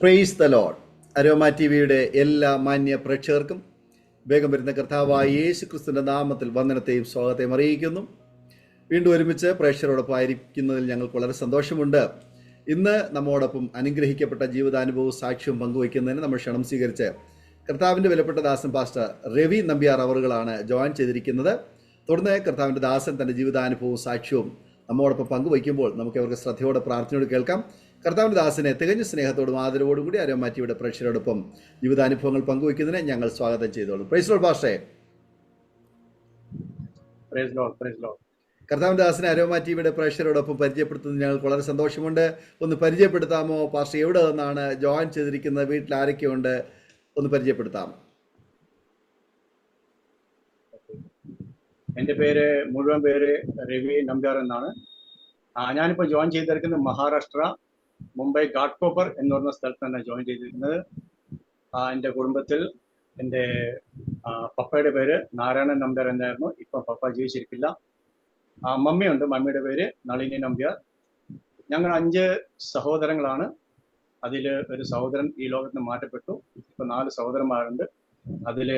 Praise the Lord. Aroma T വിയുടെ എല്ലാ മാന്യ പ്രേക്ഷകർക്കും വേഗം വരുന്ന കർത്താവായ യേശു ക്രിസ്തുവിൻ്റെ നാമത്തിൽ വന്ദനത്തെയും സ്വാഗതത്തെയും അറിയിക്കുന്നു. വീണ്ടും ഒരുമിച്ച് പ്രേക്ഷകരോടൊപ്പം ആയിരിക്കുന്നതിൽ ഞങ്ങൾക്ക് വളരെ സന്തോഷമുണ്ട്. ഇന്ന് നമ്മോടൊപ്പം അനുഗ്രഹിക്കപ്പെട്ട ജീവിതാനുഭവവും സാക്ഷ്യവും പങ്കുവയ്ക്കുന്നതിന് നമ്മൾ ക്ഷണം സ്വീകരിച്ച് കർത്താവിൻ്റെ വിലപ്പെട്ട ദാസൻ പാസ്റ്റർ രവി നമ്പ്യാർ അവറുകളാണ് ജോയിൻ ചെയ്തിരിക്കുന്നത്. തുടർന്ന് കർത്താവിൻ്റെ ദാസൻ തൻ്റെ ജീവിതാനുഭവവും സാക്ഷ്യവും നമ്മോടൊപ്പം പങ്കുവയ്ക്കുമ്പോൾ നമുക്ക് അവർക്ക് ശ്രദ്ധയോടെ പ്രാർത്ഥനയോട് കേൾക്കാം. കർത്താവിൻ്റെ ദാസനെ തികഞ്ഞ സ്നേഹത്തോടും ആദരവോടും കൂടി അരോമ ടിവിയുടെ പ്രേക്ഷകരോടൊപ്പം ജീവിതാനുഭവങ്ങൾ പങ്കുവയ്ക്കുന്നതിനെ ഞങ്ങൾ സ്വാഗതം ചെയ്തോളൂ. പ്രൈസ് ലോർഡ് പാസ്റ്ററെ. കർത്താവിൻ്റെ ദാസനെ അരോമ ടിവിയുടെ പ്രേക്ഷകരോടൊപ്പം പരിചയപ്പെടുത്തുന്നത് ഞങ്ങൾക്ക് വളരെ സന്തോഷമുണ്ട്. ഒന്ന് പരിചയപ്പെടുത്താമോ പാസ്റ്റർ? എവിടെ നിന്നാണ് ജോയിൻ ചെയ്തിരിക്കുന്നത്? വീട്ടിൽ ആരൊക്കെയുണ്ട്? ഒന്ന് പരിചയപ്പെടുത്താമോ? എൻ്റെ മുഴുവൻ പേര് രവി നമ്പ്യാർ എന്നാണ്. ഞാനിപ്പോൾ ജോയിൻ ചെയ്തിരിക്കുന്നത് മഹാരാഷ്ട്ര മുംബൈ ഘാട്ട്കോപ്പർ എന്ന് പറഞ്ഞ സ്ഥലത്താണ് ജോയിൻ ചെയ്തിരിക്കുന്നത്. എൻ്റെ കുടുംബത്തിൽ എൻ്റെ പപ്പയുടെ പേര് നാരായണൻ നമ്പ്യാർ എന്നായിരുന്നു. ഇപ്പം പപ്പ ജീവിച്ചിരിക്കില്ല. മമ്മിയുണ്ട്, മമ്മിയുടെ പേര് നളിനി നമ്പ്യാർ. ഞങ്ങൾ 5 സഹോദരങ്ങളാണ്. അതിൽ ഒരു സഹോദരൻ ഈ ലോകത്ത് നിന്ന് മാറ്റപ്പെട്ടു. ഇപ്പം 4 സഹോദരന്മാരുണ്ട്. അതിൽ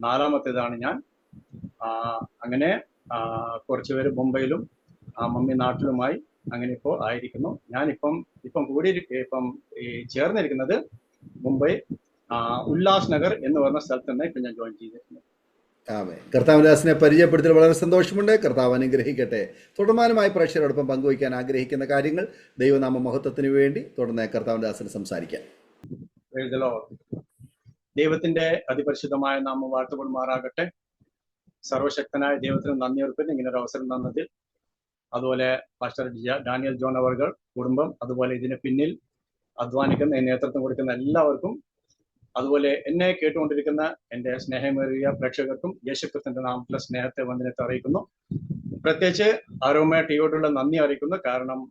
4ാമത്തേതാണ് ഞാൻ. അങ്ങനെ കുറച്ച് പേര് മുംബൈയിലും മമ്മി നാട്ടിലുമായി അങ്ങനെ ഇപ്പോൾ ആയിരിക്കുന്നു. ഞാനിപ്പം ചേർന്നിരിക്കുന്നത് മുംബൈ ഉല്ലാസ് നഗർ എന്ന് പറഞ്ഞ സ്ഥലത്ത് തന്നെ ഇപ്പം ഞാൻ ജോയിൻ ചെയ്തിരിക്കുന്നത്. കർത്താവിന്റെ ദാസനെ പരിചയപ്പെടുത്തി വളരെ സന്തോഷമുണ്ട്. കർത്താവ് അനുഗ്രഹിക്കട്ടെ. തുടർമാനമായി പ്രേക്ഷകരോടൊപ്പം പങ്കുവയ്ക്കാൻ ആഗ്രഹിക്കുന്ന കാര്യങ്ങൾ ദൈവനാമ മഹത്വത്തിന് വേണ്ടി തുടർന്ന് കർത്താവിന്റെ ദാസന് സംസാരിക്കാം. ദൈവത്തിന്റെ അതിപരിശുദ്ധമായ നാമം വാഴ്ത്തപ്പെടുമാറാകട്ടെ. സർവശക്തനായ ദൈവത്തിന് നന്ദി അർപ്പിക്കുന്നു ഇങ്ങനെ ഒരു അവസരം തന്നതിൽ. അതുപോലെ പാസ്റ്റർ ഡാനിയൽ ജോൺ അവർകൾ കുടുംബം, അതുപോലെ ഇതിന് പിന്നിൽ അധ്വാനിക്കുന്ന നേതൃത്വം കൊടുക്കുന്ന എല്ലാവർക്കും, അതുപോലെ എന്നെ കേട്ടുകൊണ്ടിരിക്കുന്ന എൻ്റെ സ്നേഹമേറിയ പ്രേക്ഷകർക്കും യേശുക്രിസ്തുവിന്റെ നാമത്തിലെ സ്നേഹത്തെ വന്ദനത്തെ അറിയിക്കുന്നു. പ്രത്യേകിച്ച് അരോമ ടിവിയോടുള്ള നന്ദി അറിയിക്കുന്നു. കാരണം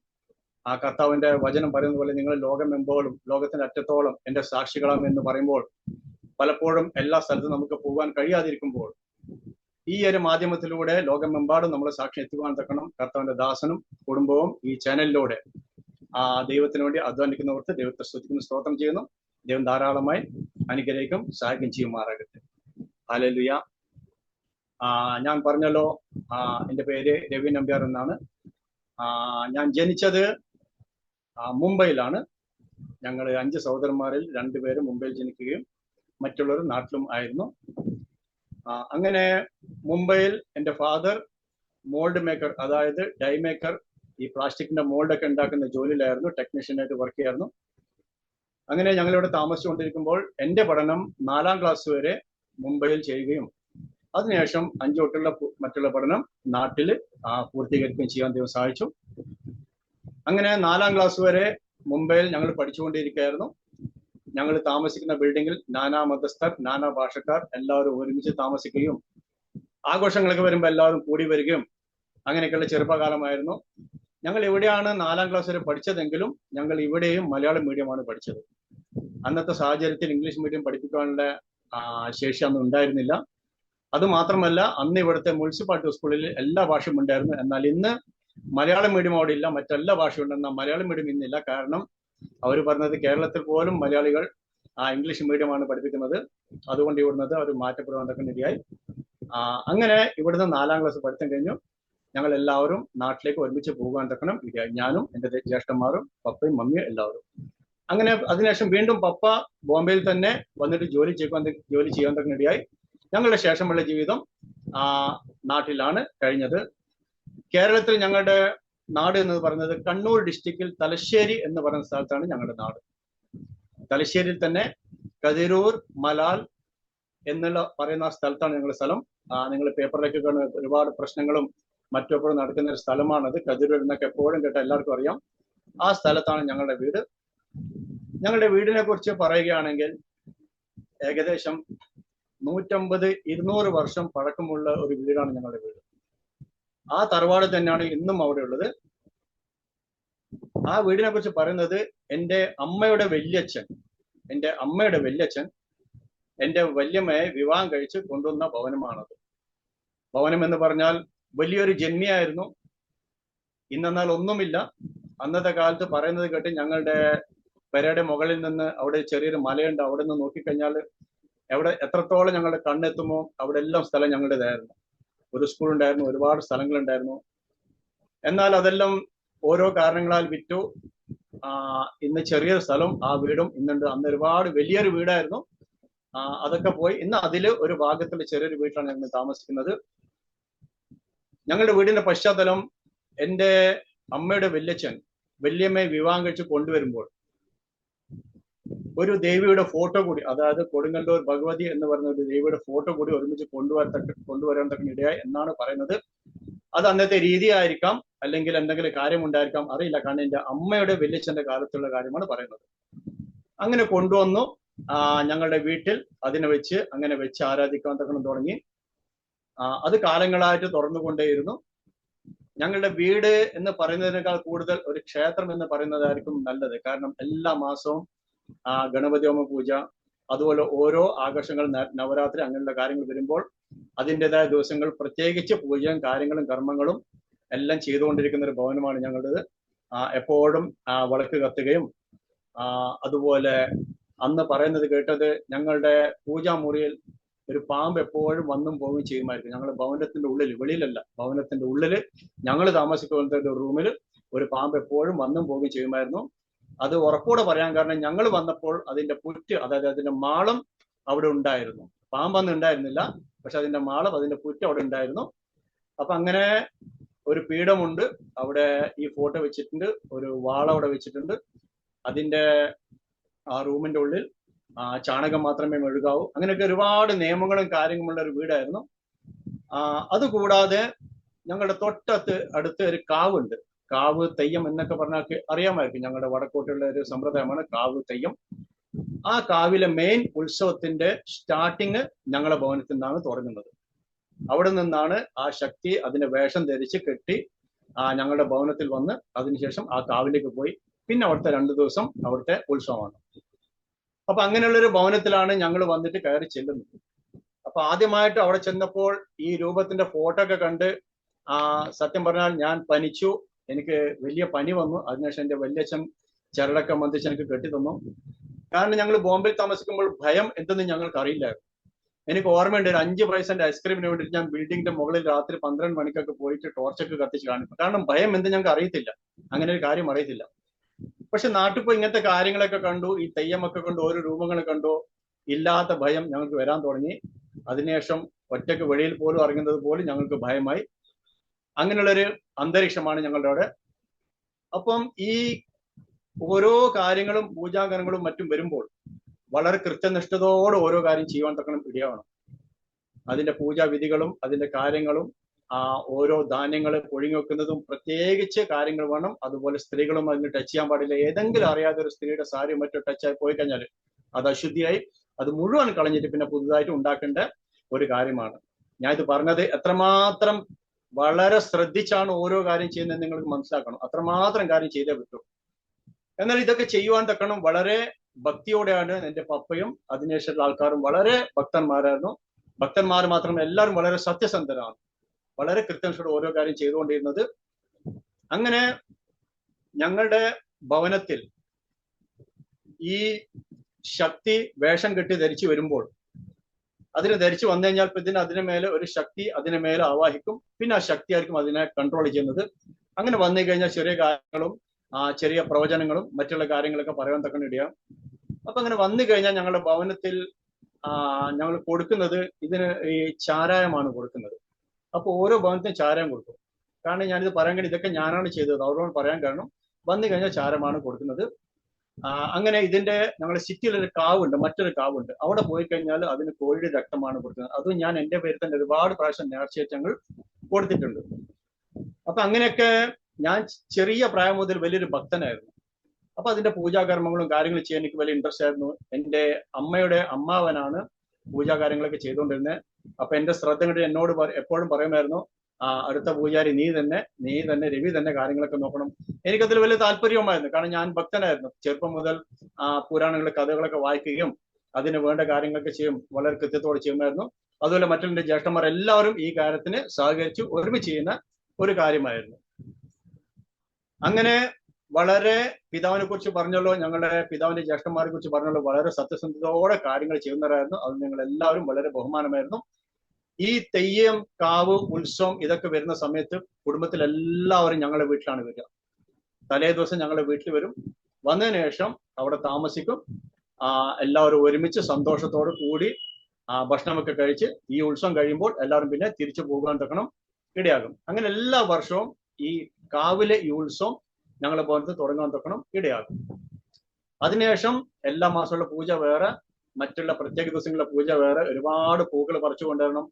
ആ കർത്താവിന്റെ വചനം പറയുന്ന പോലെ നിങ്ങൾ ലോകമെമ്പോഴും ലോകത്തിന്റെ അറ്റത്തോളം എൻ്റെ സാക്ഷികളാം എന്ന് പറയുമ്പോൾ പലപ്പോഴും എല്ലാ സ്ഥലത്തും നമുക്ക് പോകാൻ കഴിയാതിരിക്കുമ്പോൾ ഈ ഒരു മാധ്യമത്തിലൂടെ ലോകമെമ്പാടും നമ്മൾ സാക്ഷി എത്തുവാൻ തക്കണം. കർത്താവിന്റെ ദാസനും കുടുംബവും ഈ ചാനലിലൂടെ ദൈവത്തിന് വേണ്ടി അധ്വാനിക്കുന്നവർക്ക് ദൈവത്തെ സ്തുതിക്കുന്നു, സ്തോത്രം ചെയ്യുന്നു. ദൈവം ധാരാളമായി അനുഗ്രഹിക്കും, സഹായിക്കും ചെയ്യുമാറാകട്ടെ. ഹല്ലേലൂയ. ഞാൻ പറഞ്ഞല്ലോ, എൻ്റെ പേര് രവി നമ്പ്യാർ എന്നാണ്. ഞാൻ ജനിച്ചത് മുംബൈയിലാണ്. ഞങ്ങൾ 5 സഹോദരന്മാരിൽ 2 പേര് മുംബൈയിൽ ജനിക്കുകയും മറ്റുള്ളവർ നാട്ടിലും ആയിരുന്നു. അങ്ങനെ മുംബൈയിൽ എൻ്റെ ഫാദർ മോൾഡ് മേക്കർ, അതായത് ഡൈ മേക്കർ, ഈ പ്ലാസ്റ്റിക്കിന്റെ മോൾഡൊക്കെ ഉണ്ടാക്കുന്ന ജോലിയിലായിരുന്നു, ടെക്നീഷ്യനായിട്ട് വർക്ക് ചെയ്യായിരുന്നു. അങ്ങനെ ഞങ്ങളിവിടെ താമസിച്ചുകൊണ്ടിരിക്കുമ്പോൾ എൻ്റെ പഠനം 4ാം ക്ലാസ് വരെ മുംബൈയിൽ ചെയ്യുകയും അതിനുശേഷം 5 തൊട്ടുള്ള മറ്റുള്ള പഠനം നാട്ടിൽ പൂർത്തീകരിക്കുകയും ചെയ്യാൻ ദൈവം സഹായിച്ചു. അങ്ങനെ 4ാം ക്ലാസ് വരെ മുംബൈയിൽ ഞങ്ങൾ പഠിച്ചുകൊണ്ടിരിക്കുകയായിരുന്നു. ഞങ്ങൾ താമസിക്കുന്ന ബിൽഡിങ്ങിൽ നാനാ മതസ്ഥർ, നാനാ ഭാഷക്കാർ എല്ലാവരും ഒരുമിച്ച് താമസിക്കുകയും ആഘോഷങ്ങളൊക്കെ വരുമ്പോൾ എല്ലാവരും കൂടി വരികയും അങ്ങനെയൊക്കെയുള്ള ചെറുപ്പകാലമായിരുന്നു. ഞങ്ങൾ ഇവിടെയാണ് 4ാം ക്ലാസ് വരെ പഠിച്ചതെങ്കിലും ഞങ്ങൾ ഇവിടെയും മലയാളം മീഡിയമാണ് പഠിച്ചത്. അന്നത്തെ സാഹചര്യത്തിൽ ഇംഗ്ലീഷ് മീഡിയം പഠിപ്പിക്കാനുള്ള ശേഷി അന്ന് ഉണ്ടായിരുന്നില്ല. അതുമാത്രമല്ല, അന്ന് ഇവിടുത്തെ മുനിസിപ്പാലിറ്റി സ്കൂളിൽ എല്ലാ ഭാഷയും ഉണ്ടായിരുന്നു. എന്നാൽ ഇന്ന് മലയാളം മീഡിയം അവിടെ ഇല്ല, മറ്റെല്ലാ ഭാഷയും ഉണ്ടെന്നാൽ മലയാളം മീഡിയം ഇന്നില്ല. കാരണം അവർ പറഞ്ഞത് കേരളത്തിൽ പോലും മലയാളികൾ ഇംഗ്ലീഷ് മീഡിയമാണ് പഠിപ്പിക്കുന്നത്. അതുകൊണ്ട് ഇവിടുന്നത് അവർ മാറ്റപ്പെടുവാനൊക്കെ ഇടയായി. അങ്ങനെ ഇവിടുന്ന് 4ാം ക്ലാസ് പഠിത്തം കഴിഞ്ഞു ഞങ്ങൾ എല്ലാവരും നാട്ടിലേക്ക് ഒരുമിച്ച് പോകാൻ തക്കണം ഇടയായി. ഞാനും എൻ്റെ ജ്യേഷ്ഠന്മാരും പപ്പയും മമ്മിയും എല്ലാവരും. അങ്ങനെ അതിനുശേഷം വീണ്ടും പപ്പ ബോംബെയിൽ തന്നെ വന്നിട്ട് ജോലി ചെയ്യാൻ തക്ക ഇടയായി. ഞങ്ങളുടെ ശേഷമുള്ള ജീവിതം നാട്ടിലാണ് കഴിഞ്ഞത്. കേരളത്തിൽ ഞങ്ങളുടെ നാട് എന്ന് പറയുന്നത് കണ്ണൂർ ഡിസ്ട്രിക്റ്റിൽ തലശ്ശേരി എന്ന് പറയുന്ന സ്ഥലത്താണ് ഞങ്ങളുടെ നാട്. തലശ്ശേരിയിൽ തന്നെ കതിരൂർ മലാൽ എന്നുള്ള പറയുന്ന സ്ഥലത്താണ് ഞങ്ങളുടെ സ്ഥലം. നിങ്ങൾ പേപ്പറിലേക്ക് കാണുന്ന ഒരുപാട് പ്രശ്നങ്ങളും മറ്റെപ്പോഴും നടക്കുന്ന ഒരു സ്ഥലമാണത്. കതിരൂർ എന്നൊക്കെ എപ്പോഴും കേട്ട എല്ലാവർക്കും അറിയാം. ആ സ്ഥലത്താണ് ഞങ്ങളുടെ വീട്. ഞങ്ങളുടെ വീടിനെ കുറിച്ച് പറയുകയാണെങ്കിൽ ഏകദേശം 150-200 വർഷം പഴക്കമുള്ള ഒരു വീടാണ് ഞങ്ങളുടെ വീട്. ആ തറവാട് തന്നെയാണ് ഇന്നും അവിടെ ഉള്ളത്. ആ വീടിനെ കുറിച്ച് പറയുന്നത് എൻ്റെ അമ്മയുടെ വല്യച്ഛൻ എൻ്റെ വല്യമ്മയെ വിവാഹം കഴിച്ച് കൊണ്ടുവന്ന ഭവനമാണത്. ഭവനം എന്ന് പറഞ്ഞാൽ വലിയൊരു ജന്മിയായിരുന്നു. ഇന്നെന്നാൽ ഒന്നുമില്ല. അന്നത്തെ കാലത്ത് പറയുന്നത് കേട്ട് ഞങ്ങളുടെ പെരയുടെ മുകളിൽ നിന്ന് അവിടെ ചെറിയൊരു മലയുണ്ട്, അവിടെ നിന്ന് നോക്കിക്കഴിഞ്ഞാൽ എവിടെ എത്രത്തോളം ഞങ്ങളുടെ കണ്ണെത്തുമോ അവിടെ എല്ലാം സ്ഥലം ഞങ്ങളുടേതായിരുന്നു. ഒരു സ്കൂൾ ഉണ്ടായിരുന്നു, ഒരുപാട് സ്ഥലങ്ങളുണ്ടായിരുന്നു. എന്നാൽ അതെല്ലാം ഓരോ കാരണങ്ങളാൽ വിറ്റു. ഇന്ന് ചെറിയൊരു സ്ഥലം, ആ വീടും ഇന്നുണ്ട്. അന്ന് ഒരുപാട് വലിയൊരു വീടായിരുന്നു. അതൊക്കെ പോയി. ഇന്ന് അതില് ഒരു ഭാഗത്തുള്ള ചെറിയൊരു വീട്ടിലാണ് ഞങ്ങൾ താമസിക്കുന്നത്. ഞങ്ങളുടെ വീടിന്റെ പശ്ചാത്തലം, എൻ്റെ അമ്മയുടെ വല്യച്ഛൻ വല്യമ്മയെ വിവാഹം കഴിച്ച് കൊണ്ടുവരുമ്പോൾ ഒരു ദേവിയുടെ ഫോട്ടോ കൂടി, അതായത് കൊടുങ്ങല്ലൂർ ഭഗവതി എന്ന് പറയുന്ന ഒരു ദേവിയുടെ ഫോട്ടോ കൂടി ഒരുമിച്ച് കൊണ്ടുവരാൻ തക്ക ഇടയായി എന്നാണ് പറയുന്നത്. അത് അന്നത്തെ രീതിയായിരിക്കാം, അല്ലെങ്കിൽ എന്തെങ്കിലും കാര്യമുണ്ടായിരിക്കാം, അറിയില്ല. കാരണം എൻ്റെ അമ്മയുടെ വല്യച്ഛന്റെ കാലത്തുള്ള കാര്യമാണ് പറയുന്നത്. അങ്ങനെ കൊണ്ടുവന്നു ഞങ്ങളുടെ വീട്ടിൽ അതിനെ വെച്ച് അങ്ങനെ വെച്ച് ആരാധിക്കാൻ തക്കണം തുടങ്ങി. അത് കാലങ്ങളായിട്ട് തുറന്നുകൊണ്ടേയിരുന്നു. ഞങ്ങളുടെ വീട് എന്ന് പറയുന്നതിനേക്കാൾ കൂടുതൽ ഒരു ക്ഷേത്രം എന്ന് പറയുന്നതായിരിക്കും നല്ലത്. കാരണം എല്ലാ മാസവും ഗണപതി ഹോമ പൂജ, അതുപോലെ ഓരോ ആഘോഷങ്ങൾ, നവരാത്രി, അങ്ങനെയുള്ള കാര്യങ്ങൾ വരുമ്പോൾ അതിൻ്റെതായ ദിവസങ്ങൾ പ്രത്യേകിച്ച് പൂജയും കാര്യങ്ങളും കർമ്മങ്ങളും എല്ലാം ചെയ്തുകൊണ്ടിരിക്കുന്ന ഒരു ഭവനമാണ് ഞങ്ങളുടേത്. എപ്പോഴും വിളക്ക് കത്തുകയും അതുപോലെ അന്ന് പറയുന്നത് കേട്ടത്, ഞങ്ങളുടെ പൂജാമുറിയിൽ ഒരു പാമ്പ് എപ്പോഴും വന്നും പോവുകയും ചെയ്യുമായിരുന്നു. ഞങ്ങളുടെ ഭവനത്തിന്റെ ഉള്ളിൽ, വെളിയിലല്ല, ഭവനത്തിന്റെ ഉള്ളില് ഞങ്ങൾ താമസിക്കുന്ന ഒരു റൂമിൽ ഒരു പാമ്പ് എപ്പോഴും വന്നും പോവുകയും ചെയ്യുമായിരുന്നു. അത് ഉറപ്പോടെ പറയാൻ കാരണം, ഞങ്ങൾ വന്നപ്പോൾ അതിന്റെ പുറ്റ്, അതായത് അതിന്റെ മാളം അവിടെ ഉണ്ടായിരുന്നു. പാമ്പൊന്നും ഉണ്ടായിരുന്നില്ല, പക്ഷെ അതിന്റെ മാളം, അതിന്റെ പുറ്റ് അവിടെ ഉണ്ടായിരുന്നു. അപ്പൊ അങ്ങനെ ഒരു പീഠമുണ്ട് അവിടെ, ഈ ഫോട്ടോ വെച്ചിട്ടുണ്ട്, ഒരു വാള അവിടെ വെച്ചിട്ടുണ്ട്. അതിന്റെ ആ റൂമിന്റെ ഉള്ളിൽ ചാണകം മാത്രമേ മെഴുകാവൂ. അങ്ങനെയൊക്കെ ഒരുപാട് നിയമങ്ങളും കാര്യങ്ങളുള്ള ഒരു വീടായിരുന്നു. അതുകൂടാതെ ഞങ്ങളുടെ അടുത്ത് ഒരു കാവുണ്ട്. കാവ് തെയ്യം എന്നൊക്കെ പറഞ്ഞാൽ അറിയാമായിരിക്കും. ഞങ്ങളുടെ വടക്കോട്ടുള്ള ഒരു സമ്പ്രദായമാണ് കാവ് തെയ്യം. ആ കാവിലെ മെയിൻ ഉത്സവത്തിന്റെ സ്റ്റാർട്ടിങ് ഞങ്ങളുടെ ഭവനത്തിൽ നിന്നാണ് തുടങ്ങുന്നത്. അവിടെ നിന്നാണ് ആ ശക്തി അതിന്റെ വേഷം ധരിച്ച് കെട്ടി ഞങ്ങളുടെ ഭവനത്തിൽ വന്ന് അതിനുശേഷം ആ കാവിലേക്ക് പോയി. പിന്നെ അവിടുത്തെ 2 ദിവസം അവിടുത്തെ ഉത്സവമാണ്. അപ്പൊ അങ്ങനെയുള്ളൊരു ഭവനത്തിലാണ് ഞങ്ങൾ വന്നിട്ട് കയറി ചെല്ലുന്നത്. അപ്പൊ ആദ്യമായിട്ട് അവിടെ ചെന്നപ്പോൾ ഈ രൂപത്തിന്റെ ഫോട്ടോ ഒക്കെ കണ്ട് സത്യം പറഞ്ഞാൽ ഞാൻ പനിച്ചു. എനിക്ക് വലിയ പനി വന്നു. അതിനുശേഷം എൻ്റെ വല്യച്ഛൻ ചരടൊക്കെ മന്ദിച്ച് എനിക്ക് കെട്ടിത്തന്നു. കാരണം ഞങ്ങൾ ബോംബെയിൽ താമസിക്കുമ്പോൾ ഭയം എന്തെന്ന് ഞങ്ങൾക്ക് അറിയില്ലായിരുന്നു. എനിക്ക് ഓർമ്മയുണ്ട്, ഒരു 5 പൈസന്റെ ഐസ്ക്രീമിന് വേണ്ടിയിട്ട് ഞാൻ ബിൽഡിങ്ങിന്റെ മുകളിൽ രാത്രി 12 മണിക്കൊക്കെ പോയിട്ട് ടോർച്ചൊക്കെ കത്തിച്ച് കാണിക്കും. കാരണം ഭയം എന്ത് ഞങ്ങൾക്ക് അറിയത്തില്ല, അങ്ങനെ ഒരു കാര്യം അറിയത്തില്ല. പക്ഷെ നാട്ടിൽ പോയി ഇങ്ങനത്തെ കാര്യങ്ങളൊക്കെ കണ്ടു, ഈ തെയ്യമൊക്കെ കണ്ടു, ഓരോ രൂപങ്ങൾ കണ്ടു, ഇല്ലാത്ത ഭയം ഞങ്ങൾക്ക് വരാൻ തുടങ്ങി. അതിനുശേഷം ഒറ്റയ്ക്ക് വെളിയിൽ പോലും ഇറങ്ങുന്നത് പോലും ഞങ്ങൾക്ക് ഭയമായി. അങ്ങനെയുള്ളൊരു അന്തരീക്ഷമാണ് ഞങ്ങളുടെ അവിടെ. അപ്പം ഈ ഓരോ കാര്യങ്ങളും പൂജാകരങ്ങളും മറ്റും വരുമ്പോൾ വളരെ കൃത്യനിഷ്ഠതയോടെ ഓരോ കാര്യം ചെയ്യുവാൻ തക്കണം ഇടയാവണം. അതിന്റെ പൂജാവിധികളും അതിന്റെ കാര്യങ്ങളും ഓരോ ധാന്യങ്ങൾ പൊഴിഞ്ഞു വെക്കുന്നതും പ്രത്യേകിച്ച് കാര്യങ്ങൾ വേണം. അതുപോലെ സ്ത്രീകളും അതിന് ടച്ച് ചെയ്യാൻ പാടില്ല. ഏതെങ്കിലും അറിയാതെ ഒരു സ്ത്രീയുടെ സാരി മറ്റോ ടച്ചായി പോയി കഴിഞ്ഞാൽ അത് അശുദ്ധിയായി, അത് മുഴുവൻ കളഞ്ഞിട്ട് പിന്നെ പുതുതായിട്ട് ഉണ്ടാക്കേണ്ട ഒരു കാര്യമാണ്. ഞാൻ ഇത് പറഞ്ഞത് എത്രമാത്രം വളരെ ശ്രദ്ധിച്ചാണ് ഓരോ കാര്യം ചെയ്യുന്നത് നിങ്ങൾക്ക് മനസ്സിലാക്കണം. അത്രമാത്രം കാര്യം ചെയ്തേ പറ്റൂ. എന്നാൽ ഇതൊക്കെ ചെയ്യുവാൻ തക്കണം വളരെ ഭക്തിയോടെയാണ് എൻ്റെ പപ്പയും അതിനുശേഷമുള്ള ആൾക്കാരും വളരെ ഭക്തന്മാരായിരുന്നു. ഭക്തന്മാർ മാത്രമല്ല, എല്ലാവരും വളരെ സത്യസന്ധരാണ്, വളരെ കൃത്യനിഷ്ഠയോടെ ഓരോ കാര്യം ചെയ്തുകൊണ്ടിരുന്നത്. അങ്ങനെ ഞങ്ങളുടെ ഭവനത്തിൽ ഈ ശക്തി വേഷം കെട്ടി ധരിച്ചു വരുമ്പോൾ, അതിനെ ധരിച്ചു വന്നു കഴിഞ്ഞാൽ പിന്നെ അതിന് മേലെ ഒരു ശക്തി അതിന് മേലെ ആവാഹിക്കും. പിന്നെ ആ ശക്തി ആയിരിക്കും അതിനെ കൺട്രോൾ ചെയ്യുന്നത്. അങ്ങനെ വന്നു കഴിഞ്ഞാൽ ചെറിയ കാര്യങ്ങളും ചെറിയ പ്രവചനങ്ങളും മറ്റുള്ള കാര്യങ്ങളൊക്കെ പറയാൻ തക്ക ഇടയാം. അപ്പൊ അങ്ങനെ വന്നു കഴിഞ്ഞാൽ ഞങ്ങളുടെ ഭവനത്തിൽ ഞങ്ങൾ കൊടുക്കുന്നത് ഇതിന് ഈ ചാരായമാണ് കൊടുക്കുന്നത്. അപ്പൊ ഓരോ ഭവനത്തിനും ചാരായം കൊടുക്കും. കാരണം ഞാനിത് പറയാൻ കഴിഞ്ഞാൽ ഇതൊക്കെ ഞാനാണ് ചെയ്തത്, അവരോട് പറയാൻ കാരണം വന്നു കഴിഞ്ഞാൽ ചാരമാണ് കൊടുക്കുന്നത്. അങ്ങനെ ഇതിന്റെ ഞങ്ങളുടെ സിറ്റിയിലൊരു കാവുണ്ട്, മറ്റൊരു കാവുണ്ട്. അവിടെ പോയി കഴിഞ്ഞാൽ അതിന് കോഴിയുടെ രക്തമാണ് കൊടുക്കുന്നത്. അതും ഞാൻ എൻ്റെ പേരിൽ തന്നെ ഒരുപാട് പ്രാവശ്യം നേർച്ചയായിട്ട് ഞങ്ങൾ കൊടുത്തിട്ടുണ്ട്. അപ്പൊ അങ്ങനെയൊക്കെ ഞാൻ ചെറിയ പ്രായം മുതൽ വലിയൊരു ഭക്തനായിരുന്നു. അപ്പൊ അതിന്റെ പൂജാകർമ്മങ്ങളും കാര്യങ്ങളും ചെയ്യാൻ എനിക്ക് വലിയ ഇൻട്രസ്റ്റ് ആയിരുന്നു. എൻ്റെ അമ്മയുടെ അമ്മാവനാണ് പൂജാകാര്യങ്ങളൊക്കെ ചെയ്തുകൊണ്ടിരുന്നത്. അപ്പൊ എൻ്റെ ശ്രദ്ധ കണ്ട് എന്നോട് എപ്പോഴും പറയുമായിരുന്നു, അടുത്ത പൂജാരി നീ തന്നെ രവി തന്നെ കാര്യങ്ങളൊക്കെ നോക്കണം. എനിക്കതിൽ വലിയ താല്പര്യവുമായിരുന്നു. കാരണം ഞാൻ ഭക്തനായിരുന്നു. ചെറുപ്പം മുതൽ പുരാണങ്ങളെ കഥകളൊക്കെ വായിക്കുകയും അതിന് വേണ്ട കാര്യങ്ങളൊക്കെ ചെയ്യും, വളരെ കൃത്യത്തോടെ ചെയ്യുമായിരുന്നു. അതുപോലെ മറ്റുള്ള ജ്യേഷ്ഠന്മാർ എല്ലാവരും ഈ കാര്യത്തിന് സഹകരിച്ച് ഒരുമിച്ച് ചെയ്യുന്ന ഒരു കാര്യമായിരുന്നു. അങ്ങനെ വളരെ പിതാവിനെ കുറിച്ച് പറഞ്ഞല്ലോ, ഞങ്ങളുടെ പിതാവിന്റെ ജ്യേഷ്ഠന്മാരെ കുറിച്ച് പറഞ്ഞല്ലോ, വളരെ സത്യസന്ധതയോടെ കാര്യങ്ങൾ ചെയ്യുന്നവരായിരുന്നു. അത് ഞങ്ങൾ എല്ലാവരും വളരെ ബഹുമാനമായിരുന്നു. ഈ തെയ്യം, കാവ്, ഉത്സവം ഇതൊക്കെ വരുന്ന സമയത്ത് കുടുംബത്തിൽ എല്ലാവരും ഞങ്ങളുടെ വീട്ടിലാണ് വരിക. തലേ ദിവസം ഞങ്ങളുടെ വീട്ടിൽ വരും. വന്നതിന് ശേഷം അവിടെ താമസിക്കും. എല്ലാവരും ഒരുമിച്ച് സന്തോഷത്തോടു കൂടി ഭക്ഷണമൊക്കെ കഴിച്ച് ഈ ഉത്സവം കഴിയുമ്പോൾ എല്ലാവരും പിന്നെ തിരിച്ചു പോകാൻ തക്കണം ഇടയാകും. അങ്ങനെ എല്ലാ വർഷവും ഈ കാവിലെ ഈ ഉത്സവം ഞങ്ങളെ ഭവനത്തിൽ തുടങ്ങാൻ തക്കണം ഇടയാകും. അതിനുശേഷം എല്ലാ മാസമുള്ള പൂജ വേറെ, മറ്റുള്ള പ്രത്യേക ദിവസങ്ങളിലെ പൂജ വേറെ, ഒരുപാട് പൂക്കൾ പറിച്ചു കൊണ്ടുവരണം,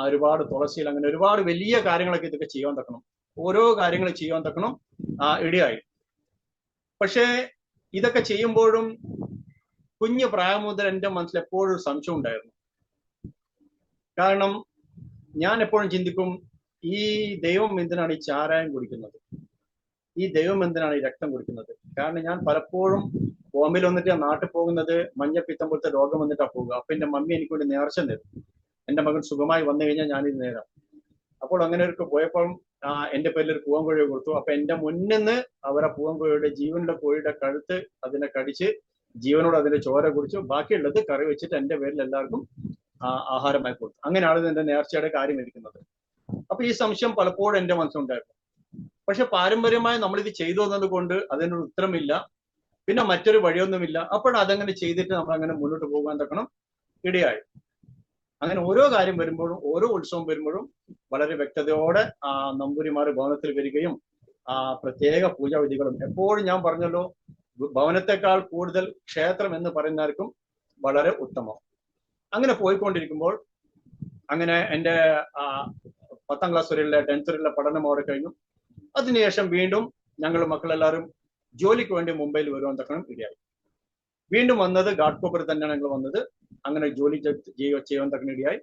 ഒരുപാട് തുളസിയിൽ, അങ്ങനെ ഒരുപാട് വലിയ കാര്യങ്ങളൊക്കെ ഇതൊക്കെ ചെയ്യാൻ തക്കണം. ഓരോ കാര്യങ്ങൾ ചെയ്യാൻ തക്കണം ഇടയായി. പക്ഷേ ഇതൊക്കെ ചെയ്യുമ്പോഴും കുഞ്ഞു പ്രായം മുതൽ എൻ്റെ മനസ്സിൽ എപ്പോഴും സംശയം ഉണ്ടായിരുന്നു. കാരണം ഞാൻ എപ്പോഴും ചിന്തിക്കും, ഈ ദൈവം എന്തിനാണ് ഈ ചാരായം കുടിക്കുന്നത്? ഈ ദൈവം എന്തിനാണ് ഈ രക്തം കുടിക്കുന്നത്? കാരണം ഞാൻ പലപ്പോഴും ബോംബെയിൽ വന്നിട്ട് നാട്ടിൽ പോകുന്നത് മഞ്ഞപ്പിത്തം പോലത്തെ രോഗം വന്നിട്ടാ പോകുക. അപ്പൊ എന്റെ മമ്മി എനിക്ക് വേണ്ടി നേർച്ച തരും, എന്റെ മകൻ സുഖമായി വന്നു കഴിഞ്ഞാൽ ഞാനിത് നേരാം. അപ്പോൾ അങ്ങനെ ഒരു പോയപ്പോൾ എന്റെ പേരിൽ ഒരു പൂവൻകോഴി കൊടുത്തു. അപ്പൊ എന്റെ മുന്നിൽ നിന്ന് അവരെ പൂവൻകോഴിയുടെ, ജീവനുള്ള കോഴിയുടെ കഴുത്ത് അതിനെ കടിച്ച് ജീവനോട് അതിന്റെ ചോര കുടിച്ചു. ബാക്കിയുള്ളത് കറി വെച്ചിട്ട് എന്റെ പേരിൽ എല്ലാവർക്കും ആഹാരമായി കൊടുത്തു. അങ്ങനെയാണ് എന്റെ നേർച്ചയുടെ കാര്യം ഇരിക്കുന്നത്. അപ്പൊ ഈ സംശയം പലപ്പോഴും എന്റെ മനസ്സിലുണ്ടായിരുന്നു. പക്ഷെ പാരമ്പര്യമായി നമ്മളിത് ചെയ്തു വന്നത് കൊണ്ട് അതിനൊരു ഉത്തരമില്ല, പിന്നെ മറ്റൊരു വഴിയൊന്നുമില്ല. അപ്പോൾ അതങ്ങനെ ചെയ്തിട്ട് നമ്മൾ അങ്ങനെ മുന്നോട്ട് പോകാൻ തക്കണം ഇടയായി. അങ്ങനെ ഓരോ കാര്യം വരുമ്പോഴും, ഓരോ ഉത്സവം വരുമ്പോഴും വളരെ വ്യക്തതയോടെ നമ്പൂരിമാർ ഭവനത്തിൽ വരികയും പ്രത്യേക പൂജാവിധികളും, എപ്പോഴും ഞാൻ പറഞ്ഞല്ലോ, ഭവനത്തെക്കാൾ കൂടുതൽ ക്ഷേത്രം എന്ന് പറയുന്നവർക്കും വളരെ ഉത്തമം. അങ്ങനെ പോയിക്കൊണ്ടിരിക്കുമ്പോൾ അങ്ങനെ എൻ്റെ 10ാം ക്ലാസ് വരെയുള്ള 10th വരെയുള്ള പഠനം അവിടെ കഴിഞ്ഞു. അതിനുശേഷം വീണ്ടും ഞങ്ങൾ മക്കളെല്ലാവരും ജോലിക്ക് വേണ്ടി മുംബൈയിൽ വരുവാൻ തക്കണം ഇടയായി. വീണ്ടും വന്നത് ഗാഡ്കോപ്പർ തന്നെയാണ് ഞങ്ങൾ വന്നത്. അങ്ങനെ ജോലി ചെയ്യാൻ തക്കണം ഇടയായി.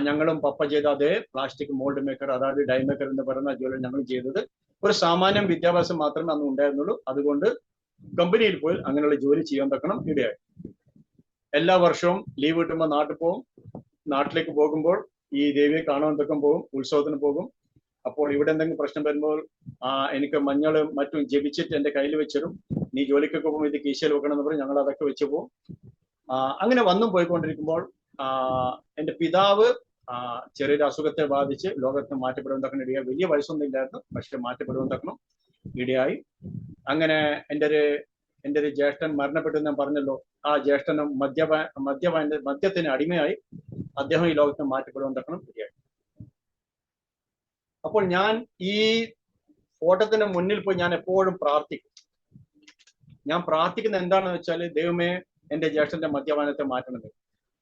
ഞങ്ങളും പപ്പ ചെയ്ത അതേ പ്ലാസ്റ്റിക് മോൾഡ് മേക്കർ, അതായത് ഡൈ മേക്കർ എന്ന് പറയുന്ന ജോലി ഞങ്ങൾ ചെയ്തത്. ഒരു സാമാന്യം വിദ്യാഭ്യാസം മാത്രമേ അന്ന് ഉണ്ടായിരുന്നുള്ളൂ. അതുകൊണ്ട് കമ്പനിയിൽ പോയി അങ്ങനെയുള്ള ജോലി ചെയ്യാൻ തക്കണം ഇടയായി. എല്ലാ വർഷവും ലീവ് കിട്ടുമ്പോൾ നാട്ടിൽ പോകും. നാട്ടിലേക്ക് പോകുമ്പോൾ ഈ ദേവിയെ കാണാൻ തക്കം പോകും, ഉത്സവത്തിന് പോകും. അപ്പോൾ ഇവിടെ എന്തെങ്കിലും പ്രശ്നം വരുമ്പോൾ എനിക്ക് മഞ്ഞളും മറ്റും ജപിച്ചിട്ട് എൻ്റെ കയ്യിൽ വെച്ചിടും. നീ ജോലിക്കൊക്കെ പോകുമ്പോൾ ഇത് കീശയിൽ വെക്കണം എന്ന് പറഞ്ഞ് ഞങ്ങൾ അതൊക്കെ വെച്ച് പോകും. അങ്ങനെ വന്നും പോയിക്കൊണ്ടിരിക്കുമ്പോൾ എൻ്റെ പിതാവ് ചെറിയൊരു അസുഖത്തെ ബാധിച്ച് ലോകത്തിന് മാറ്റപ്പെടുവാൻ തക്കണം ഇടയായി. വലിയ വയസ്സൊന്നും ഇല്ലായിരുന്നു, പക്ഷെ മാറ്റപ്പെടുവാൻ തക്കണം ഇടയായി. അങ്ങനെ എൻ്റെ ഒരു ജ്യേഷ്ഠൻ മരണപ്പെട്ടു ഞാൻ പറഞ്ഞല്ലോ. ആ ജ്യേഷ്ഠനും മദ്യത്തിന് അടിമയായി അദ്ദേഹം ഈ ലോകത്തിന് മാറ്റപ്പെടുവാൻ തക്കണം ഇടയായി. അപ്പോൾ ഞാൻ ഈ ഫോട്ടോത്തിന് മുന്നിൽ പോയി ഞാൻ എപ്പോഴും പ്രാർത്ഥിക്കും. ഞാൻ പ്രാർത്ഥിക്കുന്നത് എന്താണെന്ന് വെച്ചാൽ, ദൈവമേ എൻ്റെ ജ്യേഷ്ഠന്റെ മദ്യപാനത്തെ മാറ്റണമേ,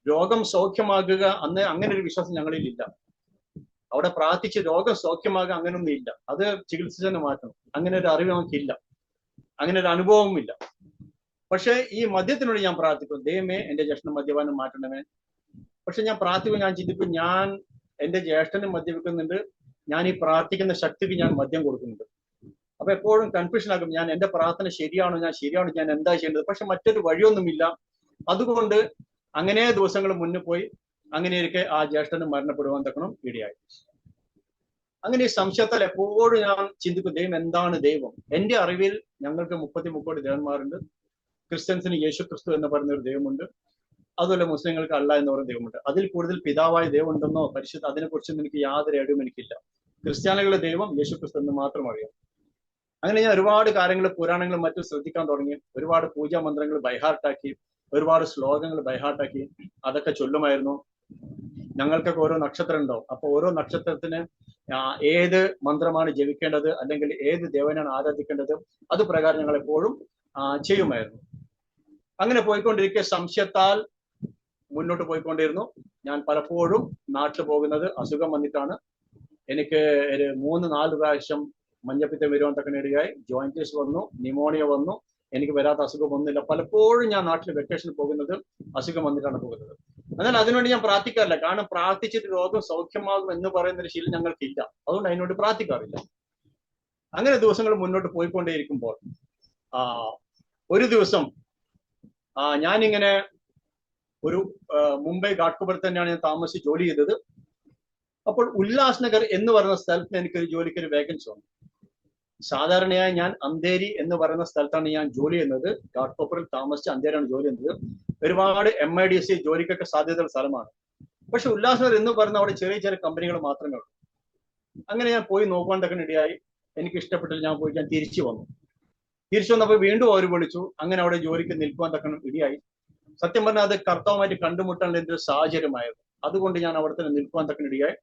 രോഗം സൗഖ്യമാകുക. അന്ന് അങ്ങനെ ഒരു വിശ്വാസം ഞങ്ങളിൽ ഇല്ല. അവിടെ പ്രാർത്ഥിച്ച് രോഗം സൗഖ്യമാകുക അങ്ങനൊന്നും ഇല്ല. അത് ചികിത്സിച്ചെന്ന് മാറ്റണം, അങ്ങനെ ഒരു അറിവ് നമുക്കില്ല, അങ്ങനെ ഒരു അനുഭവവും ഇല്ല. പക്ഷെ ഈ മദ്യത്തിനോട് ഞാൻ പ്രാർത്ഥിക്കും, ദൈവമേ എൻ്റെ ജ്യേഷ്ഠന്റെ മദ്യപാനം മാറ്റണമേ. പക്ഷെ ഞാൻ പ്രാർത്ഥിക്കും, ഞാൻ ചിന്തിക്കും, ഞാൻ എൻ്റെ ജ്യേഷ്ഠന് മദ്യപിക്കുന്നുണ്ട്, ഞാൻ ഈ പ്രാർത്ഥിക്കുന്ന ശക്തിക്ക് ഞാൻ മദ്യം കൊടുക്കുന്നുണ്ട്. അപ്പൊ എപ്പോഴും കൺഫ്യൂഷൻ ആകും, ഞാൻ എൻ്റെ പ്രാർത്ഥന ശരിയാണോ, ഞാൻ എന്താ ചെയ്യേണ്ടത്? പക്ഷെ മറ്റൊരു വഴിയൊന്നുമില്ല. അതുകൊണ്ട് അങ്ങനെ ദിവസങ്ങൾ മുന്നേ പോയി. അങ്ങനെ ഇരിക്കെ ആ ജ്യേഷ്ഠന് മരണപ്പെടുവാൻ തക്കണം ഇടയായി. അങ്ങനെ ഈ സംശയത്താൽ എപ്പോഴും ഞാൻ ചിന്തിക്കും, ദൈവം എന്താണ് ദൈവം? എൻ്റെ അറിവിൽ ഞങ്ങൾക്ക് 30 ദേവന്മാരുണ്ട്. ക്രിസ്ത്യൻസിന് യേശു ക്രിസ്തു എന്ന് പറയുന്ന ഒരു ദൈവമുണ്ട്. അതുപോലെ മുസ്ലിങ്ങൾക്ക് അല്ല എന്ന് പറയുന്ന ദൈവമുണ്ട്. അതിൽ കൂടുതൽ പിതാവായ ദൈവം ഉണ്ടെന്നോ പരിശുദ്ധ അതിനെക്കുറിച്ചൊന്നും എനിക്ക് യാതൊരു ഐഡിയയും എനിക്കില്ല. ക്രിസ്ത്യാനികളുടെ ദൈവം യേശു ക്രിസ്തു എന്ന് മാത്രം അറിയാം. അങ്ങനെ ഞാൻ ഒരുപാട് കാര്യങ്ങൾ പുരാണങ്ങളും മറ്റും ശ്രദ്ധിക്കാൻ തുടങ്ങി. ഒരുപാട് പൂജാ മന്ത്രങ്ങൾ ബൈഹാർട്ടാക്കി, ഒരുപാട് ശ്ലോകങ്ങൾ ബൈഹാർട്ടാക്കി, അതൊക്കെ ചൊല്ലുമായിരുന്നു. ഞങ്ങൾക്കൊക്കെ ഓരോ നക്ഷത്രം ഉണ്ടാവും. അപ്പൊ ഓരോ നക്ഷത്രത്തിന് ഏത് മന്ത്രമാണ് ജപിക്കേണ്ടത്, അല്ലെങ്കിൽ ഏത് ദേവനാണ് ആരാധിക്കേണ്ടത്, അത് പ്രകാരം ഞങ്ങൾ എപ്പോഴും ചെയ്യുമായിരുന്നു. അങ്ങനെ പോയിക്കൊണ്ടിരിക്കെ സംശയത്താൽ മുന്നോട്ട് പോയിക്കൊണ്ടിരുന്നു. ഞാൻ പലപ്പോഴും നാട്ടിൽ പോകുന്നത് അസുഖം വന്നിട്ടാണ്. എനിക്ക് ഒരു 3-4 പ്രാവശ്യം മഞ്ഞപ്പിത്തം വരുവാൻ തക്കനിടയായി. ജോയിന്റിസ് വന്നു, ന്യൂമോണിയ വന്നു. എനിക്ക് വരാത്ത അസുഖം ഒന്നുമില്ല. പലപ്പോഴും ഞാൻ നാട്ടിൽ വെക്കേഷനിൽ പോകുന്നത് അസുഖം വന്നിട്ടാണ് പോകുന്നത്. എന്നാൽ അതിനുവേണ്ടി ഞാൻ പ്രാർത്ഥിക്കാറില്ല. കാരണം പ്രാർത്ഥിച്ചിട്ട് രോഗം സൗഖ്യമാകും എന്ന് പറയുന്ന ഒരു ശീലം ഞങ്ങൾക്കില്ല. അതുകൊണ്ട് അതിനോട് പ്രാർത്ഥിക്കാറില്ല. അങ്ങനെ ദിവസങ്ങൾ മുന്നോട്ട് പോയിക്കൊണ്ടേയിരിക്കുമ്പോൾ ഒരു ദിവസം ഞാനിങ്ങനെ ഒരു മുംബൈ ഗാഡ്കോപ്പർ തന്നെയാണ് ഞാൻ താമസിച്ച് ജോലി ചെയ്തത്. അപ്പോൾ ഉല്ലാസ് നഗർ എന്ന് പറയുന്ന സ്ഥലത്ത് എനിക്കൊരു ജോലിക്കൊരു വേക്കൻസി വന്നു. സാധാരണയായി ഞാൻ അന്തേരി എന്ന് പറയുന്ന സ്ഥലത്താണ് ഞാൻ ജോലി ചെയ്യുന്നത്. ഗാഡ്കോപ്പറിൽ താമസിച്ച് അന്തേരിയാണ് ജോലി ചെയ്യുന്നത്. ഒരുപാട് MIDC ജോലിക്കൊക്കെ സാധ്യതയുള്ള സ്ഥലമാണ്. പക്ഷെ ഉല്ലാസനഗർ എന്ന് പറയുന്ന അവിടെ ചെറിയ ചെറിയ കമ്പനികൾ മാത്രമേ ഉള്ളൂ. അങ്ങനെ ഞാൻ പോയി നോക്കാൻ തക്ക ഇടയായി. എനിക്ക് ഇഷ്ടപ്പെട്ടില്ല, ഞാൻ പോയി ഞാൻ തിരിച്ചു വന്നു. തിരിച്ചു വന്നപ്പോൾ വീണ്ടും അവർ വിളിച്ചു. അങ്ങനെ അവിടെ ജോലിക്ക് നിൽക്കുവാൻ തക്ക ഇടയായി. സത്യം പറഞ്ഞാൽ അത് കർത്താവുമായിട്ട് കണ്ടുമുട്ടാനുള്ള എന്തൊരു സാഹചര്യമായിരുന്നു. അതുകൊണ്ട് ഞാൻ അവിടെ തന്നെ നിൽക്കുവാൻ തക്ക ഇടയായി.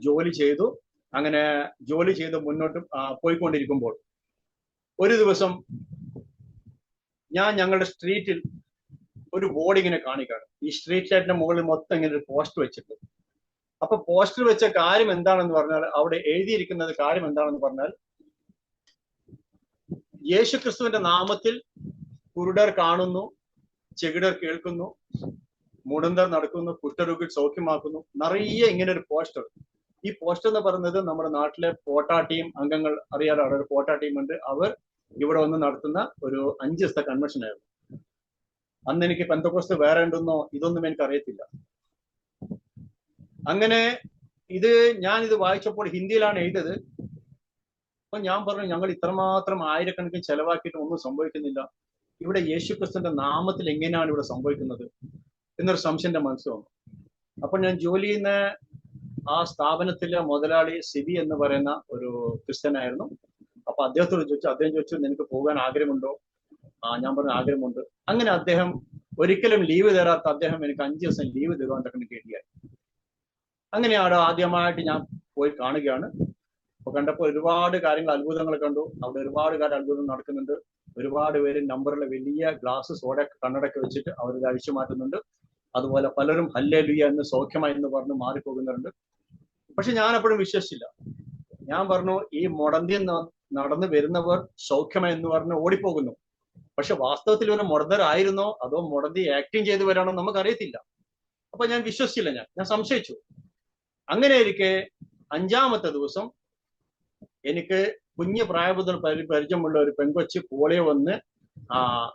ജോലി ചെയ്തു. അങ്ങനെ ജോലി ചെയ്ത് മുന്നോട്ട് പോയിക്കൊണ്ടിരിക്കുമ്പോൾ ഒരു ദിവസം ഞാൻ ഞങ്ങളുടെ സ്ട്രീറ്റിൽ ഒരു ബോർഡ് ഇങ്ങനെ കാണിക്കാണ്. ഈ സ്ട്രീറ്റ് ലൈറ്റിന്റെ മുകളിൽ മൊത്തം ഇങ്ങനെ ഒരു പോസ്റ്റർ വെച്ചിട്ട്. അപ്പൊ പോസ്റ്റർ വെച്ച കാര്യം എന്താണെന്ന് പറഞ്ഞാൽ, അവിടെ എഴുതിയിരിക്കുന്നത് കാര്യം എന്താണെന്ന് പറഞ്ഞാൽ, യേശുക്രിസ്തുവിന്റെ നാമത്തിൽ കുരുടർ കാണുന്നു, ചെകിടർ കേൾക്കുന്നു, മുടന്തർ നടക്കുന്നു, കുഷ്ഠരോഗികൾ സൗഖ്യമാക്കുന്നു. നിറയെ ഇങ്ങനെ ഒരു പോസ്റ്റർ. ഈ പോസ്റ്റർ എന്ന് പറയുന്നത് നമ്മുടെ നാട്ടിലെ പോട്ടാ ടീം അംഗങ്ങൾ അറിയാലോ, അവിടെ ഒരു പോട്ടാ ടീം ഉണ്ട്. അവർ ഇവിടെ വന്ന് നടത്തുന്ന ഒരു 5 ദിവസത്തെ കൺവെൻഷൻ ആയിരുന്നു. അന്ന് എനിക്ക് പെന്തക്കോസ്ത് വേറെ ഉണ്ടെന്നോ ഇതൊന്നും എനിക്ക് അറിയത്തില്ല. അങ്ങനെ ഞാൻ ഇത് വായിച്ചപ്പോൾ ഹിന്ദിയിലാണ് എഴുതിയത്. അപ്പൊ ഞാൻ പറഞ്ഞു, ഞങ്ങൾ ഇത്രമാത്രം ആയിരക്കണക്കിന് ചെലവാക്കിയിട്ട് ഒന്നും സംഭവിക്കുന്നില്ല. ഇവിടെ യേശുക്രിസ്തുവിന്റെ നാമത്തിൽ എങ്ങനെയാണ് ഇവിടെ സംഭവിക്കുന്നത് എന്നൊരു സംശയം എന്റെ മനസ്സിൽ വന്നു. അപ്പൊ ഞാൻ ജോലി ചെയ്യുന്ന ആ സ്ഥാപനത്തിലെ മുതലാളി സിബി എന്ന് പറയുന്ന ഒരു ക്രിസ്ത്യനായിരുന്നു. അപ്പൊ അദ്ദേഹത്തോട് ചോദിച്ചു. അദ്ദേഹം ചോദിച്ചു, നിനക്ക് പോകാൻ ആഗ്രഹമുണ്ടോ? ഞാൻ പറഞ്ഞു, ആഗ്രഹമുണ്ട്. അങ്ങനെ അദ്ദേഹം ഒരിക്കലും ലീവ് തരാത്ത അദ്ദേഹം എനിക്ക് 5 ദിവസം ലീവ് തരുവാൻ തക്ക കേട്ടിയായി. അങ്ങനെയാണ് ആദ്യമായിട്ട് ഞാൻ പോയി കാണുകയാണ്. അപ്പൊ കണ്ടപ്പോൾ ഒരുപാട് കാര്യങ്ങൾ, അത്ഭുതങ്ങൾ കണ്ടു. അവിടെ ഒരുപാട് കാര്യം അത്ഭുതം നടക്കുന്നുണ്ട്. ഒരുപാട് പേര് നമ്പറിലെ വലിയ ഗ്ലാസ് സോഡ കണ്ണടക്കി വെച്ചിട്ട് അവർ അഴിച്ചു മാറ്റുന്നുണ്ട്. അതുപോലെ പലരും ഹല്ലേലൂയ എന്ന് സൗഖ്യമായി എന്ന് പറഞ്ഞ് മാറിപ്പോകുന്നുണ്ട്. പക്ഷെ ഞാൻ എപ്പോഴും വിശ്വസിച്ചില്ല. ഞാൻ പറഞ്ഞു, ഈ മുടന്തി നടന്നു വരുന്നവർ സൗഖ്യമായി എന്ന് പറഞ്ഞ് ഓടിപ്പോകുന്നു. പക്ഷെ വാസ്തവത്തിൽ ഇവന് മുടന്തരായിരുന്നോ അതോ മുടന്തി ആക്ടിങ് ചെയ്ത് വരാണോ നമുക്കറിയത്തില്ല. അപ്പൊ ഞാൻ വിശ്വസിച്ചില്ല. ഞാൻ സംശയിച്ചു. അങ്ങനെ ഇരിക്കെ 5-ാമത്തെ ദിവസം എനിക്ക് കുഞ്ഞു പ്രായമുതൽ പരിചയമുള്ള ഒരു പെൺകൊച്ച് പോളിയോ വന്ന്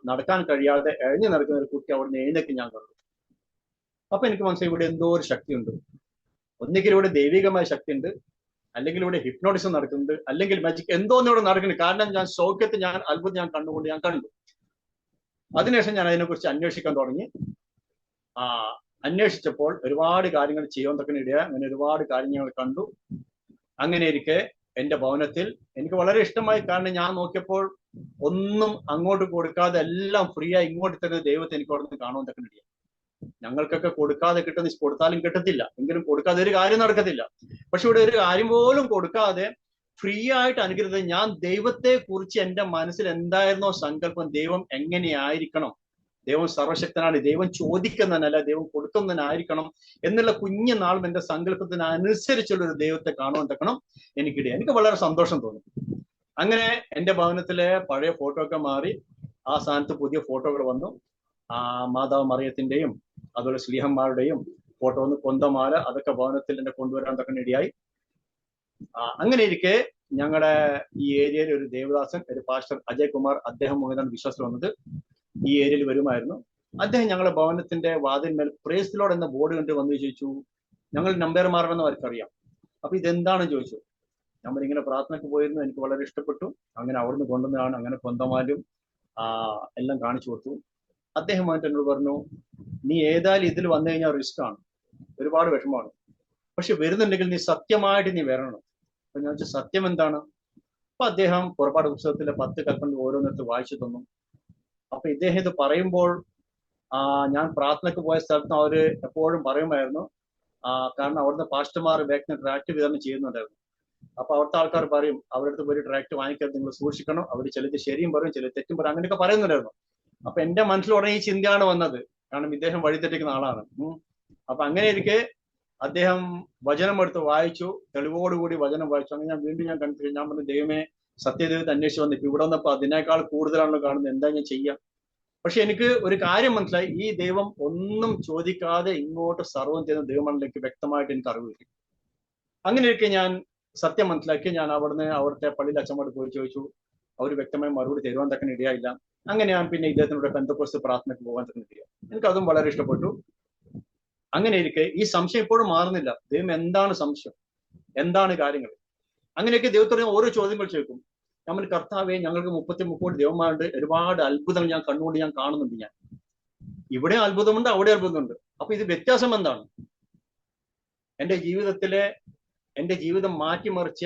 നടക്കാൻ കഴിയാതെ എഴഞ്ഞു നടക്കുന്ന ഒരു കുട്ടി അവിടെ നിന്ന് എഴുന്നേക്ക് ഞാൻ കണ്ടു. അപ്പൊ എനിക്ക് മനസ്സിലായി, ഇവിടെ എന്തോ ഒരു ശക്തിയുണ്ട്. ഒന്നുകിൽ ഇവിടെ ദൈവികമായ ശക്തി ഉണ്ട്, അല്ലെങ്കിൽ ഇവിടെ ഹിപ്നോട്ടിസം നടക്കുന്നുണ്ട്, അല്ലെങ്കിൽ മാജിക് എന്തോന്നും ഇവിടെ നടക്കുന്നുണ്ട്. കാരണം ഞാൻ സൗഖ്യത്തെ അത്ഭുതം ഞാൻ കണ്ടു. അതിനുശേഷം ഞാൻ അതിനെക്കുറിച്ച് അന്വേഷിക്കാൻ തുടങ്ങി. അന്വേഷിച്ചപ്പോൾ ഒരുപാട് കാര്യങ്ങൾ ചെയ്യാൻ തക്ക ഇടയായി. അങ്ങനെ ഒരുപാട് കാര്യങ്ങൾ കണ്ടു. അങ്ങനെ ഇരിക്കെ എന്റെ ഭവനത്തിൽ എനിക്ക് വളരെ ഇഷ്ടമായി. കാരണം ഞാൻ നോക്കിയപ്പോൾ ഒന്നും അങ്ങോട്ട് കൊടുക്കാതെ എല്ലാം ഫ്രീ ആയി ഇങ്ങോട്ട് തരുന്ന ദൈവത്തെ എനിക്ക് അവിടെ നിന്ന് കാണാൻ തക്ക ഇടയായി. ഞങ്ങൾക്കൊക്കെ കൊടുക്കാതെ കിട്ടുന്ന, കൊടുത്താലും കിട്ടത്തില്ല, എങ്കിലും കൊടുക്കാതെ ഒരു കാര്യം നടക്കത്തില്ല. പക്ഷെ ഇവിടെ ഒരു കാര്യം പോലും കൊടുക്കാതെ ഫ്രീ ആയിട്ട് അനുഗ്രഹിച്ചത്. ഞാൻ ദൈവത്തെ കുറിച്ച് എന്റെ മനസ്സിൽ എന്തായിരുന്നോ സങ്കല്പം, ദൈവം എങ്ങനെയായിരിക്കണം, ദൈവം സർവശക്തനാണ്, ദൈവം ചോദിക്കുന്നതിനല്ല ദൈവം കൊടുക്കുന്നതിനായിരിക്കണം എന്നുള്ള കുഞ്ഞു നാളും എന്റെ സങ്കല്പത്തിന് അനുസരിച്ചുള്ള ഒരു ദൈവത്തെ കാണുവാൻ തക്കണം എനിക്കിടയായി. എനിക്ക് വളരെ സന്തോഷം തോന്നി. അങ്ങനെ എന്റെ ഭവനത്തിലെ പഴയ ഫോട്ടോ ഒക്കെ മാറി ആ സ്ഥാനത്ത് പുതിയ ഫോട്ടോകൾ വന്നു. മാതാവ് മറിയത്തിന്റെയും അതുപോലെ ശ്ലീഹന്മാരുടെയും ഫോട്ടോ ഒന്ന്, കൊന്തമാല, അതൊക്കെ ഭവനത്തിൽ എന്നെ കൊണ്ടുവരാൻ തക്ക ഇടയായി. അങ്ങനെ ഇരിക്കെ ഞങ്ങളുടെ ഈ ഏരിയയിൽ ഒരു ദേവദാസൻ, ഒരു പാസ്റ്റർ അജയ് കുമാർ, അദ്ദേഹം മുഖേന വിശ്വാസം വന്നത് ഈ ഏരിയയിൽ വരുമായിരുന്നു. അദ്ദേഹം ഞങ്ങളുടെ ഭവനത്തിന്റെ വാതിന്മേൽ പ്രേസ് ലോർഡ് എന്ന ബോർഡ് കണ്ട് വന്ന് ചോദിച്ചു, ഞങ്ങൾ നമ്പർമാരാണെന്ന് അവർക്കറിയാം. അപ്പൊ ഇതെന്താണെന്ന് ചോദിച്ചു. നമ്മൾ ഇങ്ങനെ പ്രാർത്ഥനയ്ക്ക് പോയിരുന്നു, എനിക്ക് വളരെ ഇഷ്ടപ്പെട്ടു. അങ്ങനെ അവിടുന്ന് കൊണ്ടുവന്നതാണ്. അങ്ങനെ കൊന്തമാലും എല്ലാം കാണിച്ചു കൊടുത്തു. അദ്ദേഹം വന്നിട്ട് എന്നോട് പറഞ്ഞു, നീ ഏതായാലും ഇതിൽ വന്നു കഴിഞ്ഞാൽ റിസ്ക് ആണ്, ഒരുപാട് വിഷമമാണ്. പക്ഷെ വരുന്നുണ്ടെങ്കിൽ നീ സത്യമായിട്ട് നീ വരണം. അപ്പൊ ഞാൻ വെച്ചാൽ സത്യം എന്താണ്? അപ്പൊ അദ്ദേഹം പുറപ്പാട് പുസ്തകത്തിലെ 10 കൽപ്പന ഓരോന്നിടത്ത് വായിച്ചു തന്നു. അപ്പൊ ഇദ്ദേഹം ഇത് പറയുമ്പോൾ ഞാൻ പ്രാർത്ഥനയ്ക്ക് പോയ സ്ഥലത്ത് അവര് എപ്പോഴും പറയുമായിരുന്നു. കാരണം അവിടുന്ന് പാസ്റ്റർമാർ വേഗം ട്രാക്ട് വിതരണം ചെയ്യുന്നുണ്ടായിരുന്നു. അപ്പൊ അവിടുത്തെ ആൾക്കാർ പറയും, അവരുടെ പോയി ട്രാക്ട് വാങ്ങിക്കരുത്, നിങ്ങൾ സൂക്ഷിക്കണം, അവർ ചിലത് ശരിയും പറയും, ചില തെറ്റും പറയും, അങ്ങനെയൊക്കെ പറയുന്നുണ്ടായിരുന്നു. അപ്പൊ എന്റെ മനസ്സിൽ ഉടനെ ഈ ചിന്തയാണ് വന്നത്. കാരണം ഇദ്ദേഹം വഴിതെറ്റിക്കുന്ന ആളാണ്. അപ്പൊ അങ്ങനെ ഇരിക്കെ അദ്ദേഹം വചനം എടുത്ത് വായിച്ചു, തെളിവോടുകൂടി വചനം വായിച്ചു. അങ്ങനെ ഞാൻ കണ്ടു. ഞാൻ പറഞ്ഞു, ദൈവമേ, സത്യദൈവത്തെ അന്വേഷിച്ച് വന്നിട്ട് ഇവിടെ വന്നപ്പോ അതിനേക്കാൾ കൂടുതലാണല്ലോ കാണുന്നത്, എന്താ ഞാൻ ചെയ്യാം? പക്ഷെ എനിക്ക് ഒരു കാര്യം മനസ്സിലായി, ഈ ദൈവം ഒന്നും ചോദിക്കാതെ ഇങ്ങോട്ട് സർവ്വം ചെയ്യുന്ന ദൈവമാണിലേക്ക് വ്യക്തമായിട്ട് എനിക്ക് അറിവ് കിട്ടി. അങ്ങനെ ഇരിക്കെ ഞാൻ സത്യം മനസ്സിലാക്കി. ഞാൻ അവിടുത്തെ പള്ളിയിൽ അച്ഛന്മാരോട് പോയി ചോദിച്ചു. അവർ വ്യക്തമായി മറുപടി തരുവാൻ തക്ക ഇടയായില്ല. അങ്ങനെ ഞാൻ പിന്നെ ഇദ്ദേഹത്തിനോട് പെന്തക്കോസ്ത് പ്രാർത്ഥനയ്ക്ക് പോകാൻ തക്ക ഇടയായി. എനിക്കതും വളരെ ഇഷ്ടപ്പെട്ടു. അങ്ങനെ ഇരിക്കെ ഈ സംശയം ഇപ്പോഴും മാറുന്നില്ല. ദൈവം എന്താണ് സംശയം, എന്താണ് കാര്യങ്ങൾ? അങ്ങനെയൊക്കെ ദൈവത്തോട് ഓരോ ചോദ്യങ്ങൾ ചോദിക്കും. ഞാൻ പറഞ്ഞു, കർത്താവെ, ഞങ്ങൾക്ക് 30 ദേവന്മാരുണ്ട്, ഒരുപാട് അത്ഭുതങ്ങൾ ഞാൻ കണ്ണുകൊണ്ട് ഞാൻ കാണുന്നുണ്ട്. ഞാൻ ഇവിടെ അത്ഭുതമുണ്ട്, അവിടെ അത്ഭുതമുണ്ട്. അപ്പൊ ഇത് വ്യത്യാസം എന്താണ്? എന്റെ ജീവിതം മാറ്റിമറിച്ച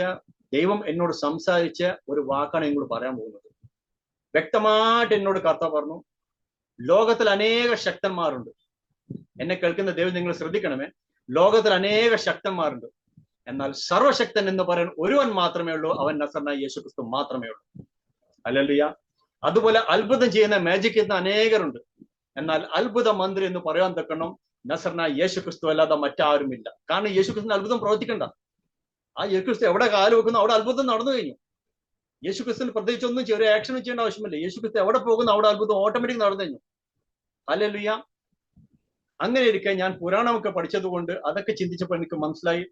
ദൈവം എന്നോട് സംസാരിച്ച ഒരു വാക്കാണ് എന്നോട് പറയാൻ പോകുന്നത്. വ്യക്തമായിട്ട് എന്നോട് കർത്താവ് പറഞ്ഞു, ലോകത്തിൽ അനേക ശക്തന്മാരുണ്ട്. എന്നെ കേൾക്കുന്ന ദൈവം, നിങ്ങൾ ശ്രദ്ധിക്കണമേ, ലോകത്തിൽ അനേക ശക്തന്മാരുണ്ട്. എന്നാൽ സർവശക്തൻ എന്ന് പറയാൻ ഒരുവൻ മാത്രമേ ഉള്ളൂ, അവൻ നസറനായ യേശുക്രിസ്തു മാത്രമേ ഉള്ളൂ. ഹല്ലേലൂയ. അതുപോലെ അത്ഭുതം ചെയ്യുന്ന, മാജിക് ചെയ്യുന്ന അനേകരുണ്ട്. എന്നാൽ അത്ഭുത മന്ത്രി എന്ന് പറയാൻ തക്കണം നസറനായ യേശുക്രിസ്തു അല്ലാതെ മറ്റാരുമില്ല. കാരണം യേശുക്രിസ്തുവിന് അത്ഭുതം പ്രവർത്തിക്കണ്ട. ആ യേശുക്രിസ്തു എവിടെ കാല് വെക്കുന്നു അവിടെ അത്ഭുതം നടന്നു കഴിഞ്ഞു. യേശുക്രിസ്തുവിന് പ്രത്യേകിച്ചൊന്നും ചെറിയ ആക്ഷൻ ചെയ്യേണ്ട ആവശ്യമില്ല. യേശുക്രിസ്തു എവിടെ പോകുന്നു അവിടെ അത്ഭുതം ഓട്ടോമാറ്റിക് നടന്നു കഴിഞ്ഞു. ഹല്ലേലൂയ. അങ്ങനെ ഇരിക്കെ ഞാൻ പുരാണമൊക്കെ പഠിച്ചത് കൊണ്ട് അതൊക്കെ ചിന്തിച്ചപ്പോൾ എനിക്ക് മനസ്സിലായി,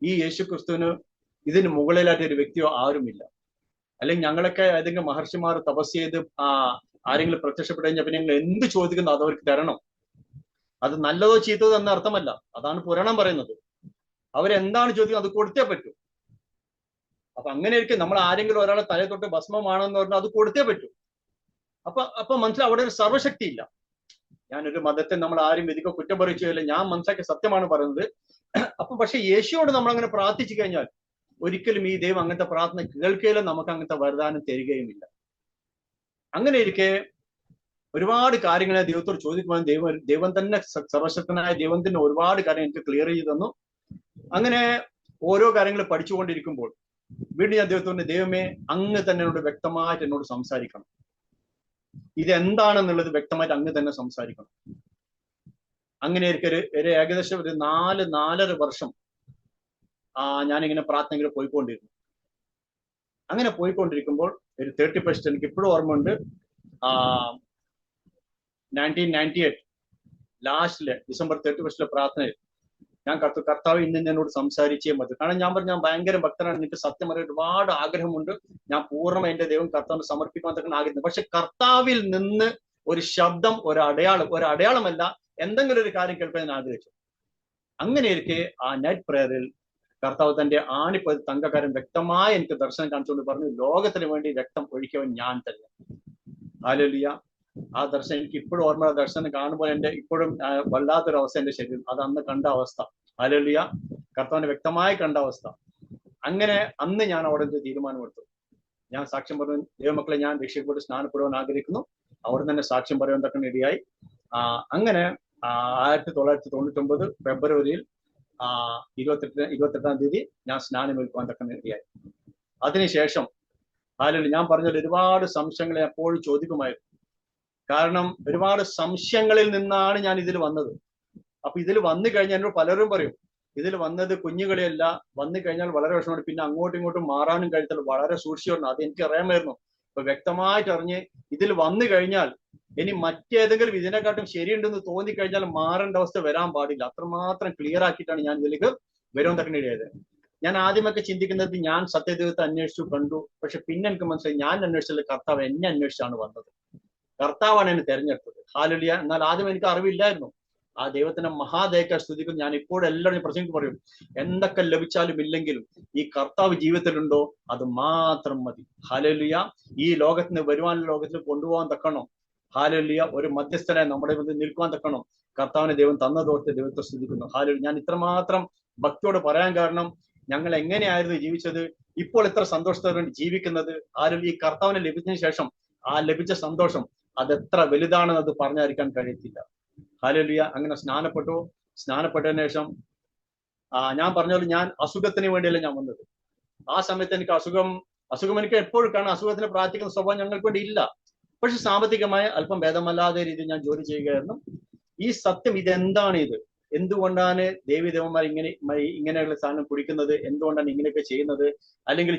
ഈ യേശുക്രിസ്തുവിന് ഇതിന് മുകളിലായിട്ട് ഒരു വ്യക്തിയോ ആരുമില്ല. അല്ലെങ്കിൽ ഞങ്ങളൊക്കെ ഏതെങ്കിലും മഹർഷിമാർ തപസ് ചെയ്ത് ആരെങ്കിലും പ്രത്യക്ഷപ്പെട്ടു കഴിഞ്ഞാൽ പിന്നെ ഞങ്ങൾ എന്ത് ചോദിക്കുന്നു അത് അവർക്ക് തരണം. അത് നല്ലതോ ചീത്തതോ എന്ന അർത്ഥമല്ല. അതാണ് പുരാണം പറയുന്നത്. അവരെന്താണ് ചോദിക്കുന്നത് അത് കൊടുത്തേ പറ്റൂ. അപ്പൊ അങ്ങനെ ഇരിക്കും, നമ്മൾ ആരെങ്കിലും ഒരാളെ തലയെ തൊട്ട് ഭസ്മമാണെന്ന് പറഞ്ഞാൽ അത് കൊടുത്തേ പറ്റൂ. അപ്പൊ മനസ്സിലാവും അവിടെ ഒരു സർവശക്തി ഇല്ല. ഞാനൊരു മതത്തെ നമ്മൾ ആരും വിധിക്കോ കുറ്റം പറയിച്ചില്ല, ഞാൻ മനസ്സിലാക്കിയ സത്യമാണ് പറയുന്നത്. അപ്പൊ പക്ഷെ യേശുവോട് നമ്മൾ അങ്ങനെ പ്രാർത്ഥിച്ചു കഴിഞ്ഞാൽ ഒരിക്കലും ഈ ദൈവം അങ്ങനത്തെ പ്രാർത്ഥന കേൾക്കുകയില്ല, നമുക്ക് അങ്ങനത്തെ വരദാനം തരികയുമില്ല. അങ്ങനെ ഇരിക്കെ ഒരുപാട് കാര്യങ്ങളെ ദൈവത്തോട് ചോദിക്കുവാൻ ദൈവം തന്നെ, സർവശക്തനായ ദൈവം തന്നെ ഒരുപാട് കാര്യം എനിക്ക് ക്ലിയർ ചെയ്ത് തന്നു. അങ്ങനെ ഓരോ കാര്യങ്ങൾ പഠിച്ചുകൊണ്ടിരിക്കുമ്പോൾ വീണ്ടും ഞാൻ ദൈവത്തോട്, ദൈവമേ, അങ്ങ് തന്നെ എന്നോട് വ്യക്തമായിട്ട് എന്നോട് സംസാരിക്കണം. ഇതെന്താണെന്നുള്ളത് വ്യക്തമായിട്ട് അങ്ങ് തന്നെ സംസാരിക്കണം. അങ്ങനെ ഒരു ഏകദേശം ഒരു 4-4.5 വർഷം ഞാനിങ്ങനെ പ്രാർത്ഥനകൾ പോയിക്കൊണ്ടിരുന്നു. അങ്ങനെ പോയിക്കൊണ്ടിരിക്കുമ്പോൾ ഒരു 31st, എനിക്ക് ഇപ്പോഴും ഓർമ്മയുണ്ട്, 1998 ലാസ്റ്റില് ഡിസംബർ 31 പ്രാർത്ഥനയിൽ ഞാൻ കർത്താവ് ഇന്ന് എന്നോട് സംസാരിച്ചേ മതി. കാരണം ഞാൻ പറഞ്ഞു, ഞാൻ ഭയങ്കര ഭക്തനാണ്, എനിക്ക് സത്യം അറിയാൻ ഒരുപാട് ആഗ്രഹമുണ്ട്, ഞാൻ പൂർണ്ണമായി എന്റെ ദൈവം കർത്താവിന് സമർപ്പിക്കാൻ തന്നെ ആഗ്രഹിക്കുന്നു. പക്ഷെ കർത്താവിൽ നിന്ന് ഒരു ശബ്ദം, ഒരു അടയാളമല്ല, എന്തെങ്കിലും ഒരു കാര്യം കേൾക്കാൻ ഞാൻ ആഗ്രഹിച്ചു. അങ്ങനെ ഇരിക്കെ ആ നൈറ്റ് പ്രയറിൽ കർത്താവ് തന്റെ ആണിപ്പത് തങ്കക്കാരൻ വ്യക്തമായി എനിക്ക് ദർശനം കാണിച്ചുകൊണ്ട് പറഞ്ഞു, ലോകത്തിന് വേണ്ടി രക്തം ഒഴിക്കവൻ ഞാൻ തന്നെ. ഹല്ലേലൂയ. ആ ദർശനം എനിക്ക് ഇപ്പോഴും ഓർമ്മ. ദർശനം കാണുമ്പോൾ എന്റെ ഇപ്പോഴും വല്ലാത്തൊരു അവസ്ഥ എന്റെ ശരീരം, അത് അന്ന് കണ്ട അവസ്ഥ. ഹല്ലേലൂയ. കർത്താവിനെ വ്യക്തമായി കണ്ട അവസ്ഥ. അങ്ങനെ അന്ന് ഞാൻ അവിടെ നിന്ന് തീരുമാനമെടുത്തു, ഞാൻ സാക്ഷ്യം പറഞ്ഞു, ദൈവമക്കളെ, ഞാൻ രക്ഷപ്പെട്ട് സ്നാനപ്പെടുവാൻ ആഗ്രഹിക്കുന്നു. അവിടെ തന്നെ സാക്ഷ്യം പറയാൻ തക്ക ഇടയായി. അങ്ങനെ 1999 ഫെബ്രുവരിയിൽ 28-ാം തീയതി ഞാൻ സ്നാനമേൽക്കുവാൻ തക്ക ഇടയായി. അതിനുശേഷം ഞാൻ പറഞ്ഞാൽ ഒരുപാട് സംശയങ്ങളെ എപ്പോഴും ചോദിക്കുമായിരുന്നു. കാരണം ഒരുപാട് സംശയങ്ങളിൽ നിന്നാണ് ഞാൻ ഇതിൽ വന്നത്. അപ്പൊ ഇതിൽ വന്നു കഴിഞ്ഞാൽ എന്നോട് പലരും പറയും, ഇതിൽ വന്നത് കുഞ്ഞുകളിയല്ല, വന്നു കഴിഞ്ഞാൽ വളരെ വിഷമമാണ്, പിന്നെ അങ്ങോട്ടും ഇങ്ങോട്ടും മാറാനും കഴിയത്തില്ല, വളരെ സൂക്ഷിച്ചു. അത് എനിക്ക് അറിയാമായിരുന്നു. അപ്പൊ വ്യക്തമായിട്ട് അറിഞ്ഞ് ഇതിൽ വന്നു കഴിഞ്ഞാൽ ഇനി മറ്റേതെങ്കിലും ഇതിനെക്കാട്ടും ശരിയുണ്ടെന്ന് തോന്നിക്കഴിഞ്ഞാൽ മാറേണ്ട അവസ്ഥ വരാൻ പാടില്ല. അത്രമാത്രം ക്ലിയർ ആക്കിയിട്ടാണ് ഞാൻ ഇതിലേക്ക് വരാൻ തക്ക ഇടയായത്. ഞാൻ ആദ്യമൊക്കെ ചിന്തിക്കുന്നത്, ഞാൻ സത്യദൈവത്തെ അന്വേഷിച്ചു കണ്ടു. പക്ഷെ പിന്നെ എനിക്ക് മനസ്സിലായി, ഞാൻ അന്വേഷിച്ചത് കർത്താവ് എന്നെ അന്വേഷിച്ചാണ് വന്നത്. കർത്താവാണ് എന്നെ തെരഞ്ഞെടുത്തത്. ഹല്ലേലൂയ. എന്നാൽ ആദ്യം എനിക്ക് അറിവില്ലായിരുന്നു. ആ ദൈവത്തിന്റെ മഹാദയക്കാർ സ്തുതിക്കും. ഞാൻ ഇപ്പോഴും എല്ലാവരും പ്രസംഗിച്ച് പറയും, എന്തൊക്കെ ലഭിച്ചാലും ഇല്ലെങ്കിലും ഈ കർത്താവ് ജീവിതത്തിലുണ്ടോ അത് മാത്രം മതി. ഹല്ലേലൂയ. ഈ ലോകത്തിന് വരുവാനുള്ള ലോകത്തിൽ കൊണ്ടുപോകാൻ തക്കണം. ഹല്ലേലൂയ. ഒരു മധ്യസ്ഥനെ നമ്മുടെ മുന്നിൽ നിൽക്കുവാൻ തക്കണം. കർത്താവിനെ ദൈവം തന്നതോർത്ത് ദൈവത്തെ സ്തുതിക്കുന്നു. ഹല്ലേലൂയ. ഞാൻ ഇത്രമാത്രം ഭക്തിയോട് പറയാൻ കാരണം, ഞങ്ങൾ എങ്ങനെയായിരുന്നു ജീവിച്ചത്, ഇപ്പോൾ എത്ര സന്തോഷത്തോടെ ജീവിക്കുന്നത്. ഈ കർത്താവിനെ ലഭിച്ചതിന് ശേഷം ആ ലഭിച്ച സന്തോഷം അതെത്ര വലുതാണെന്ന് അത് പറഞ്ഞറിയിക്കാൻ കഴിയത്തില്ല. ഹല്ലേലൂയ. അങ്ങനെ സ്നാനപ്പെട്ടതിന് ശേഷം ഞാൻ പറഞ്ഞോളൂ, ഞാൻ അസുഖത്തിന് വേണ്ടിയല്ല ഞാൻ വന്നത്. ആ സമയത്ത് എനിക്ക് അസുഖം എനിക്ക് എപ്പോഴും കാണാം. അസുഖത്തിന് പ്രാർത്ഥിക്കുന്ന സ്വഭാവം ഞങ്ങൾക്ക് വേണ്ടി ഇല്ല. പക്ഷെ സാമ്പത്തികമായി അല്പം ഭേദമല്ലാതെ രീതിയിൽ ഞാൻ ജോലി ചെയ്യുകയായിരുന്നു. ഈ സത്യം, ഇതെന്താണ് ഇത്, എന്തുകൊണ്ടാണ് ദേവീദേവന്മാർ ഇങ്ങനെയുള്ള സാധനം കുടിക്കുന്നത്, എന്തുകൊണ്ടാണ് ഇങ്ങനെയൊക്കെ ചെയ്യുന്നത്? അല്ലെങ്കിൽ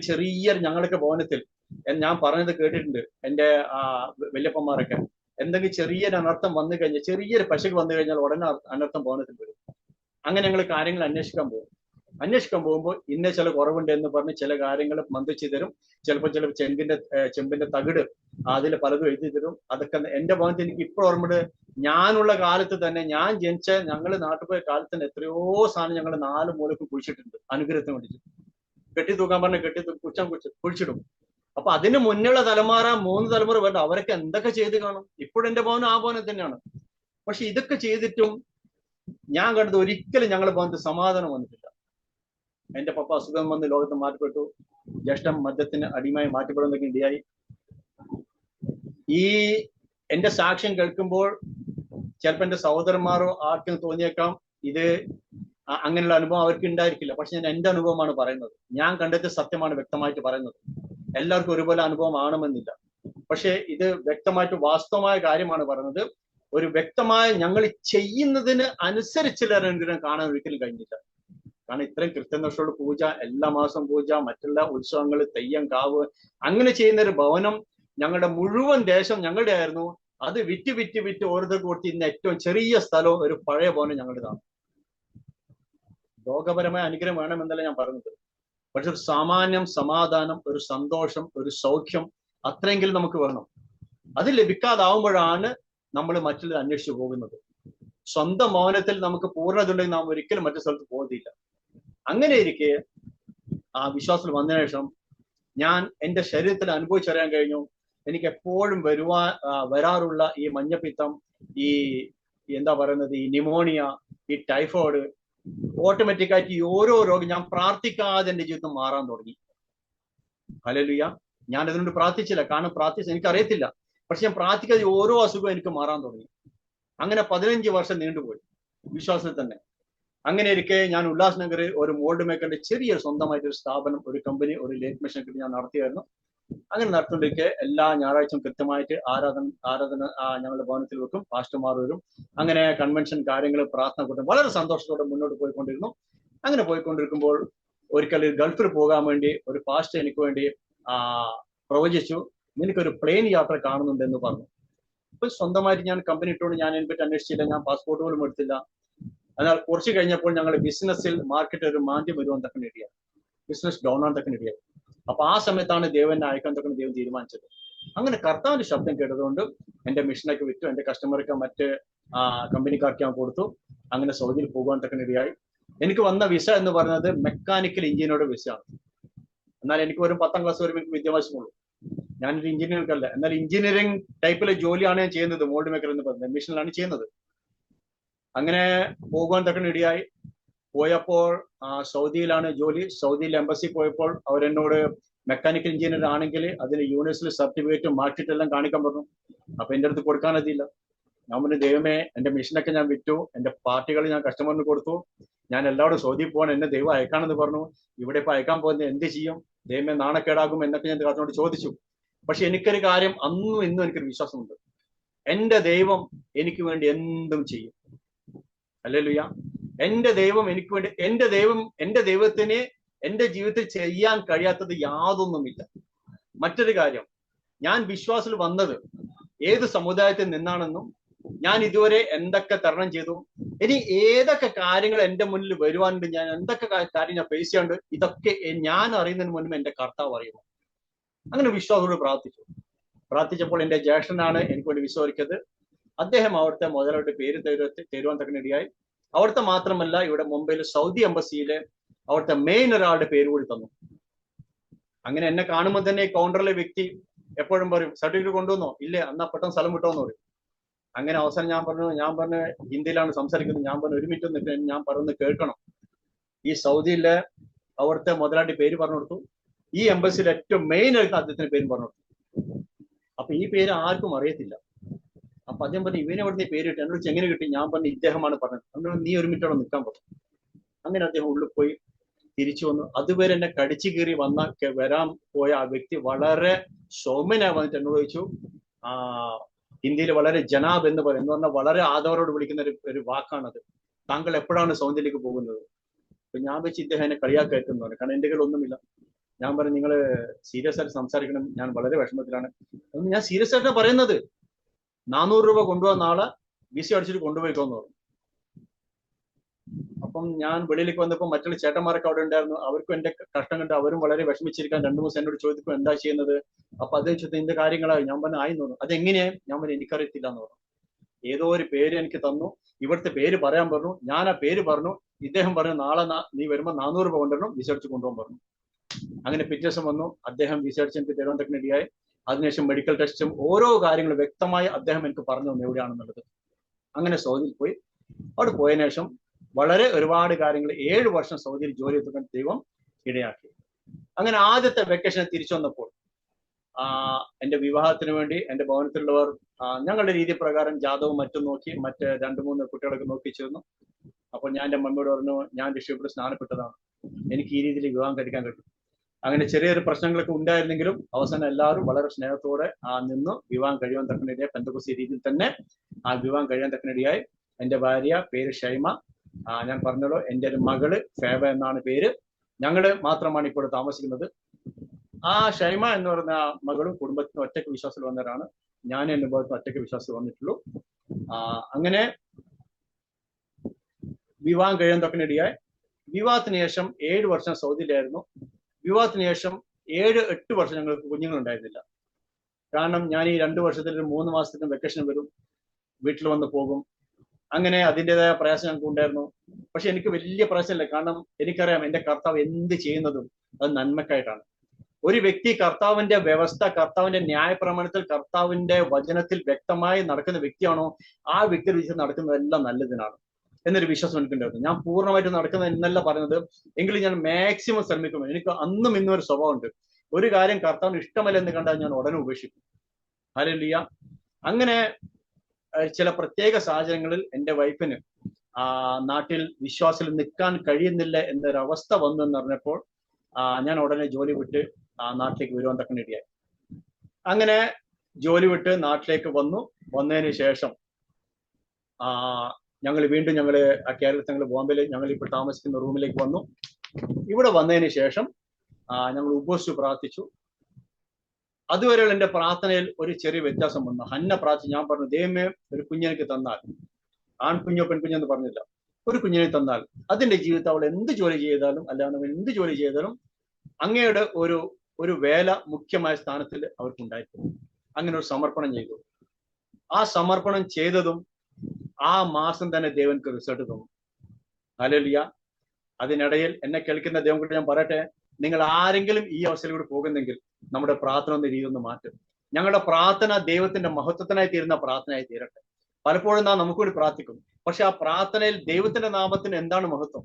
ഞങ്ങളൊക്കെ ഭവനത്തിൽ ഞാൻ പറഞ്ഞത് കേട്ടിട്ടുണ്ട്, എന്റെ വല്യപ്പന്മാരൊക്കെ, എന്തെങ്കിലും ചെറിയൊരു അനർത്ഥം വന്നു കഴിഞ്ഞാൽ, ചെറിയൊരു പശുക്ക് വന്നു കഴിഞ്ഞാൽ ഉടനെ അനർത്ഥം ഭവനത്തിൽ വരും. അങ്ങനെ ഞങ്ങൾ കാര്യങ്ങൾ അന്വേഷിക്കാൻ പോകുമ്പോൾ ഇന്ന ചില കുറവുണ്ട് എന്ന് പറഞ്ഞ് ചില കാര്യങ്ങൾ മന്ദിച്ചു തരും. ചിലപ്പോൾ ചെമ്പിന്റെ തകിട് അതിൽ പലതും എഴുതി തരും. അതൊക്കെ എന്റെ ഭവനത്തിൽ എനിക്ക് ഇപ്പോൾ ഓർമ്മയുണ്ട്. ഞാനുള്ള കാലത്ത് തന്നെ, ഞാൻ ഞങ്ങൾ നാട്ടിൽ പോയ കാലത്ത് തന്നെ എത്രയോ സാധനം ഞങ്ങൾ 4 മൂലക്ക് കുഴിച്ചിട്ടുണ്ട് അനുഗ്രഹത്തിന് വേണ്ടിയിട്ട്. കെട്ടി തൂക്കാൻ പറഞ്ഞ കുഴിച്ചിടും. അപ്പൊ അതിന് മുന്നുള്ള തലമുറ 3 തലമുറ വേണ്ട, അവരൊക്കെ എന്തൊക്കെ ചെയ്ത് കാണും. ഇപ്പോഴും എന്റെ ഭവനം ആ ഭവനം തന്നെയാണ്. പക്ഷെ ഇതൊക്കെ ചെയ്തിട്ടും ഞാൻ കണ്ടത് ഒരിക്കലും ഞങ്ങളുടെ ഭവനത്തിൽ സമാധാനം വന്നിട്ടില്ല. എന്റെ പപ്പ അസുഖം വന്ന് ലോകത്ത് മാറ്റപ്പെട്ടു. ജ്യേഷ്ഠം മദ്യത്തിന് അടിമയായി മാറ്റപ്പെടുന്നതൊക്കെ ഇടയായി. ഈ എന്റെ സാക്ഷ്യം കേൾക്കുമ്പോൾ ചിലപ്പോൾ എന്റെ സഹോദരന്മാരോ ആർക്കും തോന്നിയേക്കാം ഇത് അങ്ങനെയുള്ള അനുഭവം അവർക്ക് ഉണ്ടായിരിക്കില്ല. പക്ഷെ ഞാൻ എന്റെ അനുഭവമാണ് പറയുന്നത്. ഞാൻ കണ്ടെത്തിയ സത്യമാണ് വ്യക്തമായിട്ട് പറയുന്നത്. എല്ലാവർക്കും ഒരുപോലെ അനുഭവം ആണെന്നില്ല. പക്ഷെ ഇത് വ്യക്തമായിട്ട് വാസ്തവമായ കാര്യമാണ് പറയുന്നത്. ഒരു വ്യക്തമായ ഞങ്ങൾ ചെയ്യുന്നതിന് അനുസരിച്ചുള്ള അനുഗ്രഹം കാണാൻ ഒരിക്കലും കഴിഞ്ഞില്ല. കാരണം ഇത്രയും കൃത്യനിഷ്ഠയോട് പൂജ, എല്ലാ മാസവും പൂജ, മറ്റുള്ള ഉത്സവങ്ങൾ, തെയ്യം, കാവ്, അങ്ങനെ ചെയ്യുന്ന ഒരു ഭവനം ഞങ്ങളുടെ മുഴുവൻ ദേശം ഞങ്ങളുടെ ആയിരുന്നു. അത് വിറ്റ് വിറ്റ് വിറ്റ് ഓരോരുത്തർക്ക് കൊടുത്ത് ഇന്ന് ഏറ്റവും ചെറിയ സ്ഥലവും ഒരു പഴയ ഭവനം ഞങ്ങളുടേതാണ്. ലോകപരമായ അനുഗ്രഹം വേണമെന്നല്ല ഞാൻ പറഞ്ഞത്. പക്ഷെ ഒരു സാമാന്യം സമാധാനം, ഒരു സന്തോഷം, ഒരു സൗഖ്യം അത്രയെങ്കിലും നമുക്ക് വേണം. അത് ലഭിക്കാതാവുമ്പോഴാണ് നമ്മൾ മറ്റുള്ളവർ അന്വേഷിച്ചു പോകുന്നത്. സ്വന്തം മൗനത്തിൽ നമുക്ക് പൂർണ്ണത ഉണ്ടെങ്കിൽ നാം ഒരിക്കലും മറ്റു സ്ഥലത്ത് പോകുന്നില്ല. അങ്ങനെ ഇരിക്കെ ആ വിശ്വാസത്തിൽ വന്നതിന് ശേഷം ഞാൻ എന്റെ ശരീരത്തിൽ അനുഭവിച്ചറിയാൻ കഴിഞ്ഞു. എനിക്ക് എപ്പോഴും വരാറുള്ള ഈ മഞ്ഞപ്പിത്തം, ഈ എന്താ പറയുന്നത്, ഈ ന്യൂമോണിയ, ഈ ടൈഫോയിഡ്, ഓട്ടോമാറ്റിക്കായിട്ട് ഈ ഓരോ രോഗം ഞാൻ പ്രാർത്ഥിക്കാതെ എന്റെ ജീവിതം മാറാൻ തുടങ്ങി. ഹല്ലേലൂയ. ഞാൻ അതിനോട് പ്രാർത്ഥിച്ചില്ല, കാരണം പ്രാർത്ഥിച്ച എനിക്കറിയത്തില്ല. പക്ഷെ ഞാൻ പ്രാർത്ഥിക്കാതെ ഓരോ അസുഖവും എനിക്ക് മാറാൻ തുടങ്ങി. അങ്ങനെ 15 വർഷം നീണ്ടുപോയി വിശ്വാസത്തിൽ തന്നെ. അങ്ങനെ ഇരിക്കെ ഞാൻ ഉല്ലാസ് നഗറിൽ ഒരു മോൾഡ് മേക്കറിന്റെ ചെറിയ സ്വന്തമായിട്ട് ഒരു സ്ഥാപനം, ഒരു കമ്പനി, ഒരു ലേറ്റ് മെഷീൻ ഞാൻ നടത്തിയായിരുന്നു. അങ്ങനെ നടത്തുകൊണ്ടിരിക്കെ എല്ലാ ഞായറാഴ്ചയും കൃത്യമായിട്ട് ആരാധന ഞങ്ങളുടെ ഭവനത്തിൽ വെക്കും. പാസ്റ്റർമാർ വരും. അങ്ങനെ കൺവെൻഷൻ കാര്യങ്ങൾ, പ്രാർത്ഥന കൂട്ടം വളരെ സന്തോഷത്തോടെ മുന്നോട്ട് പോയിക്കൊണ്ടിരുന്നു. അങ്ങനെ പോയിക്കൊണ്ടിരിക്കുമ്പോൾ ഒരിക്കൽ ഗൾഫിൽ പോകാൻ വേണ്ടി ഒരു പാസ്റ്റർ എനിക്ക് വേണ്ടി പ്രവചിച്ചു, നിനക്കൊരു പ്ലെയിൻ യാത്ര കാണുന്നുണ്ടെന്ന് പറഞ്ഞു. അപ്പൊ സ്വന്തമായിട്ട് ഞാൻ കമ്പനി ഇട്ടുകൊണ്ട് ഞാൻ അതിനെപ്പറ്റി അന്വേഷിച്ചില്ല, ഞാൻ പാസ്പോർട്ട് പോലും എടുത്തില്ല. എന്നാൽ കുറച്ച് കഴിഞ്ഞപ്പോൾ ഞങ്ങൾ ബിസിനസ്സിൽ മാർക്കറ്റ് ഒരു മാന്ദ്യം വരുവാൻ തക്കന് ഇടയായി, ബിസിനസ് ഡൗൺ ആൻ തക്കന് ഇടയായി. അപ്പൊ ആ സമയത്താണ് ദൈവനെ അയക്കാൻ തക്കന് ദൈവം തീരുമാനിച്ചത്. അങ്ങനെ കർത്താവിന്റെ ശബ്ദം കേട്ടതുകൊണ്ട് എന്റെ മിഷനൊക്കെ വിറ്റു, എന്റെ കസ്റ്റമർക്ക് മറ്റ് കമ്പനിക്കാർക്ക് ഞാൻ കൊടുത്തു. അങ്ങനെ സൗദിയിൽ പോകുവാൻ തക്കന് ഇടയായി. എനിക്ക് വന്ന വിസ എന്ന് പറയുന്നത് മെക്കാനിക്കൽ എഞ്ചിനീയറുടെ വിസയാണ്. എന്നാൽ എനിക്ക് ഒരു 10ാം ക്ലാസ് വരെ എനിക്ക് വിദ്യാഭ്യാസമുള്ളൂ. ഞാനൊരു എഞ്ചിനീയർക്കല്ല. എന്നാൽ എഞ്ചിനീയറിംഗ് ടൈപ്പിലെ ജോലിയാണ് ഞാൻ ചെയ്യുന്നത്. മോൾഡ് മേക്കർ എന്ന് പറയുന്നത് മെഷീനിലാണ് ചെയ്യുന്നത്. അങ്ങനെ പോകുവാൻ തക്കന് ഇടയായി. പോയപ്പോൾ സൗദിയിലാണ് ജോലി. സൗദിയിൽ എംബസി പോയപ്പോൾ അവരെന്നോട് മെക്കാനിക്കൽ എഞ്ചിനീയർ ആണെങ്കിൽ അതിന് യൂണിവേഴ്സിറ്റി സർട്ടിഫിക്കറ്റും മാർക്ക്ഷീറ്റ് എല്ലാം കാണിക്കാൻ പറഞ്ഞു. അപ്പൊ എന്റെ അടുത്ത് കൊടുക്കാനതില്ല. ഞാൻ പറഞ്ഞു, ദൈവമേ, എന്റെ മെഷീനൊക്കെ ഞാൻ വിറ്റു, എന്റെ പാർട്ടികൾ ഞാൻ കസ്റ്റമറിന് കൊടുത്തു, ഞാൻ എല്ലാവരും സൗദി പോകാൻ എന്നെ ദൈവം അയക്കാണെന്ന് പറഞ്ഞു. ഇവിടെ ഇപ്പൊ അയക്കാൻ പോകുന്നത് എന്ത് ചെയ്യും? ദൈവമേ, നാണക്കേടാകും എന്നൊക്കെ ഞാൻ കർത്താവിനോട് ചോദിച്ചു. പക്ഷെ എനിക്കൊരു കാര്യം അന്നും ഇന്നും എനിക്കൊരു വിശ്വാസമുണ്ട്, എന്റെ ദൈവം എനിക്ക് വേണ്ടി എന്തും ചെയ്യും. ഹല്ലേലൂയ. എന്റെ ദൈവം എനിക്ക് വേണ്ടി, എന്റെ ദൈവത്തിന് എന്റെ ജീവിതത്തിൽ ചെയ്യാൻ കഴിയാത്തത് യാതൊന്നുമില്ല. മറ്റൊരു കാര്യം, ഞാൻ വിശ്വാസത്തിൽ വന്നത് ഏത് സമുദായത്തിൽ നിന്നാണെന്നും ഞാൻ ഇതുവരെ എന്തൊക്കെ തരണം ചെയ്തു, ഇനി ഏതൊക്കെ കാര്യങ്ങൾ എന്റെ മുന്നിൽ വരുവാനുണ്ട്, ഞാൻ എന്തൊക്കെ കാര്യം ഞാൻ ഫേസ് ചെയ്യാണ്ട്, ഇതൊക്കെ ഞാൻ അറിയുന്നതിന് മുൻപ് എന്റെ കർത്താവ് അറിയുന്നു. അങ്ങനെ വിശ്വാസത്തോട് പ്രാർത്ഥിച്ചപ്പോൾ എന്റെ ജ്യേഷ്ഠനാണ് എനിക്ക് വേണ്ടി വിശ്വസിച്ചത്. അദ്ദേഹം അവിടുത്തെ മുതലായിട്ട് പേര് തരുവാൻ തക്കനിടയായി. അവിടുത്തെ മാത്രമല്ല, ഇവിടെ മുംബൈയിൽ സൗദി എംബസിയിലെ അവിടുത്തെ മെയിൻ ഒരാളുടെ പേര് കൂടി തന്നു. അങ്ങനെ എന്നെ കാണുമ്പോൾ തന്നെ കൗണ്ടറിലെ വ്യക്തി എപ്പോഴും പറയും, സർട്ടിഫിക്കറ്റ് കൊണ്ടുവന്നോ? ഇല്ലേ, എന്നാ പെട്ടെന്ന് സ്ഥലം വിട്ടോന്ന് പറയും. അങ്ങനെ അവസാനം ഞാൻ പറഞ്ഞു ഹിന്ദിയിലാണ് സംസാരിക്കുന്നത്. ഞാൻ പറഞ്ഞു, ഒരു മിനിറ്റ് നിൽക്കുക, ഞാൻ പറയുന്നത് കേൾക്കണം. ഈ സൗദിയിലെ അവിടുത്തെ മുതലാളി പേര് പറഞ്ഞു കൊടുത്തു. ഈ എംബസിയിൽ ഏറ്റവും മെയിൻ ആയിട്ട് അദ്ദേഹത്തിന്റെ പേര് പറഞ്ഞു കൊടുത്തു. അപ്പൊ ഈ പേര് ആർക്കും അറിയത്തില്ല. അപ്പൊ അദ്ദേഹം പറഞ്ഞു, ഇവനെ അവിടുന്ന് പേര് കിട്ടി. എന്നോട് എങ്ങനെ കിട്ടി? ഞാൻ പറഞ്ഞു, ഇദ്ദേഹമാണ് പറഞ്ഞത്. എന്നോട് നീ ഒരു മിനിറ്റോടെ നിൽക്കാൻ പറഞ്ഞു. അങ്ങനെ അദ്ദേഹം ഉള്ളിൽ പോയി തിരിച്ചു വന്നു. അതുവരെ എന്നെ കടിച്ചു കീറി വരാൻ പോയ ആ വ്യക്തി വളരെ സൗമ്യനായി വന്നിട്ട് എന്നോട് ചോദിച്ചു, ഹിന്ദിയിൽ വളരെ ജനാബ് എന്ന് പറയും, എന്ന് പറഞ്ഞാൽ വളരെ ആദരവോട് വിളിക്കുന്ന ഒരു വാക്കാണത്. താങ്കൾ എപ്പോഴാണ് സൗദിയിലേക്ക് പോകുന്നത്? അപ്പൊ ഞാൻ വെച്ച് ഇദ്ദേഹം എന്നെ കളിയാക്കയറ്റെന്ന് പറഞ്ഞു, കാരണം എന്റെ കയ്യിൽ ഒന്നുമില്ല. ഞാൻ പറഞ്ഞു, നിങ്ങൾ സീരിയസ് ആയിട്ട് സംസാരിക്കണം, ഞാൻ വളരെ വിഷമത്തിലാണ്. ഞാൻ സീരിയസ് ആയിട്ടാണ് പറയുന്നത്. 400 രൂപ കൊണ്ടുപോകുന്ന ആളെ വിസ അടിച്ചിട്ട് കൊണ്ടുപോയിക്കോന്ന് പറഞ്ഞു. അപ്പം ഞാൻ വെളിയിലേക്ക് വന്നപ്പോൾ മറ്റുള്ള ചേട്ടന്മാരൊക്കെ അവിടെ ഉണ്ടായിരുന്നു. അവർക്കും എന്റെ കഷ്ടം കണ്ട് അവരും വളരെ വിഷമിച്ചിരിക്കാൻ 2 ദിവസം എന്നോട് ചോദിച്ചപ്പോൾ എന്താ ചെയ്യുന്നത്? അപ്പൊ അദ്ദേഹം ചോദിച്ചു, ഇതിന്റെ കാര്യങ്ങളായി. ഞാൻ പറഞ്ഞു, ആയി തോന്നുന്നു. അതെങ്ങനെയാ? ഞാൻ പറഞ്ഞു, എനിക്കറിയത്തില്ല എന്ന് പറഞ്ഞു. ഏതോ ഒരു പേര് എനിക്ക് തന്നു, ഇവിടുത്തെ പേര് പറയാൻ പറഞ്ഞു. ഞാൻ ആ പേര് പറഞ്ഞു. ഇദ്ദേഹം പറഞ്ഞു, നാളെ നീ വരുമ്പോൾ 400 രൂപ കൊണ്ടുവരണം, വിസ അടിച്ച് കൊണ്ടുപോകാൻ പറഞ്ഞു. അങ്ങനെ പിറ്റേ ദിവസം വന്നു. അദ്ദേഹം റിസർച്ച് എനിക്ക് തരുവാൻ തക്കനിടയായി. അതിനുശേഷം മെഡിക്കൽ ടെസ്റ്റും ഓരോ കാര്യങ്ങളും വ്യക്തമായി അദ്ദേഹം എനിക്ക് പറഞ്ഞു തന്നു എവിടെയാണെന്നുള്ളത്. അങ്ങനെ സൗദിയിൽ പോയി. അവിടെ പോയതിനു ശേഷം വളരെ ഒരുപാട് കാര്യങ്ങൾ 7 വർഷം സൗദിയിൽ ജോലി എടുക്കാൻ ദൈവം ഇടയാക്കി. അങ്ങനെ ആദ്യത്തെ വെക്കേഷനെ തിരിച്ചു വന്നപ്പോൾ എന്റെ വിവാഹത്തിന് വേണ്ടി എന്റെ ഭവനത്തിലുള്ളവർ ഞങ്ങളുടെ രീതി പ്രകാരം ജാതവും മറ്റും നോക്കി, മറ്റ് 2-3 കുട്ടികളൊക്കെ നോക്കിച്ചിരുന്നു. അപ്പോൾ ഞാൻ എൻ്റെ മമ്മിയോട് പറഞ്ഞു, ഞാൻ രക്ഷപ്പെട്ട് സ്നാനപ്പെട്ടതാണ്, എനിക്ക് ഈ രീതിയിൽ വിവാഹം കഴിക്കാൻ കഴിയും. അങ്ങനെ ചെറിയൊരു പ്രശ്നങ്ങളൊക്കെ ഉണ്ടായിരുന്നെങ്കിലും അവസാനം എല്ലാവരും വളരെ സ്നേഹത്തോടെ നിന്ന് വിവാഹം കഴിയാൻ തക്കനിടയായി. പെന്തക്കോസ്തി രീതിയിൽ തന്നെ ആ വിവാഹം കഴിയാൻ തക്കനിടയായി. എൻ്റെ ഭാര്യ പേര് ഷൈമ. ഞാൻ പറഞ്ഞല്ലോ, എൻ്റെ ഒരു മകള് ഫേബ എന്നാണ് പേര്. ഞങ്ങള് മാത്രമാണ് ഇപ്പോൾ താമസിക്കുന്നത്. ആ ഷൈമ എന്ന് പറഞ്ഞ മകളും കുടുംബത്തിന് ഒറ്റയ്ക്ക് വിശ്വാസത്തിൽ വന്നവരാണ്. ഞാൻ എൻ്റെ ഭാഗത്ത് ഒറ്റയ്ക്ക് വിശ്വാസത്തിൽ വന്നിട്ടുള്ളൂ. അങ്ങനെ വിവാഹം കഴിയാൻ തക്കനിടയായി. വിവാഹത്തിന് ശേഷം 7 വർഷം സൗദിയിലായിരുന്നു. വിവാഹത്തിന് ശേഷം 7-8 വർഷം ഞങ്ങൾക്ക് കുഞ്ഞുങ്ങൾ ഉണ്ടായിരുന്നില്ല. കാരണം ഞാൻ ഈ 2 വർഷത്തിൽ 3 മാസത്തിന് വെക്കേഷൻ വരും, വീട്ടിൽ വന്ന് പോകും. അങ്ങനെ അതിൻ്റെതായ പ്രയാസം ഞങ്ങൾക്ക് ഉണ്ടായിരുന്നു. പക്ഷെ എനിക്ക് വലിയ പ്രയാസമില്ല. കാരണം എനിക്കറിയാം എൻ്റെ കർത്താവ് എന്ത് ചെയ്യുന്നതും അത് നന്മക്കായിട്ടാണ്. ഒരു വ്യക്തി കർത്താവിന്റെ വ്യവസ്ഥ, കർത്താവിന്റെ ന്യായപ്രമാണത്തിൽ, കർത്താവിന്റെ വചനത്തിൽ വ്യക്തമായി നടക്കുന്ന വ്യക്തിയാണോ, ആ വ്യക്തി വിശ്വസിച്ച് നടക്കുന്നതെല്ലാം നല്ലതിനാണ് എന്നൊരു വിശ്വാസം എനിക്കുണ്ടായിരുന്നു. ഞാൻ പൂർണ്ണമായിട്ട് നടക്കുന്നത് എന്നല്ല പറയുന്നത്, എങ്കിലും ഞാൻ മാക്സിമം ശ്രമിക്കും. എനിക്ക് അന്നും ഇന്നും ഒരു സ്വഭാവമുണ്ട്, ഒരു കാര്യം കർത്താവിന് ഇഷ്ടമല്ല എന്ന് കണ്ടാൽ ഞാൻ ഉടനെ ഉപേക്ഷിക്കും. ഹല്ലേലൂയ. അങ്ങനെ ചില പ്രത്യേക സാഹചര്യങ്ങളിൽ എൻ്റെ വൈഫിന് നാട്ടിൽ വിശ്വാസത്തിൽ നിൽക്കാൻ കഴിയുന്നില്ല എന്നൊരവസ്ഥ വന്നു എന്നറിഞ്ഞപ്പോൾ ഞാൻ ഉടനെ ജോലി വിട്ട് നാട്ടിലേക്ക് വരുവാൻ തക്കനിടയായി. അങ്ങനെ ജോലി വിട്ട് നാട്ടിലേക്ക് വന്നതിന് ശേഷം ഞങ്ങൾ വീണ്ടും കേരളത്തിൽ ഞങ്ങൾ ബോംബെയിൽ ഞങ്ങൾ ഇപ്പോൾ താമസിക്കുന്ന റൂമിലേക്ക് വന്നു. ഇവിടെ വന്നതിന് ശേഷം ഞങ്ങൾ ഉപവസിച്ചു പ്രാർത്ഥിച്ചു. അതുവരെയുള്ള എൻ്റെ പ്രാർത്ഥനയിൽ ഒരു ചെറിയ വ്യത്യാസം വന്നു. ഹന്ന പ്രാർത്ഥിച്ചു. ഞാൻ പറഞ്ഞു, ദൈവമേ ഒരു കുഞ്ഞിനെനിക്ക് തന്നാൽ, ആൺകുഞ്ഞോ പെൺകുഞ്ഞോ എന്ന് പറഞ്ഞില്ല, ഒരു കുഞ്ഞിനെ തന്നാൽ അതിന്റെ ജീവിതത്തിൽ അവൾ എന്ത് ജോലി ചെയ്താലും അല്ലാതെ എന്ത് ജോലി ചെയ്താലും അങ്ങയുടെ ഒരു വേല മുഖ്യമായ സ്ഥാനത്തിൽ അവർക്കുണ്ടായിരുന്നു. അങ്ങനെ ഒരു സമർപ്പണം ചെയ്തു. ആ സമർപ്പണം ചെയ്തതും ആ മാസം തന്നെ ദൈവങ്ങൾക്ക് റിസൾട്ട് തന്നു. ഹല്ലേലൂയ. അതിനിടയിൽ എന്നെ കേൾക്കുന്ന ദൈവം കൊണ്ട് ഞാൻ പറയട്ടെ, നിങ്ങൾ ആരെങ്കിലും ഈ അവസ്ഥയിലൂടെ പോകുന്നെങ്കിൽ നമ്മുടെ പ്രാർത്ഥന എന്ന രീതി ഒന്ന് മാറ്റും. ഞങ്ങളുടെ പ്രാർത്ഥന ദൈവത്തിന്റെ മഹത്വത്തിനായി തീരുന്ന പ്രാർത്ഥനയായി തീരട്ടെ. പലപ്പോഴും നാം നമുക്കൂടി പ്രാർത്ഥിക്കും, പക്ഷെ ആ പ്രാർത്ഥനയിൽ ദൈവത്തിന്റെ നാമത്തിന് എന്താണ് മഹത്വം,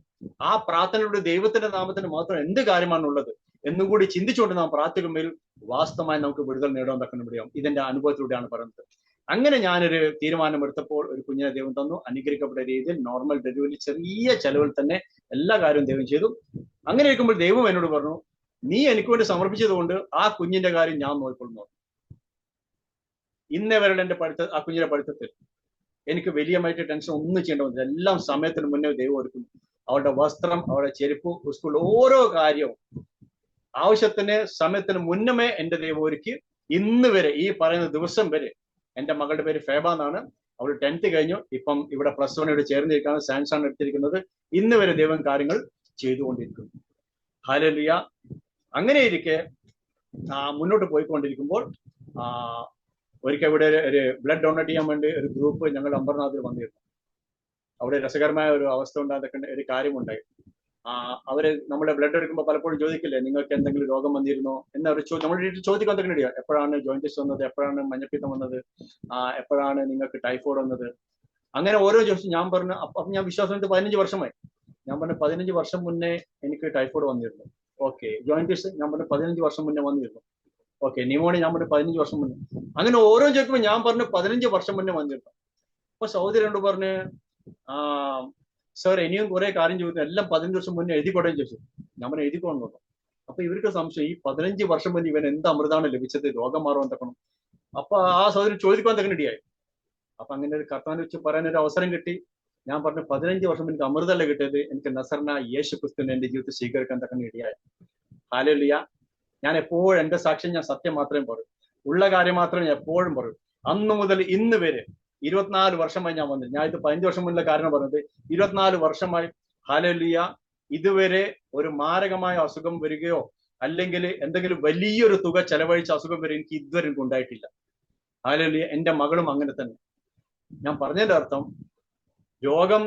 ആ പ്രാർത്ഥനയുടെ ദൈവത്തിന്റെ നാമത്തിന്റെ മഹത്വം എന്ത് കാര്യമാണുള്ളത് എന്നും കൂടി ചിന്തിച്ചുകൊണ്ട് നാം പ്രാർത്ഥിക്കുമ്പോൾ വാസ്തവമായി നമുക്ക് വിടുതൽ നേടാൻ തക്കുന്ന വിടയാം. ഇതിന്റെ അനുഭവത്തിലൂടെയാണ് പറയുന്നത്. അങ്ങനെ ഞാനൊരു തീരുമാനമെടുത്തപ്പോൾ ഒരു കുഞ്ഞിനെ ദൈവം തന്നു. അനുഗ്രഹിക്കപ്പെട്ട രീതിയിൽ നോർമൽ ഡെലിവറി, ചെറിയ ചെലവിൽ തന്നെ എല്ലാ കാര്യവും ദൈവം ചെയ്തു. അങ്ങനെ ഇരിക്കുമ്പോൾ ദൈവം എന്നോട് പറഞ്ഞു, നീ എനിക്ക് വേണ്ടി സമർപ്പിച്ചതുകൊണ്ട് ആ കുഞ്ഞിന്റെ കാര്യം ഞാൻ നോക്കിക്കൊള്ളുന്നു. ഇന്നേ വരെ എൻ്റെ ആ കുഞ്ഞിന്റെ പഠിത്തത്തിൽ എനിക്ക് വലിയമായിട്ട് ടെൻഷൻ ഒന്നും ചെയ്യേണ്ട വന്നില്ല. എല്ലാം സമയത്തിന് മുന്നേ ദൈവം ഒരുക്കുന്നു. അവളുടെ വസ്ത്രം, അവളുടെ ചെരുപ്പ്, സ്കൂളിൽ ഓരോ കാര്യവും ആവശ്യത്തിന് സമയത്തിന് മുന്നമേ എൻ്റെ ദൈവം ഒരുക്കി. ഇന്ന് വരെ, ഈ പറയുന്ന ദിവസം വരെ, എൻ്റെ മകളുടെ പേര് ഫേബ എന്നാണ്. അവൾ 10th കഴിഞ്ഞു. ഇപ്പം ഇവിടെ +1 ഇവിടെ ചേർന്നിരിക്കുകയാണ്. സയൻസ് ആണ് എടുത്തിരിക്കുന്നത്. ഇന്ന് വരെ ദൈവം കാര്യങ്ങൾ ചെയ്തുകൊണ്ടിരിക്കുന്നു. ഹല്ലേലൂയ. അങ്ങനെ ഇരിക്കെ മുന്നോട്ട് പോയിക്കൊണ്ടിരിക്കുമ്പോൾ ഒരിക്കൽ ഇവിടെ ഒരു ബ്ലഡ് ഡൊണേറ്റ് ചെയ്യാൻ വേണ്ടി ഒരു ഗ്രൂപ്പ് ഞങ്ങൾ അംബർനാഥിൽ വന്നിരുന്നു. അവിടെ രസകരമായ ഒരു അവസ്ഥ ഉണ്ടാകുന്ന ഒരു കാര്യമുണ്ടായി. അവര് നമ്മുടെ ബ്ലഡ് എടുക്കുമ്പോൾ പലപ്പോഴും ചോദിക്കില്ലേ, നിങ്ങൾക്ക് എന്തെങ്കിലും രോഗം വന്നിരുന്നോ എന്നവർ നമ്മുടെ വീട്ടിൽ ചോദിക്കാൻ തക്കനിടയാ. എപ്പോഴാണ് ജോയിന്റിസ് വന്നത്, എപ്പോഴാണ് മഞ്ഞപ്പിത്തം വന്നത്, എപ്പോഴാണ് നിങ്ങൾക്ക് ടൈഫോയിഡ് വന്നത്, അങ്ങനെ ഓരോ ചോദിച്ചു. ഞാൻ പറഞ്ഞു, അപ്പം ഞാൻ വിശ്വാസം 15 വർഷമായി. ഞാൻ പറഞ്ഞു 15 വർഷം മുന്നേ എനിക്ക് ടൈഫോയിഡ് വന്നിരുന്നു. ഓക്കെ. ജോയിന്റിസ് ഞാൻ പറഞ്ഞു 15 വർഷം മുന്നേ വന്നിരുന്നു. ഓക്കെ. ന്യൂമോണിയ ഞാൻ പറഞ്ഞു 15 വർഷം മുന്നേ. അങ്ങനെ ഓരോ ചോദിക്കുമ്പോൾ ഞാൻ പറഞ്ഞു 15 വർഷം മുന്നേ വന്നിരുന്നു. അപ്പൊ സഹോദരി കൊണ്ട് പറഞ്ഞ്, സാർ ഇനിയും കുറെ കാര്യം ചോദിക്കുന്നു, എല്ലാം 15 വർഷം മുന്നേ എഴുതിക്കോട്ടെ ചോദിച്ചു. ഞാൻ പറഞ്ഞു എഴുതിക്കോണെന്ന് പറഞ്ഞു. അപ്പൊ ഇവർക്ക് സംശയം, ഈ 15 വർഷം മുന്നേ ഇവൻ എന്ത് അമൃതാണ് ലഭിച്ചത്, രോഗം മാറുവാൻ തക്കണം. അപ്പൊ ആ സഹോദരി ചോദിക്കാൻ തക്കനിടയായി. അപ്പൊ അങ്ങനെ ഒരു കർത്താവിനെ വെച്ച് പറയാൻ ഒരു അവസരം കിട്ടി. ഞാൻ പറഞ്ഞു 15 വർഷം എനിക്ക് അമൃതമല്ല കിട്ടിയത്, എനിക്ക് നസറനായ യേശു ക്രിസ്തുവിനെ എന്റെ ജീവിതത്തിൽ സ്വീകരിക്കാൻ തക്കനിടയായി. ഹല്ലേലൂയ. ഞാൻ എപ്പോഴും എന്റെ സാക്ഷ്യം ഞാൻ സത്യം മാത്രമേ പറയൂ, ഉള്ള കാര്യം മാത്രമേ ഞാൻ എപ്പോഴും പറയൂ. അന്ന് മുതൽ ഇന്ന് വരെ 24 വർഷമായി ഞാൻ വന്നത്. ഞാൻ ഇത് 15 വർഷം മുന്നിലെ കാരണം പറഞ്ഞത്, 24 വർഷമായി. ഹല്ലേലൂയ. ഇതുവരെ ഒരു മാരകമായ അസുഖം വരികയോ അല്ലെങ്കിൽ എന്തെങ്കിലും വലിയൊരു തുക ചെലവഴിച്ച അസുഖം വരെ എനിക്ക് ഇതുവരെ എനിക്ക് ഉണ്ടായിട്ടില്ല. ഹല്ലേലൂയ. എന്റെ മകളും അങ്ങനെ തന്നെ. ഞാൻ പറഞ്ഞതിന്റെ അർത്ഥം, രോഗം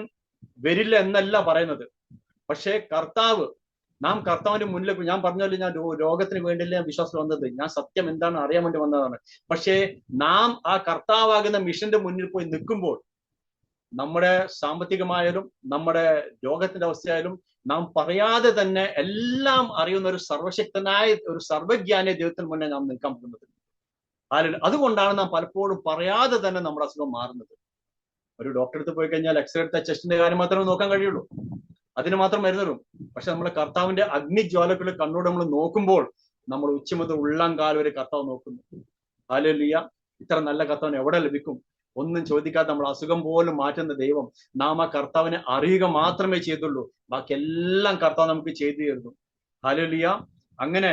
വരില്ല എന്നല്ല പറയുന്നത്, പക്ഷേ കർത്താവ് നാം കർത്താവിന്റെ മുന്നിൽ, ഞാൻ പറഞ്ഞല്ലോ, ഞാൻ രോഗത്തിന് വേണ്ടിയല്ല ഞാൻ വിശ്വാസം വന്നത്, ഞാൻ സത്യം എന്താണ് അറിയാൻ വേണ്ടി വന്നതാണ്. പക്ഷേ നാം ആ കർത്താവാകുന്ന മിഷന്റെ മുന്നിൽ പോയി നിൽക്കുമ്പോൾ നമ്മുടെ സാമ്പത്തികമായാലും നമ്മുടെ രോഗത്തിന്റെ അവസ്ഥയായാലും നാം പറയാതെ തന്നെ എല്ലാം അറിയുന്ന ഒരു സർവശക്തനായ ഒരു സർവജ്ഞാനിയ ദൈവത്തിന് മുന്നേ നാം നിൽക്കാൻ പോകുന്നത്. അതുകൊണ്ടാണ് നാം പലപ്പോഴും പറയാതെ തന്നെ നമ്മുടെ അസുഖം മാറുന്നത്. ഒരു ഡോക്ടറെ അടുത്ത് പോയി കഴിഞ്ഞാൽ എക്സ്റേ എടുത്ത ചെസ്റ്റിന്റെ കാര്യം മാത്രമേ നോക്കാൻ കഴിയുള്ളൂ, അതിന് മാത്രം മരുന്ന് തരും. പക്ഷെ നമ്മളെ കർത്താവിന്റെ അഗ്നിജ്വാലക്കുള്ള കണ്ണോട് നമ്മൾ നോക്കുമ്പോൾ നമ്മൾ ഉച്ച മുതൽ ഉള്ളംകാൽ വരെ കർത്താവ് നോക്കുന്നു. ഹല്ലേലൂയ. ഇത്ര നല്ല കർത്താവിന് എവിടെ ലഭിക്കും? ഒന്നും ചോദിക്കാതെ നമ്മൾ അസുഖം പോലും മാറ്റുന്ന ദൈവം, നാം ആ കർത്താവിനെ അറിയുക മാത്രമേ ചെയ്തുള്ളൂ, ബാക്കി എല്ലാം കർത്താവ് നമുക്ക് ചെയ്തു തരുന്നു. ഹല്ലേലൂയ. അങ്ങനെ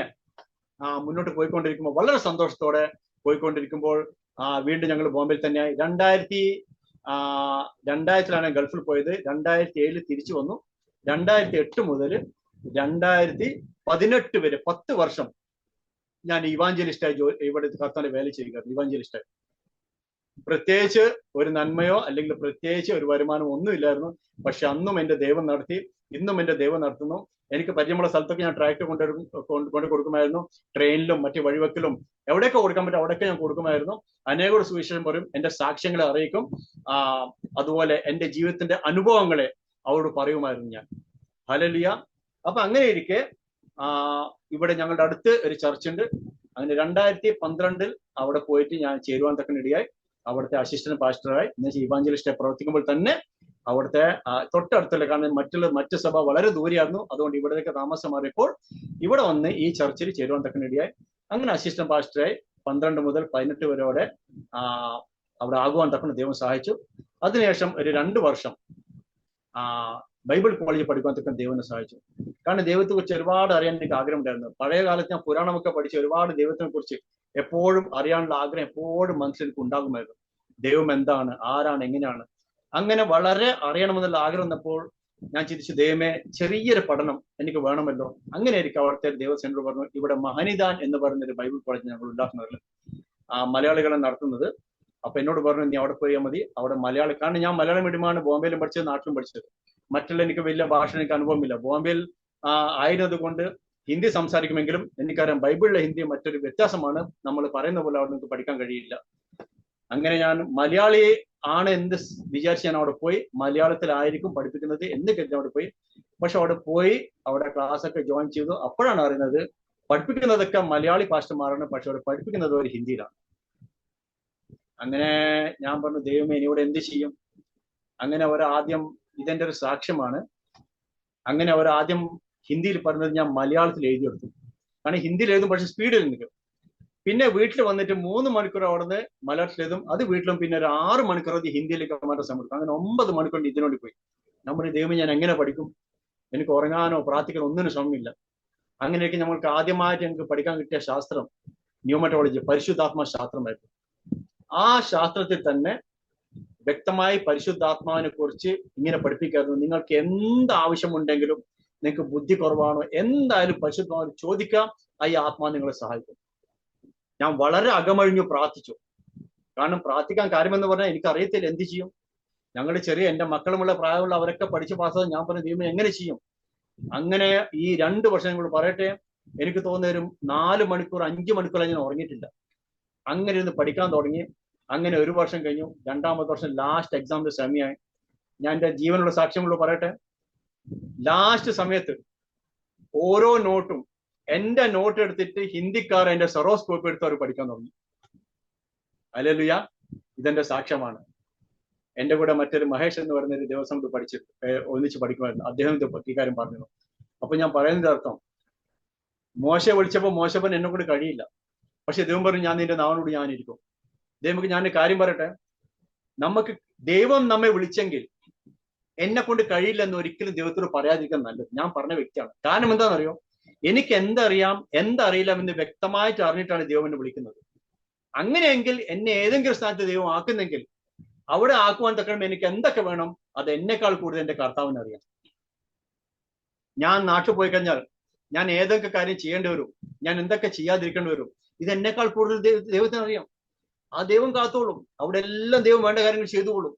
മുന്നോട്ട് പോയിക്കൊണ്ടിരിക്കുമ്പോൾ, വളരെ സന്തോഷത്തോടെ പോയിക്കൊണ്ടിരിക്കുമ്പോൾ വീണ്ടും ഞങ്ങൾ ബോംബെയിൽ തന്നെയായി. 2000-ലാണ് ഗൾഫിൽ പോയത്. 2007 തിരിച്ചു വന്നു. 2008 മുതൽ 2018 വരെ 10 വർഷം ഞാൻ ഇവാഞ്ചലിസ്റ്റായി ഇവിടെ കർത്താവിന്റെ വേല ചെയ്യുകയായിരുന്നു. ഇവാഞ്ചലിസ്റ്റായി. പ്രത്യേകിച്ച് ഒരു നന്മയോ അല്ലെങ്കിൽ പ്രത്യേകിച്ച് ഒരു വരുമാനമോ ഒന്നുമില്ലായിരുന്നു. പക്ഷെ അന്നും എന്റെ ദൈവം നടത്തി, ഇന്നും എന്റെ ദൈവം നടത്തുന്നു. എനിക്ക് പരിചയമുള്ള സ്ഥലത്തൊക്കെ ഞാൻ ട്രാക്ടർ കൊണ്ട് കൊടുക്കുമായിരുന്നു. ട്രെയിനിലും മറ്റു വഴിവെക്കലും എവിടെയൊക്കെ കൊടുക്കാൻ പറ്റും അവിടെയൊക്കെ ഞാൻ കൊടുക്കുമായിരുന്നു. അനേകം സുവിശേഷം പറയും, എന്റെ സാക്ഷ്യങ്ങളെ അറിയിക്കും, അതുപോലെ എന്റെ ജീവിതത്തിന്റെ അനുഭവങ്ങളെ അവരോട് പറയുമായിരുന്നു ഞാൻ. ഹല്ലേലൂയ. അപ്പൊ അങ്ങനെ ഇരിക്കെ ഇവിടെ ഞങ്ങളുടെ അടുത്ത് ഒരു ചർച്ച് ഉണ്ട്. അങ്ങനെ 2012 അവിടെ പോയിട്ട് ഞാൻ ചേരുവാൻ തക്കനിടയായി. അവിടുത്തെ അസിസ്റ്റന്റ് പാസ്റ്ററായി, എന്നുവെച്ചാൽ ഇവാഞ്ചലിസ്റ്റ് പ്രവർത്തിക്കുമ്പോൾ തന്നെ അവിടുത്തെ തൊട്ടടുത്തല്ല, കാരണം മറ്റു സഭ വളരെ ദൂരെയായിരുന്നു. അതുകൊണ്ട് ഇവിടേക്ക് താമസം മാറിയപ്പോൾ ഇവിടെ വന്ന് ഈ ചർച്ചിൽ ചേരുവാൻ തക്കനിടയായി. അങ്ങനെ അസിസ്റ്റന്റ് പാസ്റ്ററായി 12 മുതൽ 18 വരെയോടെ അവിടെ ആകുവാൻ തക്കുന്ന ദൈവം സഹായിച്ചു. അതിനുശേഷം ഒരു 2 വർഷം ബൈബിൾ കോളേജിൽ പഠിക്കാൻ തക്കാൻ ദൈവനെ സഹായിച്ചു. കാരണം ദൈവത്തെ കുറിച്ച് ഒരുപാട് അറിയാൻ എനിക്ക് ആഗ്രഹം ഉണ്ടായിരുന്നു. പഴയ കാലത്ത് ഞാൻ പുരാണമൊക്കെ പഠിച്ച് ഒരുപാട് ദൈവത്തിനെ കുറിച്ച് എപ്പോഴും അറിയാനുള്ള ആഗ്രഹം എപ്പോഴും മനസ്സിലേക്ക് ഉണ്ടാകുമായിരുന്നു. ദൈവം എന്താണ്, ആരാണ്, എങ്ങനെയാണ്, അങ്ങനെ വളരെ അറിയണമെന്നുള്ള ആഗ്രഹം വന്നപ്പോൾ ഞാൻ ചിന്തിച്ചു, ദൈവമേ, ചെറിയൊരു പഠനം എനിക്ക് വേണമല്ലോ. അങ്ങനെ ആയിരിക്കും അവിടുത്തെ ദേവസ്വനോട് പറഞ്ഞു, ഇവിടെ മഹനിദാൻ എന്ന് പറയുന്നൊരു ബൈബിൾ കോളേജ് ഞങ്ങൾ ഉണ്ടാക്കുന്നത്, മലയാളികളെ നടത്തുന്നത്. അപ്പൊ എന്നോട് പറഞ്ഞു, നീ അവിടെ പോയാൽ മതി, അവിടെ മലയാളി, കാരണം ഞാൻ മലയാളം മീഡിയമാണ് ബോംബെയിലും പഠിച്ചത്, നാട്ടിലും പഠിച്ചത്. മറ്റുള്ള എനിക്ക് വലിയ ഭാഷ എനിക്ക് അനുഭവമില്ല. ബോംബെയിൽ ആയിരുന്നത് കൊണ്ട് ഹിന്ദി സംസാരിക്കുമെങ്കിലും എനിക്കറിയാം ബൈബിളിലെ ഹിന്ദി മറ്റൊരു വ്യത്യാസമാണ്. നമ്മൾ പറയുന്ന പോലെ അവിടെ നിങ്ങൾക്ക് പഠിക്കാൻ കഴിയില്ല. അങ്ങനെ ഞാൻ മലയാളി ആണ് എന്ന് വിചാരിച്ച് ഞാൻ അവിടെ പോയി. മലയാളത്തിലായിരിക്കും പഠിപ്പിക്കുന്നത് എന്ന് കരുതി അവിടെ പോയി. പക്ഷെ അവിടെ പോയി അവിടെ ക്ലാസ് ഒക്കെ ജോയിൻ ചെയ്തു. അപ്പോഴാണ് അറിയുന്നത് പഠിപ്പിക്കുന്നതൊക്കെ മലയാളി പാസ്റ്റർമാരാണ്, പക്ഷെ അവിടെ പഠിപ്പിക്കുന്നത് ഒരു ഹിന്ദിയിലാണ്. അങ്ങനെ ഞാൻ പറഞ്ഞു, ദൈവമേ, ഇനി ഇവിടെ എന്ത് ചെയ്യും? അങ്ങനെ ആദ്യം ഇതെന്റെ ഒരു സാക്ഷ്യമാണ്. അങ്ങനെ ആദ്യം ഹിന്ദിയിൽ പറഞ്ഞത് ഞാൻ മലയാളത്തിൽ എഴുതിയെടുത്തു. കാരണം ഹിന്ദിയിൽ എഴുതും, പക്ഷെ സ്പീഡിൽ നിൽക്കും. പിന്നെ വീട്ടിൽ വന്നിട്ട് 3 മണിക്കൂർ അവിടുന്ന് മലയാളത്തിൽ എഴുതും, അത് വീട്ടിലും പിന്നെ ഒരു 6 മണിക്കൂർ അത് ഹിന്ദിയിലേക്ക് മാറ്റാൻ സമയം കൊടുക്കും. അങ്ങനെ 9 മണിക്കൂർ ഇതിനോട് പോയി. നമ്മുടെ ദൈവം ഞാൻ എങ്ങനെ പഠിക്കും? എനിക്ക് ഉറങ്ങാനോ പ്രാർത്ഥിക്കാനോ ഒന്നിനും സമയമില്ല. അങ്ങനെയൊക്കെ നമ്മൾക്ക് ആദ്യമായിട്ട് എനിക്ക് പഠിക്കാൻ കിട്ടിയ ശാസ്ത്രം ന്യൂമറ്റോളജി, പരിശുദ്ധാത്മ ശാസ്ത്രമായിരുന്നു. ആ ശാസ്ത്രത്തിൽ തന്നെ വ്യക്തമായി പരിശുദ്ധാത്മാവിനെ കുറിച്ച് ഇങ്ങനെ പഠിപ്പിക്കായിരുന്നു. നിങ്ങൾക്ക് എന്ത് ആവശ്യമുണ്ടെങ്കിലും, നിങ്ങൾക്ക് ബുദ്ധി കുറവാണോ, എന്തായാലും പരിശുദ്ധാത്മാവിനെ ചോദിക്കാം, ഈ ആത്മാവ് നിങ്ങളെ സഹായിക്കും. ഞാൻ വളരെ അകമഴിഞ്ഞു പ്രാർത്ഥിച്ചു. കാരണം പ്രാർത്ഥിക്കാൻ കാര്യമെന്ന് പറഞ്ഞാൽ എനിക്ക് അറിയത്തില്ല എന്ത് ചെയ്യും. ഞങ്ങളുടെ എന്റെ മക്കളുമുള്ള പ്രായമുള്ള അവരൊക്കെ പഠിച്ച് പാസ്സാതെ ഞാൻ പറഞ്ഞ ദൈവം എങ്ങനെ ചെയ്യും? അങ്ങനെ ഈ 2 വർഷം കൂടെ പറയട്ടെ, എനിക്ക് തോന്നുന്നവരും 4 മണിക്കൂർ 5 മണിക്കൂർ ഞാൻ ഉറങ്ങിയിട്ടില്ല. അങ്ങനെ ഇരുന്ന് പഠിക്കാൻ തുടങ്ങി. അങ്ങനെ 1 വർഷം കഴിഞ്ഞു. 2ാമത്തെ വർഷം ലാസ്റ്റ് എക്സാമിന്റെ സമയമായി. ഞാൻ എന്റെ ജീവനുള്ള സാക്ഷ്യമുള്ള പറയട്ടെ, ലാസ്റ്റ് സമയത്ത് ഓരോ നോട്ടും എന്റെ നോട്ട് എടുത്തിട്ട് ഹിന്ദിക്കാർ എന്റെ സെറോസ്കോപ്പ് എടുത്ത് അവർ പഠിക്കാൻ തുടങ്ങി. ഹല്ലേലൂയ. ഇതെന്റെ സാക്ഷ്യമാണ്. എന്റെ കൂടെ മറ്റൊരു മഹേഷ് എന്ന് പറയുന്ന ഒരു ദിവസം ഒന്നിച്ച് പഠിക്കുമായിരുന്നു. അദ്ദേഹം ഈ കാര്യം പറഞ്ഞു. അപ്പൊ ഞാൻ പറയുന്നത് അർത്ഥം, മോശയെ വിളിച്ചപ്പോൾ മോശപ്പൻ എന്നെ കൊണ്ട് കഴിയില്ല, പക്ഷെ ദൈവം പറഞ്ഞു, ഞാൻ നിന്റെ നാവിനോട് ഞാനിരിക്കും. ദൈവം, ഞാൻ കാര്യം പറയട്ടെ, ദൈവം നമ്മെ വിളിച്ചെങ്കിൽ എന്നെ കൊണ്ട് കഴിയില്ല എന്ന് ഒരിക്കലും ദൈവത്തോട് പറയാതിരിക്കാൻ നല്ലത്. ഞാൻ പറഞ്ഞ വ്യക്തിയാണ്. കാരണം എന്താണെന്നറിയോ, എനിക്ക് എന്തറിയാം എന്തറിയില്ല എന്ന് വ്യക്തമായിട്ട് അറിഞ്ഞിട്ടാണ് ദൈവം എന്നെ വിളിക്കുന്നത്. അങ്ങനെയെങ്കിൽ എന്നെ ഏതെങ്കിലും സ്ഥാനത്ത് ദൈവം ആക്കുന്നെങ്കിൽ അവിടെ ആക്കുവാൻ തക്കണം എനിക്ക് എന്തൊക്കെ വേണം, അത് എന്നെക്കാൾ കൂടുതൽ എന്റെ കർത്താവിന് അറിയാം. ഞാൻ നാട്ടിൽ പോയി കഴിഞ്ഞാൽ ഞാൻ ഏതൊക്കെ കാര്യം ചെയ്യേണ്ടി വരും, ഞാൻ എന്തൊക്കെ ചെയ്യാതിരിക്കേണ്ടി വരും, ഇത് എന്നെക്കാൾ കൂടുതൽ ദൈവത്തിന് അറിയാം. ആ ദൈവം കാത്തോളും. അവിടെ എല്ലാം ദൈവം വേണ്ട കാര്യങ്ങൾ ചെയ്തുകൊള്ളും.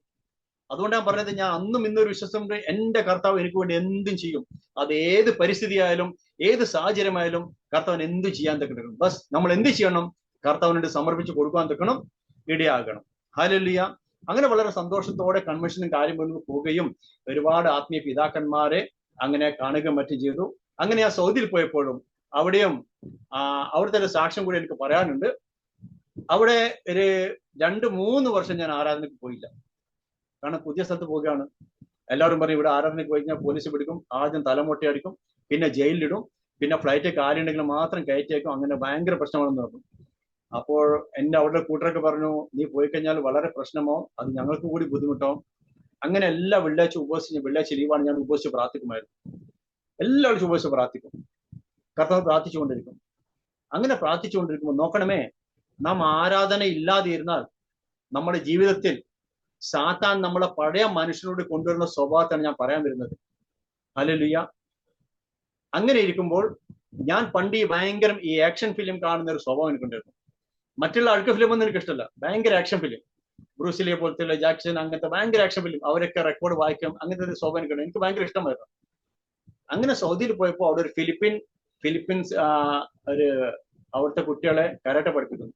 അതുകൊണ്ട് ഞാൻ പറഞ്ഞത്, ഞാൻ അന്നും ഇന്നൊരു വിശ്വസമുണ്ട്, എന്റെ കർത്താവ് എനിക്ക് വേണ്ടി എന്തും ചെയ്യും. അത് ഏത് പരിസ്ഥിതി ആയാലും ഏത് സാഹചര്യമായാലും കർത്താവിന് എന്തും ചെയ്യാൻ തക്കണം. ബസ് നമ്മൾ എന്ത് ചെയ്യണം? കർത്താവിനോട് സമർപ്പിച്ച് കൊടുക്കാൻ തക്കണം, ഇടയാകണം. ഹല്ലേലൂയ. അങ്ങനെ വളരെ സന്തോഷത്തോടെ കൺവെൻഷനും കാര്യങ്ങളും പോവുകയും ഒരുപാട് ആത്മീയ പിതാക്കന്മാരെ അങ്ങനെ കാണുകയും മറ്റും ചെയ്തു. അങ്ങനെ ഞാൻ സൗദിയിൽ പോയപ്പോഴും അവിടെയും അവിടുത്തെ ഒരു സാക്ഷ്യം കൂടി എനിക്ക് പറയാനുണ്ട്. അവിടെ ഒരു 2-3 വർഷം ഞാൻ ആരാധനയ്ക്ക് പോയില്ല. കാരണം പുതിയ സ്ഥലത്ത് പോവുകയാണ്. എല്ലാവരും പറയും ഇവിടെ ആരാധനയ്ക്ക് പോയി കഴിഞ്ഞാൽ പോലീസ് പിടിക്കും, ആദ്യം തലമുട്ടയടിക്കും, പിന്നെ ജയിലിലിടും, പിന്നെ ഫ്ലൈറ്റ് കാര്യമുണ്ടെങ്കിൽ മാത്രം കയറ്റിയേക്കും, അങ്ങനെ ഭയങ്കര പ്രശ്നമാണെന്ന് പറഞ്ഞു. അപ്പോൾ എന്റെ അവിടെ കൂട്ടരൊക്കെ പറഞ്ഞു, നീ പോയി കഴിഞ്ഞാൽ വളരെ പ്രശ്നമോ, അത് ഞങ്ങൾക്ക് കൂടി ബുദ്ധിമുട്ടാവും. അങ്ങനെ എല്ലാ വെള്ളിയാഴ്ച ഉപവസിച്ച്, വെള്ളിയാഴ്ച ലീവാണ്, ഞാൻ ഉപവസിച്ച് പ്രാർത്ഥിക്കുമായിരുന്നു. എല്ലാവരും ഉപവസിച്ച് പ്രാർത്ഥിക്കും, കർത്താവ് പ്രാർത്ഥിച്ചുകൊണ്ടിരിക്കും. അങ്ങനെ പ്രാർത്ഥിച്ചുകൊണ്ടിരിക്കുമ്പോൾ നോക്കണമേ, നാം ആരാധന ഇല്ലാതെ ഇരുന്നാൽ നമ്മുടെ ജീവിതത്തിൽ സാത്താൻ നമ്മളെ പഴയ മനുഷ്യനോട് കൊണ്ടുവരുന്ന സ്വഭാവത്താണ് ഞാൻ പറയാൻ വരുന്നത്. ഹല്ലേലൂയ. അങ്ങനെ ഇരിക്കുമ്പോൾ ഞാൻ പണ്ട് ഈ ഭയങ്കരം ഈ ആക്ഷൻ ഫിലിം കാണുന്ന ഒരു സ്വഭാവം എനിക്കുണ്ടായിരുന്നു. മറ്റുള്ള അഴുക്ക ഫിലിം ഒന്നും എനിക്ക് ഇഷ്ടമല്ല, ഭയങ്കര ആക്ഷൻ ഫിലിം, ബ്രൂസിലിയെ പോലത്തെ, ജാക്സൺ, അങ്ങനത്തെ ഭയങ്കര ആക്ഷൻ ഫിലിം, അവരൊക്കെ റെക്കോർഡ് വായിക്കും, അങ്ങനത്തെ ഒരു സ്വഭാവം എനിക്കുണ്ട്. എനിക്ക് ഭയങ്കര ഇഷ്ടമായിരുന്നു. അങ്ങനെ സൗദിയിൽ പോയപ്പോൾ അവിടെ ഒരു ഫിലിപ്പീൻസ് ഒരു അവിടുത്തെ കുട്ടികളെ കരാട്ടെ പഠിപ്പിക്കുന്നു.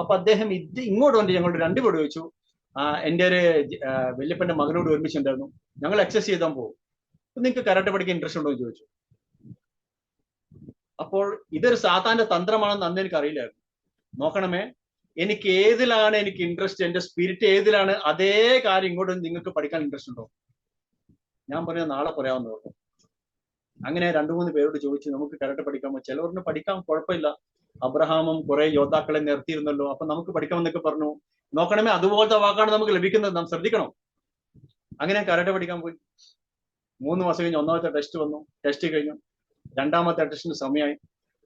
അപ്പൊ അദ്ദേഹം ഇങ്ങോട്ട് വന്നിട്ട് ഞങ്ങളോട് രണ്ടുപേരോട് ചോദിച്ചു, എൻ്റെ ഒരു വല്യപ്പന്റെ മകനോട് ഒരുമിച്ചുണ്ടായിരുന്നു, ഞങ്ങൾ എക്സസൈസ് ചെയ്താൻ പോകും, നിങ്ങൾക്ക് കരാട്ടെ പഠിക്കാൻ ഇൻട്രസ്റ്റ് ഉണ്ടോ എന്ന് ചോദിച്ചു. അപ്പോൾ ഇതൊരു സാത്താന്റെ തന്ത്രമാണെന്ന് അന്ന് എനിക്ക് അറിയില്ലായിരുന്നു. നോക്കണമേ, എനിക്ക് ഏതിലാണ് എനിക്ക് ഇൻട്രസ്റ്റ്, എന്റെ സ്പിരിറ്റ് ഏതിലാണ്, അതേ കാര്യം ഇങ്ങോട്ട് നിങ്ങൾക്ക് പഠിക്കാൻ ഇൻട്രസ്റ്റ് ഉണ്ടോ? ഞാൻ പറഞ്ഞത് നാളെ പറയാമെന്ന് പറഞ്ഞു. അങ്ങനെ 2-3 പേരോട് ചോദിച്ചു, നമുക്ക് കരാട്ടെ പഠിക്കാമോ? ചിലവരിന് പഠിക്കാം, കുഴപ്പമില്ല, അബ്രഹാമും കുറെ യോദ്ധാക്കളെ നിർത്തിയിരുന്നല്ലോ, അപ്പൊ നമുക്ക് പഠിക്കാമെന്നൊക്കെ പറഞ്ഞു. നോക്കണമേ, അതുപോലത്തെ വാക്കാണ് നമുക്ക് ലഭിക്കുന്നത്, നാം ശ്രദ്ധിക്കണം. അങ്ങനെ കരാട്ടെ പഠിക്കാൻ പോയി. 3 മാസം കഴിഞ്ഞ് 1ാമത്തെ ടെസ്റ്റ് വന്നു. ടെസ്റ്റ് കഴിഞ്ഞു. 2ാമത്തെ ടെസ്റ്റിന് സമയമായി.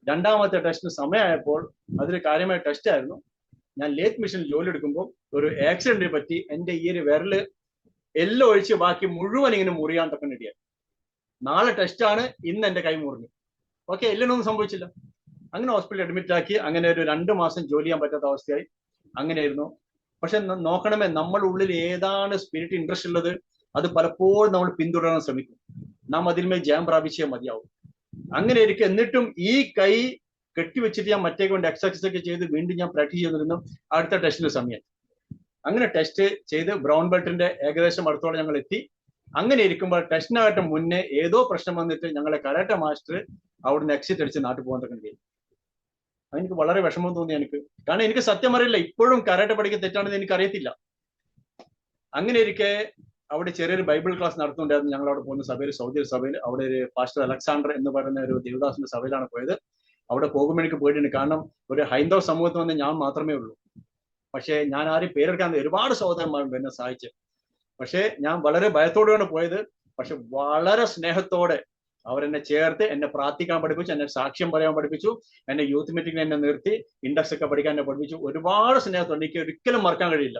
2ാമത്തെ ടെസ്റ്റിന് സമയമായപ്പോൾ അതൊരു കാര്യമായ ടെസ്റ്റ് ആയിരുന്നു. ഞാൻ ലേത്ത് മിഷനിൽ ജോലി എടുക്കുമ്പോൾ ഒരു ആക്സിഡന്റിനെ പറ്റി എന്റെ ഈ ഒരു വിരല് എല്ലാം ഒഴിച്ച് ബാക്കി മുഴുവൻ ഇങ്ങനെ മുറിയാൻ തക്കനിടയായി. നാളെ ടെസ്റ്റാണ്, ഇന്ന് എന്റെ കൈ മുറിഞ്ഞു. ഓക്കെ, എല്ലിനൊന്നും സംഭവിച്ചില്ല. അങ്ങനെ ഹോസ്പിറ്റലിൽ അഡ്മിറ്റ് ആക്കി. അങ്ങനെ ഒരു 2 മാസം ജോലി ചെയ്യാൻ പറ്റാത്ത അവസ്ഥയായി. അങ്ങനെയായിരുന്നു. പക്ഷെ നോക്കണമേ, നമ്മുടെ ഉള്ളിൽ ഏതാണ് സ്പിരിറ്റ് ഇൻട്രസ്റ്റ് ഉള്ളത്, അത് പലപ്പോഴും നമ്മൾ പിന്തുടരാൻ ശ്രമിക്കും. നാം അതിന്മേൽ ജയം പ്രാപിച്ചേ മതിയാവും. അങ്ങനെ ഇരിക്കും. എന്നിട്ടും ഈ കൈ കെട്ടിവെച്ചിട്ട് ഞാൻ മറ്റേ കൊണ്ട് എക്സസൈസ് ഒക്കെ ചെയ്ത് വീണ്ടും ഞാൻ പ്രാക്ടീസ് ചെയ്തിരുന്നു. അടുത്ത ടെസ്റ്റിന്റെ സമയം. അങ്ങനെ ടെസ്റ്റ് ചെയ്ത് ബ്രൗൺ ബെൽറ്റിന്റെ ഏകദേശം അടുത്തോടെ ഞങ്ങൾ എത്തി. അങ്ങനെ ഇരിക്കുമ്പോൾ ടെസ്റ്റിനായിട്ട് മുന്നേ ഏതോ പ്രശ്നം വന്നിട്ട് ഞങ്ങളെ കരാട്ടെ മാസ്റ്റർ അവിടുന്ന് എക്സിറ്റ് അടിച്ച് നാട്ടിൽ പോകാൻ തന്നെ. എനിക്ക് വളരെ വിഷമം തോന്നി എനിക്ക്. കാരണം എനിക്ക് സത്യം അറിയില്ല, ഇപ്പോഴും കരാട്ടെ പഠിക്കാൻ തെറ്റാണെന്ന് എനിക്ക് അറിയത്തില്ല. അങ്ങനെ ഇരിക്കെ അവിടെ ചെറിയൊരു ബൈബിൾ ക്ലാസ് നടത്തുന്നുണ്ടായിരുന്നു. ഞങ്ങൾ അവിടെ പോകുന്ന സഭയിൽ, സൗദി സഭയിൽ, അവിടെ ഒരു പാസ്റ്റർ അലക്സാണ്ടർ എന്ന് പറയുന്ന ഒരു ദേവദാസിന്റെ സഭയിലാണ് പോയത്. അവിടെ പോകുമ്പോൾ എനിക്ക് പോയിട്ടുണ്ട്. കാരണം ഒരു ഹൈന്ദവ സമൂഹത്തിൽ വന്ന് ഞാൻ മാത്രമേ ഉള്ളൂ. പക്ഷേ ഞാൻ ആരും പേരെടുക്കാൻ, ഒരുപാട് സഹോദരന്മാരുണ്ട് എന്നെ സഹായിച്ച്. പക്ഷെ ഞാൻ വളരെ ഭയത്തോടെയാണ് പോയത്. പക്ഷെ വളരെ സ്നേഹത്തോടെ അവരെന്നെ ചേർത്ത് എന്നെ പ്രാർത്ഥിക്കാൻ പഠിപ്പിച്ചു, എന്നെ സാക്ഷ്യം പറയാൻ പഠിപ്പിച്ചു, എന്നെ യൂത്ത് മീറ്റിംഗിൽ എന്നെ നിർത്തി ഇൻഡെക്സ് ഒക്കെ പഠിക്കാൻ എന്നെ പഠിപ്പിച്ചു. ഒരുപാട് സ്നേഹത്തോടെ, എനിക്ക് ഒരിക്കലും മറക്കാൻ കഴിയില്ല.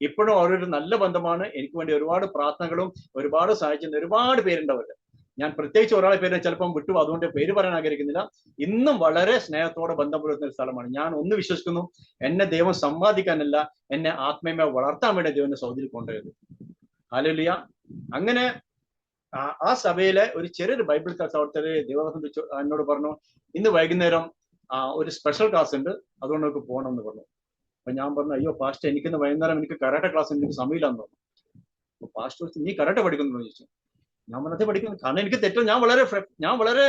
ഇപ്പോഴും അവരൊരു നല്ല ബന്ധമാണ്. എനിക്ക് വേണ്ടി ഒരുപാട് പ്രാർത്ഥനകളും ഒരുപാട് സഹായിച്ചിരുന്ന ഒരുപാട് പേരുണ്ട് അവര്. ഞാൻ പ്രത്യേകിച്ച് ഒരാളെ പേര് ചിലപ്പം വിട്ടു, അതുകൊണ്ട് പേര് പറയാൻ ആഗ്രഹിക്കുന്നില്ല. ഇന്നും വളരെ സ്നേഹത്തോടെ ബന്ധം പുലർത്തുന്ന ഒരു സ്ഥലമാണ്. ഞാൻ ഒന്ന് വിശ്വസിക്കുന്നു, എന്നെ ദൈവം സമ്പാദിക്കാനല്ല, എന്നെ ആത്മീയമായി വളർത്താൻ വേണ്ടി ദൈവം സൗദിയിൽ കൊണ്ടുപോയത്. ഹല്ലേലൂയ. അങ്ങനെ ആ സഭയിലെ ഒരു ചെറിയൊരു ബൈബിൾ ക്ലാസ് അവിടുത്തെ ദൈവദാസൻ എന്നോട് പറഞ്ഞു, ഇന്ന് വൈകുന്നേരം ഒരു സ്പെഷ്യൽ ക്ലാസ് ഉണ്ട്, അതുകൊണ്ട് നമുക്ക് പോകണം എന്ന് പറഞ്ഞു. അപ്പൊ ഞാൻ പറഞ്ഞു, അയ്യോ പാസ്റ്റർ, എനിക്കിന്ന് വൈകുന്നേരം എനിക്ക് കരാട്ടെ ക്ലാസ്, എനിക്ക് സമയമില്ലാന്ന് പറഞ്ഞു. അപ്പൊ പാസ്റ്റർ, നീ കരാട്ടെ പഠിക്കുന്നു ചോദിച്ചു. ഞാൻ പറഞ്ഞത് പഠിക്കുന്നു, കാരണം എനിക്ക് തെറ്റോ, ഞാൻ വളരെ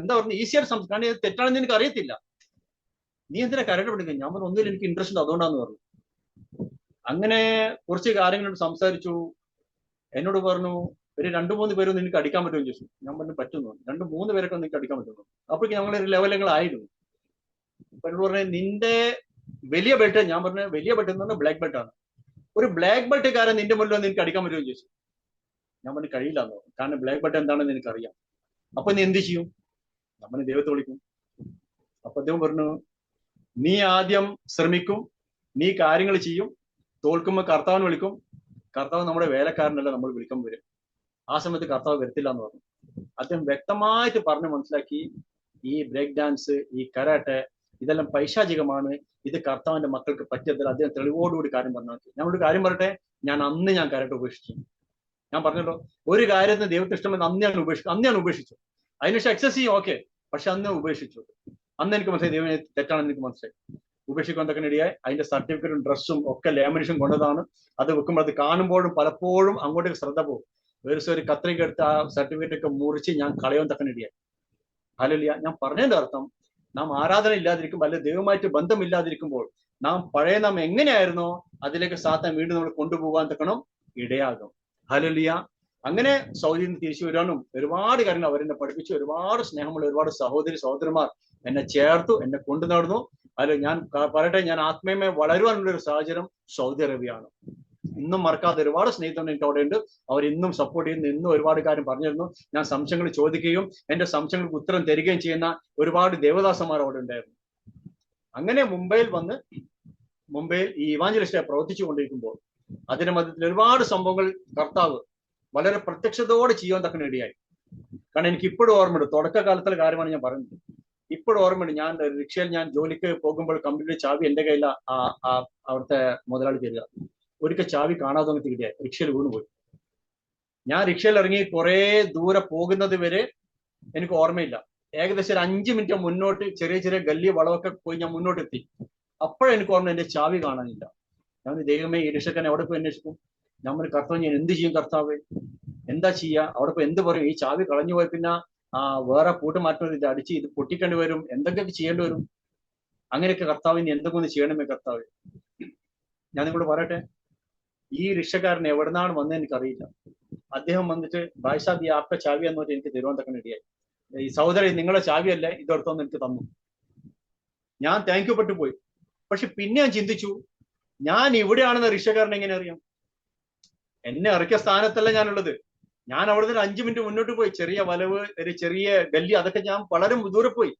എന്താ പറയുക, ഈസിയായിട്ട് സംസാരിക്കും, കാരണം ഇത് തെറ്റാണെന്ന് എനിക്ക് അറിയത്തില്ല. നീ എന്തിനാ കരാട്ടെ പഠിക്കുന്നത്? ഞാൻ പറഞ്ഞു, ഒന്നിലും എനിക്ക് ഇൻട്രസ്റ്റ് ഉണ്ട്, അതുകൊണ്ടാന്ന് പറഞ്ഞു. അങ്ങനെ കുറച്ച് കാര്യങ്ങളോട് സംസാരിച്ചു. എന്നോട് പറഞ്ഞു, ഒരു 2-3 പേരൊന്നും നിനക്ക് അടിക്കാൻ പറ്റുമെന്ന് ചോദിച്ചു. ഞാൻ പറഞ്ഞു, പറ്റുന്നു. 2-3 പേരൊക്കെ നിനക്ക് അടിക്കാൻ പറ്റുന്നു. അപ്പോഴേക്കും ഞങ്ങളൊരു ലെവലുകളായിരുന്നു. അപ്പൊ എന്നോട് പറഞ്ഞു, നിന്റെ വലിയ ബെൽറ്റ്. ഞാൻ പറഞ്ഞു, വലിയ ബെൽറ്റ് എന്ന് പറഞ്ഞാൽ ബ്ലാക്ക് ബെൽറ്റ് ആണ്. ഒരു ബ്ലാക്ക് ബെൽറ്റുകാരൻ നിന്റെ മുന്നിൽ നിനക്ക് അടിക്കാൻ പറ്റുമെന്ന് ചോദിച്ചു. ഞാൻ പറഞ്ഞു, കഴിയില്ല എന്ന് പറഞ്ഞു, കാരണം ബ്ലാക്ക് ബെൽറ്റ് എന്താണെന്ന് എനിക്കറിയാം. അപ്പൊ നീ എന്ത് ചെയ്യും? നമ്മൾ ദൈവത്തെ വിളിക്കും. അപ്പൊ അദ്ദേഹം പറഞ്ഞു, നീ ആദ്യം ശ്രമിക്കും, നീ കാര്യങ്ങൾ ചെയ്യും, തോൽക്കുമ്പോൾ കർത്താവിനെ വിളിക്കും. കർത്താവ് നമ്മുടെ വേലക്കാരനല്ല, നമ്മൾ വിളിക്കാൻ വരും. ആ സമയത്ത് കർത്താവ് വരത്തില്ല എന്ന് പറഞ്ഞു. അദ്ദേഹം വ്യക്തമായിട്ട് പറഞ്ഞ് മനസ്സിലാക്കി, ഈ ബ്രേക്ക് ഡാൻസ്, ഈ കരാട്ടെ, ഇതെല്ലാം പൈശാചികമാണ്, ഇത് കർത്താവിന്റെ മക്കൾക്ക് പറ്റിയതല്ല. അദ്ദേഹം തെളിവോടുകൂടി കാര്യം പറഞ്ഞു. ഞാനൊരു കാര്യം പറയട്ടെ, ഞാൻ കരാട്ടെ ഉപേക്ഷിച്ചു. ഞാൻ പറഞ്ഞല്ലോ, ഒരു കാര്യത്തിന് ദൈവത്തിന് ഇഷ്ടമെന്ന് അന്ന് ഞാൻ ഉപേക്ഷിച്ചു. അതിനുശേഷം എക്സസ് ചെയ്യും, ഓക്കെ, പക്ഷെ അന്ന് ഉപേക്ഷിച്ചു. അന്ന് എനിക്ക് മനസ്സിലായി ദൈവം തെറ്റാണെന്ന് എനിക്ക് മനസ്സിലായി. ഉപേക്ഷിക്കാൻ തക്കനെ ഇടയായി. അതിന്റെ സർട്ടിഫിക്കറ്റും ഡ്രസ്സും ഒക്കെ ലാമിനേഷൻ കൊണ്ടതാണ്. അത് വെക്കുമ്പോൾ അത് കാണുമ്പോഴും പലപ്പോഴും അങ്ങോട്ടേക്ക് ശ്രദ്ധ പോകും. ഒരു കത്രിക എടുത്ത് ആ സർട്ടിഫിക്കറ്റ് ഒക്കെ മുറിച്ച് ഞാൻ കളയാൻ തക്കനെ ഇടയായി. ഹല്ലേലൂയ. ഞാൻ പറഞ്ഞതിന്റെ അർത്ഥം, നാം ആരാധന ഇല്ലാതിരിക്കുമ്പോൾ, അല്ലെങ്കിൽ ദൈവമായിട്ട് ബന്ധമില്ലാതിരിക്കുമ്പോൾ നാം എങ്ങനെയായിരുന്നോ അതിലേക്ക് സാത്താൻ വീണ്ടും നമ്മൾ കൊണ്ടുപോകാൻ തക്കണം ഇടയാകും. ഹല്ലേലൂയ. അങ്ങനെ സൗദിയിൽ നിന്ന് തിരിച്ചു വരാനും ഒരുപാട് കാര്യങ്ങൾ അവരെന്നെ പഠിപ്പിച്ചു. ഒരുപാട് സ്നേഹമുള്ള ഒരുപാട് സഹോദരന്മാർ എന്നെ ചേർത്തു, എന്നെ കൊണ്ടു നടന്നു. അതിൽ ഞാൻ പറയട്ടെ, ഞാൻ ആത്മീയമായി വളരുവാനുള്ള ഒരു സാഹചര്യം സൗദി അറേബ്യയാണ്. ഇന്നും മറക്കാതെ ഒരുപാട് സ്നേഹിതങ്ങൾ എനിക്ക് അവിടെ ഉണ്ട്. അവർ ഇന്നും സപ്പോർട്ട് ചെയ്യുന്നു. ഇന്നും ഒരുപാട് കാര്യം പറഞ്ഞിരുന്നു. ഞാൻ സംശയങ്ങൾ ചോദിക്കുകയും എന്റെ സംശയങ്ങൾക്ക് ഉത്തരം തരികയും ചെയ്യുന്ന ഒരുപാട് ദേവദാസന്മാർ അവിടെ ഉണ്ടായിരുന്നു. അങ്ങനെ മുംബൈയിൽ ഈ ഇവാഞ്ചലിസ്റ്റായി പ്രവർത്തിച്ചു കൊണ്ടിരിക്കുമ്പോൾ അതിന്റെ മധ്യത്തിൽ ഒരുപാട് സംഭവങ്ങൾ കർത്താവ് വളരെ പ്രത്യക്ഷതയോടെ ചെയ്യാൻ തക്കനെ ഇടയായി. കാരണം എനിക്ക് ഇപ്പോഴും ഓർമ്മയുണ്ട്, തുടക്കകാലത്തിലെ കാര്യമാണ് ഞാൻ പറയുന്നത്. ഇപ്പോഴും ഓർമ്മയുണ്ട്, ഞാൻ റിക്ഷയിൽ ഞാൻ ജോലിക്ക് പോകുമ്പോൾ കമ്പനിയുടെ ചാവി എന്റെ കയ്യിൽ അവിടുത്തെ മുതലാളി തരിക. ഒരിക്കൽ ചാവി കാണാതെ വന്നിട്ട് കിട്ടിയ റിക്ഷയിൽ വീണുപോയി. ഞാൻ റിക്ഷയിൽ ഇറങ്ങി കുറെ ദൂരെ പോകുന്നത് വരെ എനിക്ക് ഓർമ്മയില്ല. ഏകദേശം ഒരു 5 മിനിറ്റ് മുന്നോട്ട് ചെറിയ ചെറിയ ഗല്ലി വളവൊക്കെ പോയി ഞാൻ മുന്നോട്ട് എത്തി. അപ്പോഴെനിക്ക് ഓർമ്മ എന്റെ ചാവി കാണാനില്ല. ഞാൻ ദൈവമേ, ഈ രക്ഷകൻ എവിടെ പോയി അന്വേഷിക്കും? ഞാൻ കർത്താവ്, ഞാൻ എന്ത് ചെയ്യും കർത്താവ്? എന്താ ചെയ്യുക? അവിടെ പോയി എന്ത് പറയും? ഈ ചാവി കളഞ്ഞു പോയി പിന്നെ വേറെ പൂട്ട് മാറ്റം, ഇത് അടിച്ച് ഇത് പൊട്ടിക്കേണ്ടി വരും, എന്തൊക്കെയൊക്കെ ചെയ്യേണ്ടി വരും. അങ്ങനെയൊക്കെ കർത്താവിന് എന്തൊക്കെ ഒന്ന് ചെയ്യണമേ കർത്താവ്. ഞാൻ നിങ്ങളോട് പറയട്ടെ, ഈ റിക്ഷക്കാരൻ എവിടുന്നാണ് വന്നത് എനിക്കറിയില്ല. അദ്ദേഹം വന്നിട്ട് ഭായ് സാബ് ഈ ആപ്പ ചാവി എന്ന് പറഞ്ഞാൽ എനിക്ക് തരുവാൻ ഇടയായി. ഈ സഹോദരി, നിങ്ങളെ ചാവിയല്ലേ, ഇതെടുത്തോന്ന് എനിക്ക് തന്നു. ഞാൻ താങ്ക് യു പെട്ടു പോയി. പക്ഷെ പിന്നെ ഞാൻ ചിന്തിച്ചു, ഞാൻ ഇവിടെയാണെന്ന് റിക്ഷക്കാരൻ എങ്ങനെ അറിയാം? എന്നെ ഇറക്കിയ സ്ഥാനത്തല്ല ഞാനുള്ളത്. ഞാൻ അവിടുന്ന് ഒരു 5 മിനിറ്റ് മുന്നോട്ട് പോയി. ചെറിയ വലവ്, ഒരു ചെറിയ ഗല്ലി, അതൊക്കെ ഞാൻ വളരെ ദൂരെ പോയി.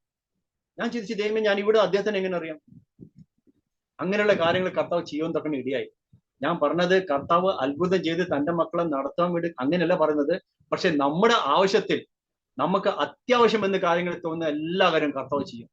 ഞാൻ ചിന്തിച്ചു, ദൈവമേ, ഞാൻ ഇവിടെ അദ്ദേഹത്തിന് എങ്ങനെ അറിയാം? അങ്ങനെയുള്ള കാര്യങ്ങൾ കർത്താവ് ചെയ്യാൻ തക്കണ ഇടയായി. ഞാൻ പറഞ്ഞത്, കർത്താവ് അത്ഭുതം ചെയ്ത് തന്റെ മക്കളെ നടത്താൻ വേണ്ടി അങ്ങനെയല്ല പറയുന്നത്. പക്ഷെ നമ്മുടെ ആവശ്യത്തിൽ, നമുക്ക് അത്യാവശ്യം എന്ന കാര്യങ്ങൾ തോന്നുന്ന എല്ലാ കാര്യവും കർത്താവ് ചെയ്യും.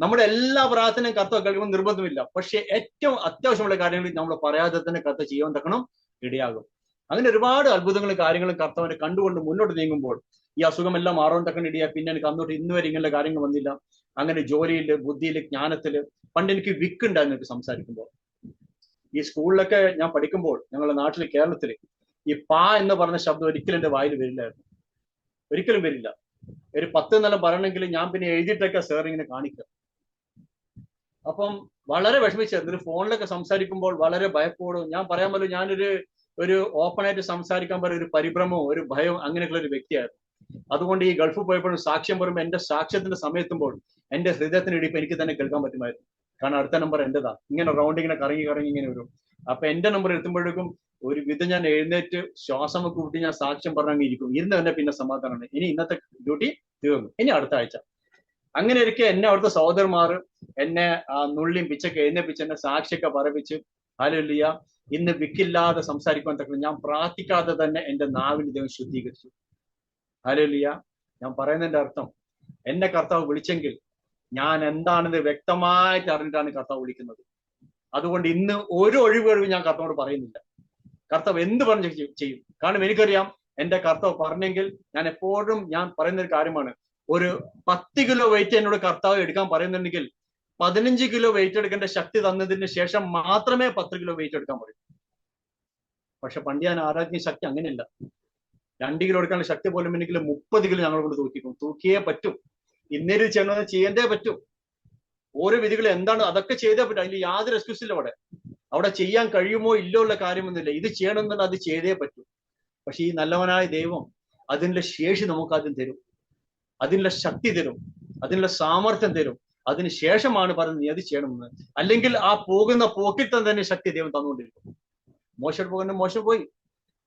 നമ്മുടെ എല്ലാ പ്രാർത്ഥനയും കർത്താവ് കേൾക്കുമ്പോൾ നിർബന്ധമില്ല. പക്ഷെ ഏറ്റവും അത്യാവശ്യമുള്ള കാര്യങ്ങൾ നമ്മൾ പറയാതെ തന്നെ കർത്താവ് ചെയ്യാൻ തക്കണം ഇടയാകും. അങ്ങനെ ഒരുപാട് അത്ഭുതങ്ങളും കാര്യങ്ങളും കർത്താവിനെ കണ്ടുകൊണ്ട് മുന്നോട്ട് നീങ്ങുമ്പോൾ ഈ അസുഖമെല്ലാം മാറാൻ തക്കണ ഇടയാ. പിന്നെ എനിക്ക് അന്നോട്ട് ഇന്ന് വരെ ഇങ്ങനെയുള്ള കാര്യങ്ങൾ വന്നില്ല. അങ്ങനെ ജോലിയില്, ബുദ്ധിയില്, ജ്ഞാനത്തില്. പണ്ട് എനിക്ക് വിക്ക് ഉണ്ടായിരുന്നു എനിക്ക് സംസാരിക്കുമ്പോൾ. ഈ സ്കൂളിലൊക്കെ ഞാൻ പഠിക്കുമ്പോൾ ഞങ്ങളുടെ നാട്ടില്, കേരളത്തില്, ഈ പാ എന്ന് പറഞ്ഞ ശബ്ദം ഒരിക്കലും എന്റെ വായിൽ വരില്ലായിരുന്നു. ഒരിക്കലും വരില്ല. ഒരു 10 നിലം പറയണമെങ്കിൽ ഞാൻ പിന്നെ എഴുതിയിട്ടൊക്കെ സാർ ഇങ്ങനെ കാണിക്കുക. അപ്പം വളരെ വിഷമിച്ചായിരുന്നു. ഫോണിലൊക്കെ സംസാരിക്കുമ്പോൾ വളരെ ഭയപ്പോടും, ഞാൻ പറയാൻ പോലും ഞാനൊരു ഓപ്പണായിട്ട് സംസാരിക്കാൻ പറയുന്ന ഒരു പരിഭ്രമവും ഒരു ഭയവും അങ്ങനെയൊക്കെയുള്ള ഒരു വ്യക്തിയായിരുന്നു. അതുകൊണ്ട് ഈ ഗൾഫിൽ പോയപ്പോഴും സാക്ഷ്യം പറയുമ്പോൾ എന്റെ സാക്ഷ്യത്തിന്റെ സമയത്തുമ്പോൾ എന്റെ ഹൃദയത്തിന് ഇടിപ്പ് എനിക്ക് തന്നെ കേൾക്കാൻ പറ്റുമായിരുന്നു. കാരണം അടുത്ത നമ്പർ എന്റേതാ. ഇങ്ങനെ റൗണ്ട് ഇങ്ങനെ കറങ്ങി ഇങ്ങനെ വരും. അപ്പൊ എന്റെ നമ്പർ എത്തുമ്പോഴേക്കും ഒരു വിധം ഞാൻ എഴുന്നേറ്റ് ശ്വാസമൊക്കെ കൂട്ടി ഞാൻ സാക്ഷ്യം പറഞ്ഞിരിക്കും. ഇരുന്ന് തന്നെ പിന്നെ സമാധാനമാണ്. ഇനി ഇന്നത്തെ ഡ്യൂട്ടി തീർന്നു, ഇനി അടുത്ത ആഴ്ച. അങ്ങനെ ഇരിക്കെ എന്നെ അവിടുത്തെ സഹോദരന്മാർ എന്നെ നുള്ളിയും പിച്ചൊക്കെ എഴുന്നേപ്പിച്ച് എന്നെ സാക്ഷിയൊക്കെ പറപ്പിച്ച്, ഹല്ലേലൂയ, ഇന്ന് വിക്കില്ലാതെ സംസാരിക്കാൻ തക്കണം. ഞാൻ പ്രാർത്ഥിക്കാതെ തന്നെ എന്റെ നാവിൽ ദൈവം ശുദ്ധീകരിച്ചു. ഹല്ലേലൂയ. ഞാൻ പറയുന്നതിന്റെ അർത്ഥം, എന്നെ കർത്താവ് വിളിച്ചെങ്കിൽ ഞാൻ എന്താണെന്ന് വ്യക്തമായിട്ട് അറിഞ്ഞിട്ടാണ് കർത്താവ് വിളിക്കുന്നത്. അതുകൊണ്ട് ഇന്ന് ഒരു ഒഴിവ് ഞാൻ കർത്താവോട് പറയുന്നില്ല. കർത്താവ് എന്ത് പറഞ്ഞ് ചെയ്യും. കാരണം എനിക്കറിയാം, എന്റെ കർത്താവ് പറഞ്ഞെങ്കിൽ ഞാൻ എപ്പോഴും ഞാൻ പറയുന്ന ഒരു കാര്യമാണ്, ഒരു 10 കിലോ വെയിറ്റ് എന്നോട് കർത്താവ് എടുക്കാൻ പറയുന്നുണ്ടെങ്കിൽ 15 കിലോ വെയിറ്റ് എടുക്കേണ്ട ശക്തി തന്നതിന് ശേഷം മാത്രമേ 10 കിലോ വെയിറ്റ് എടുക്കാൻ പറയൂ. പക്ഷെ പണ്ട് ഞാൻ ആരാധിക്കുന്ന ശക്തി അങ്ങനെയല്ല. 2 കിലോ എടുക്കാനുള്ള ശക്തി പോലും ഉണ്ടെങ്കിൽ 30 കിലോ ഞങ്ങളെ കൊണ്ട് തൂക്കിയേ പറ്റും. ഇന്നേരം ചെയ്യണമെന്ന് ചെയ്യേണ്ടേ പറ്റും. ഓരോ വിധികൾ എന്താണ് അതൊക്കെ ചെയ്തേ പറ്റും. അതിൽ യാതൊരു എക്സ്ക്യൂസ് ഇല്ല. അവിടെ ചെയ്യാൻ കഴിയുമോ ഇല്ലോ ഉള്ള കാര്യമൊന്നുമില്ല. ഇത് ചെയ്യണമെന്നുണ്ടെങ്കിൽ അത് ചെയ്തേ പറ്റൂ. പക്ഷെ ഈ നല്ലവനായ ദൈവം അതിനുള്ള ശേഷി നമുക്ക് ആദ്യം തരും, അതിനുള്ള ശക്തി തരും, അതിനുള്ള സാമർത്ഥ്യം തരും. അതിന് ശേഷമാണ് പറയുന്നത് നീ അത് ചെയ്യണമെന്ന്. അല്ലെങ്കിൽ ആ പോകുന്ന പോക്കിൽ തന്നെ ശക്തി ദൈവം തന്നുകൊണ്ടിരിക്കും. മോശം പോകുന്ന മോശം പോയി,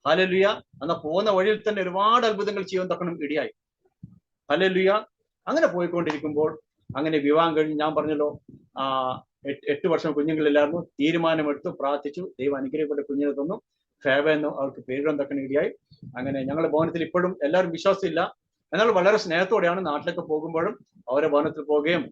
ഹല്ലേലൂയ. എന്നാ പോകുന്ന വഴിയിൽ തന്നെ ഒരുപാട് അത്ഭുതങ്ങൾ ചെയ്യാൻ തക്കണം ഇടയായി. ഹല്ലേലൂയ. അങ്ങനെ പോയിക്കൊണ്ടിരിക്കുമ്പോൾ അങ്ങനെ വിവാഹം കഴിഞ്ഞ്, ഞാൻ പറഞ്ഞല്ലോ 8 വർഷം കുഞ്ഞുങ്ങളില്ലായിരുന്നു. തീരുമാനമെടുത്തു, പ്രാർത്ഥിച്ചു, ദൈവം അനുഗ്രഹിക്കപ്പെട്ട കുഞ്ഞിനെ തന്നു. ഫേവ എന്ന് അവർക്ക് പേരിടാൻ തക്കണ ഇടയായി. അങ്ങനെ ഞങ്ങളുടെ ഭവനത്തിൽ ഇപ്പോഴും എല്ലാവരും വിശ്വാസമില്ല, എന്നാൽ വളരെ സ്നേഹത്തോടെയാണ് നാട്ടിലൊക്കെ പോകുമ്പോഴും അവരെ ഭവനത്തിൽ പോവുകയും